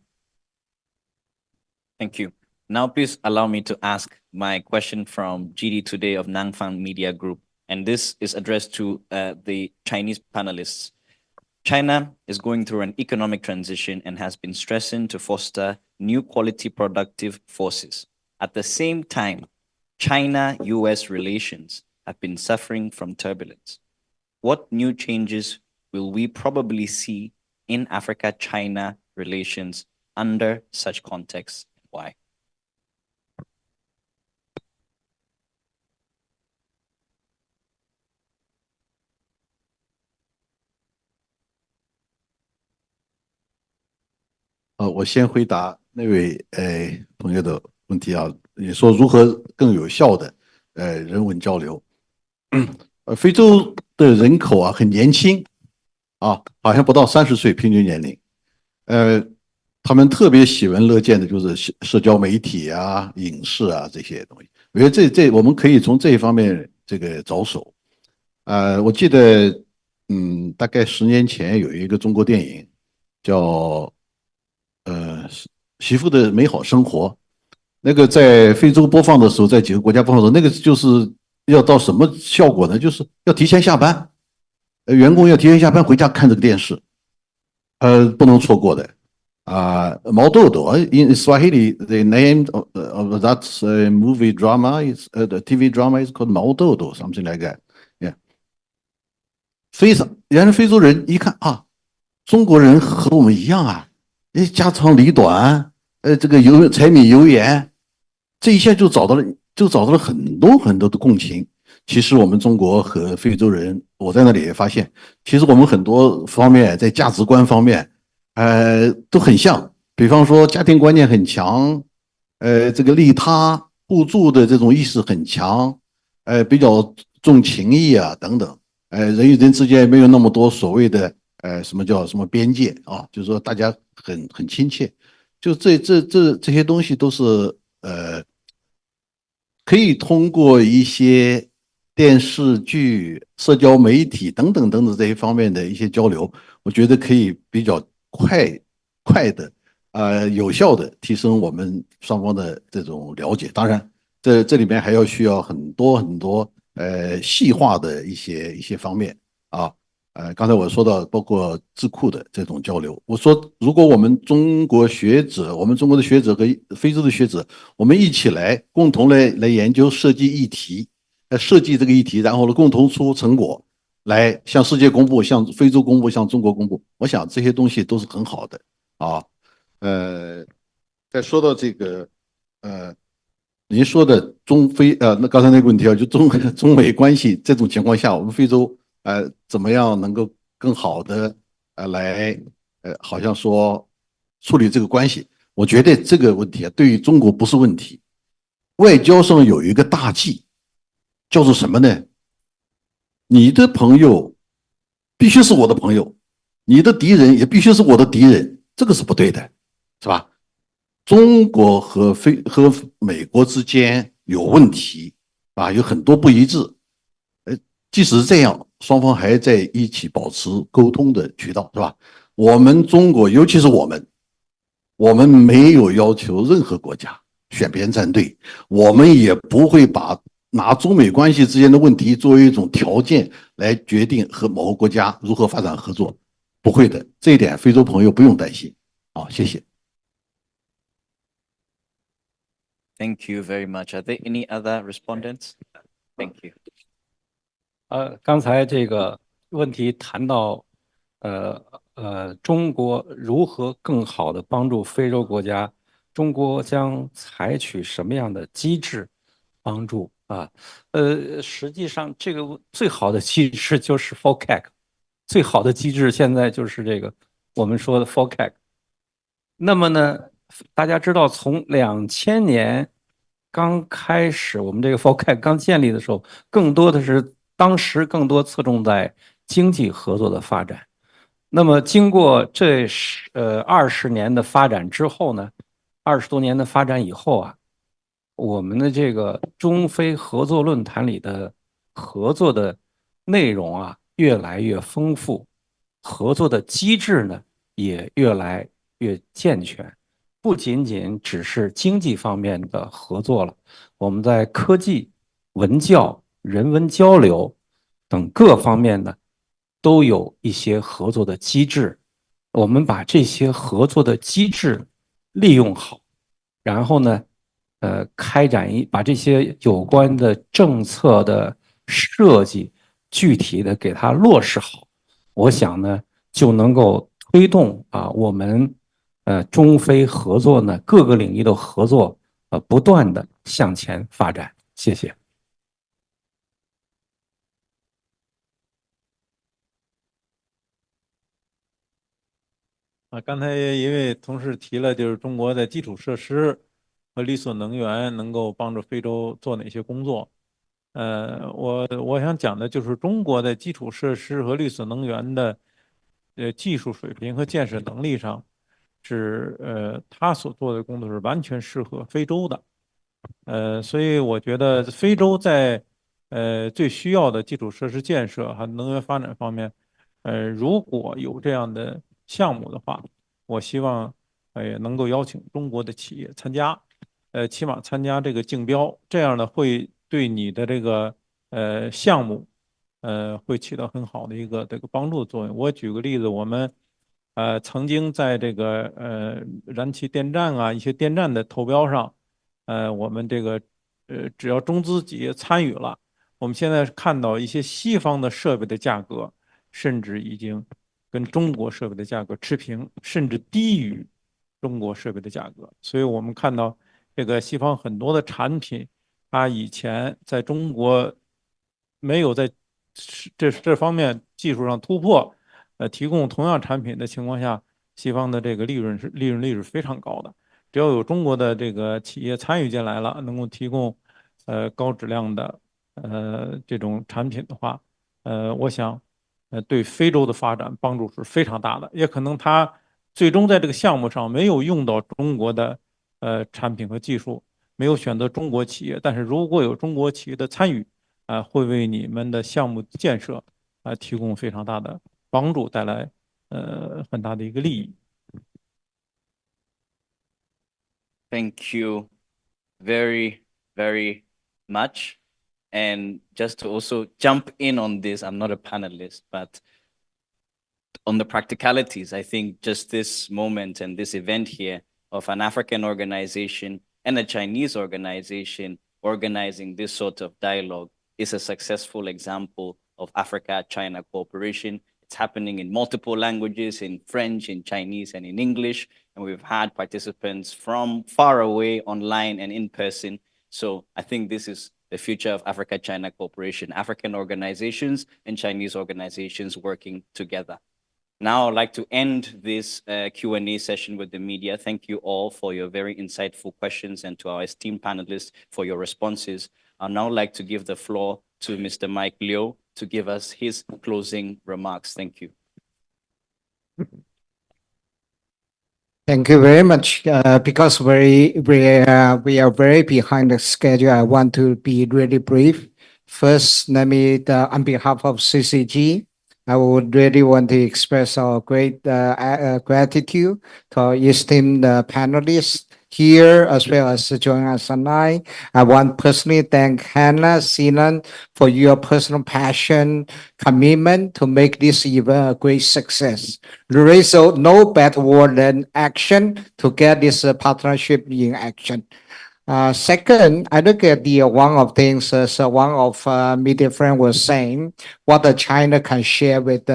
Thank you. Now, please allow me to ask my question from GD Today of Nanfang Media Group, and this is addressed to the Chinese panelists. China is going through an economic transition and has been stressing to foster new quality productive forces. At the same time, China-US relations have been suffering from turbulence. What new changes will we probably see in Africa-China relations under such context, and why?我先回答那位同学的问题啊，你说如何更有效的人文交流？非洲的人口啊很年轻啊，好像不到30岁平均年龄，他们特别喜闻乐见的就是社交媒体啊、影视啊这些东西。我觉得我们可以从这一方面这个着手。我记得大概10年前有一个中国电影叫媳妇的美好生活，那个在非洲播放的时候，在几个国家播放的时候，那个就是要到什么效果呢？就是要提前下班，员工要提前下班回家看这个电视，不能错过的。毛豆豆 in Swahili the name that's a movie drama. It's the TV drama is called 毛豆豆 something like that. Yeah. 原来非洲人一看啊，中国人和我们一样啊，家长里短，这个柴米油盐，这一下就找到了很多很多的共情。其实我们中国和非洲人，我在那里也发现，其实我们很多方面在价值观方面，都很像。比方说家庭观念很强，这个利他互助的这种意识很强，比较重情义啊等等，人与人之间没有那么多所谓的什么叫什么边界啊，就是说大家很亲切，就这些东西都是可以通过一些电视剧、社交媒体等等等等这些方面的一些交流，我觉得可以比较快的。有效的提升我们双方的这种了解，当然，这里面还需要很多很多细化的一些方面啊。刚才我说到包括智库的这种交流，我说如果我们中国的学者和非洲的学者，我们一起来共同来研究设计议题，设计这个议题，然后呢共同出成果，来向世界公布，向非洲公布，向中国公布，我想这些东西都是很好的啊。再说到这个，您说的中非，那刚才那个问题啊，就中美关系这种情况下，我们非洲怎么样能够更好的来好像说处理这个关系？我觉得这个问题啊，对于中国不是问题。外交上有一个大忌，叫做什么呢？你的朋友必须是我的朋友，你的敌人也必须是我的敌人，这个是不对的。是吧？中国和美国之间有问题啊，有很多不一致。即使是这样，双方还在一起保持沟通的渠道，是吧？我们中国，尤其是我们没有要求任何国家选边站队，我们也不会拿中美关系之间的问题作为一种条件来决定和某个国家如何发展合作，不会的。这一点，非洲朋友不用担心。好，谢谢。Thank you very much. Are there any other respondents? Thank you. 刚才这个问题谈到，中国如何更好的帮助非洲国家，中国将采取什么样的机制帮助啊？实际上这个最好的机制就是 FOCAC， 最好的机制现在就是这个我们说的 FOCAC。那么呢，大家知道从2000年刚开始，我们这个 FOCAC 刚建立的时候，当时更多侧重在经济合作的发展。那么经过这20年的发展之后呢，20多年的发展以后啊，我们的这个中非合作论坛里的合作的内容啊越来越丰富，合作的机制呢也越来越健全。不仅仅只是经济方面的合作了，我们在科技、文教、人文交流等各方面呢，都有一些合作的机制。我们把这些合作的机制利用好，然后呢，把这些有关的政策的设计具体的给它落实好，我想呢，就能够推动我们中非合作呢各个领域的合作不断的向前发展。谢谢。刚才一位同事提了，就是中国的基础设施和绿色能源能够帮助非洲做哪些工作？我想讲的就是中国的基础设施和绿色能源的技术水平和建设能力上，他所做的工作是完全适合非洲的。所以我觉得非洲在最需要的基础设施建设和能源发展方面，如果有这样的项目的话，我希望也能够邀请中国的企业参加，起码参加这个竞标，这样呢会对你的这个项目会起到很好的一个这个帮助作用。我举个例子，我们曾经在这个燃气电站啊一些电站的投标上，我们这个只要中资企业参与了，我们现在看到一些西方的设备的价格，甚至已经跟中国设备的价格持平，甚至低于中国设备的价格。所以我们看到这个西方很多的产品，它以前在中国没有在这方面技术上突破，提供同样产品的情况下，西方的这个利润率是非常高的。只要有中国的这个企业参与进来了，能够提供高质量的这种产品的话，我想对非洲的发展帮助是非常大的。也可能它最终在这个项目上没有用到中国的产品和技术，没有选择中国企业，但是如果有中国企业的参与，会为你们的项目建设提供非常大的帮助，带来很大的一个利益。Thank you very, very much. And just to also jump in on this, I'm not a panelist, but on the practicalities, I think just this moment and this event here of an African organization and a Chinese organization organizing this sort of dialogue is a successful example of Africa-China cooperation. It's happening in multiple languages, in French, in Chinese, and in English. And we've had participants from far away, online and in person. So I think this is the future of Africa-China cooperation, African organizations and Chinese organizations working together. Now I'd like to end this Q&A session with the media. Thank you all for your very insightful questions and to our esteemed panelists for your responses. I'd now like to give the floor to Mr. Mike Liu to give us his closing remarks. Thank you. Thank you very much. Because we are very behind the schedule, I want to be really brief. First, let me, on behalf of CCG, I would really want to express our great gratitude to our esteemed panelists here, as well as joining us online. I want to personally thank Hannah, Sinan, for your personal passion, commitment to make this event a great success. There is no better word than action to get this partnership in action. Second, I look at the one of things as one of media friend was saying, what the China can share with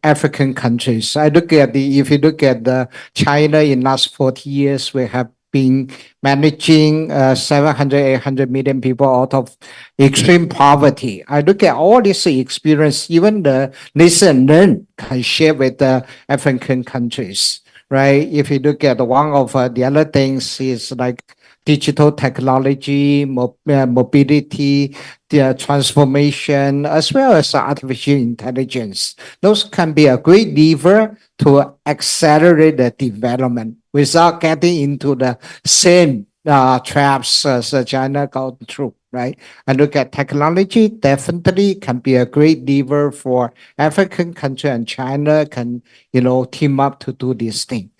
African countries. I look at if you look at the China in last 40 years, we have been managing 700, 800 million people out of extreme poverty. I look at all this experience, even the listen learn can share with the African countries. Right? If you look at one of the other things is like digital technology, mobility, the transformation, as well as artificial intelligence. Those can be a great lever to accelerate the development without getting into the same traps as China got through. Right? And look at technology, definitely can be a great lever for African country, and China can, team up to do this thing.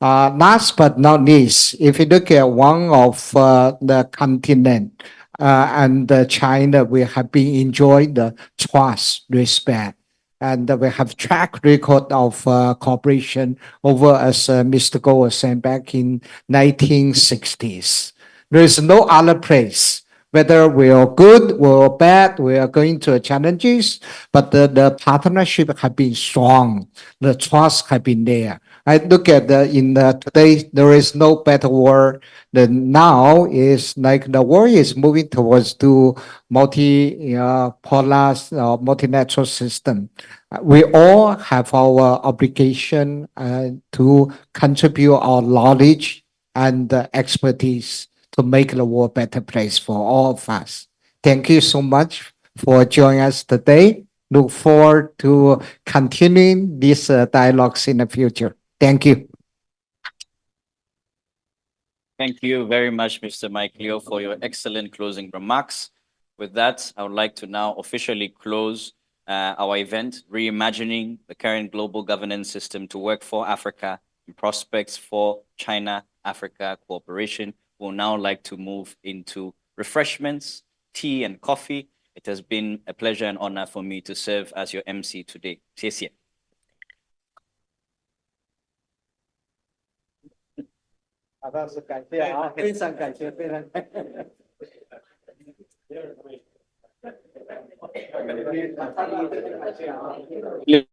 Last but not least, if you look at one of the continent and China, we have been enjoying the trust, respect, and we have track record of cooperation over, as Mr. Goh was saying, back in 1960s. There is no other place. Whether we are good or bad, we are going through challenges, but the partnership have been strong. The trust have been there. I look at today, there is no better word than now is like the world is moving towards to multipolar, multilateral system. We all have our obligation to contribute our knowledge and expertise to make the world a better place for all of us. Thank you so much for joining us today. Look forward to continuing these dialogues in the future. Thank you. Thank you very much, Mr. Mike Liu, for your excellent closing remarks. With that, I would like to now officially close our event, Reimagining the Current Global Governance System to Work for Africa and Prospects for China-Africa Cooperation. We'll now like to move into refreshments, tea and coffee. It has been a pleasure and honor for me to serve as your MC today. 谢谢.好的，是感谢啊，非常感谢，非常感谢。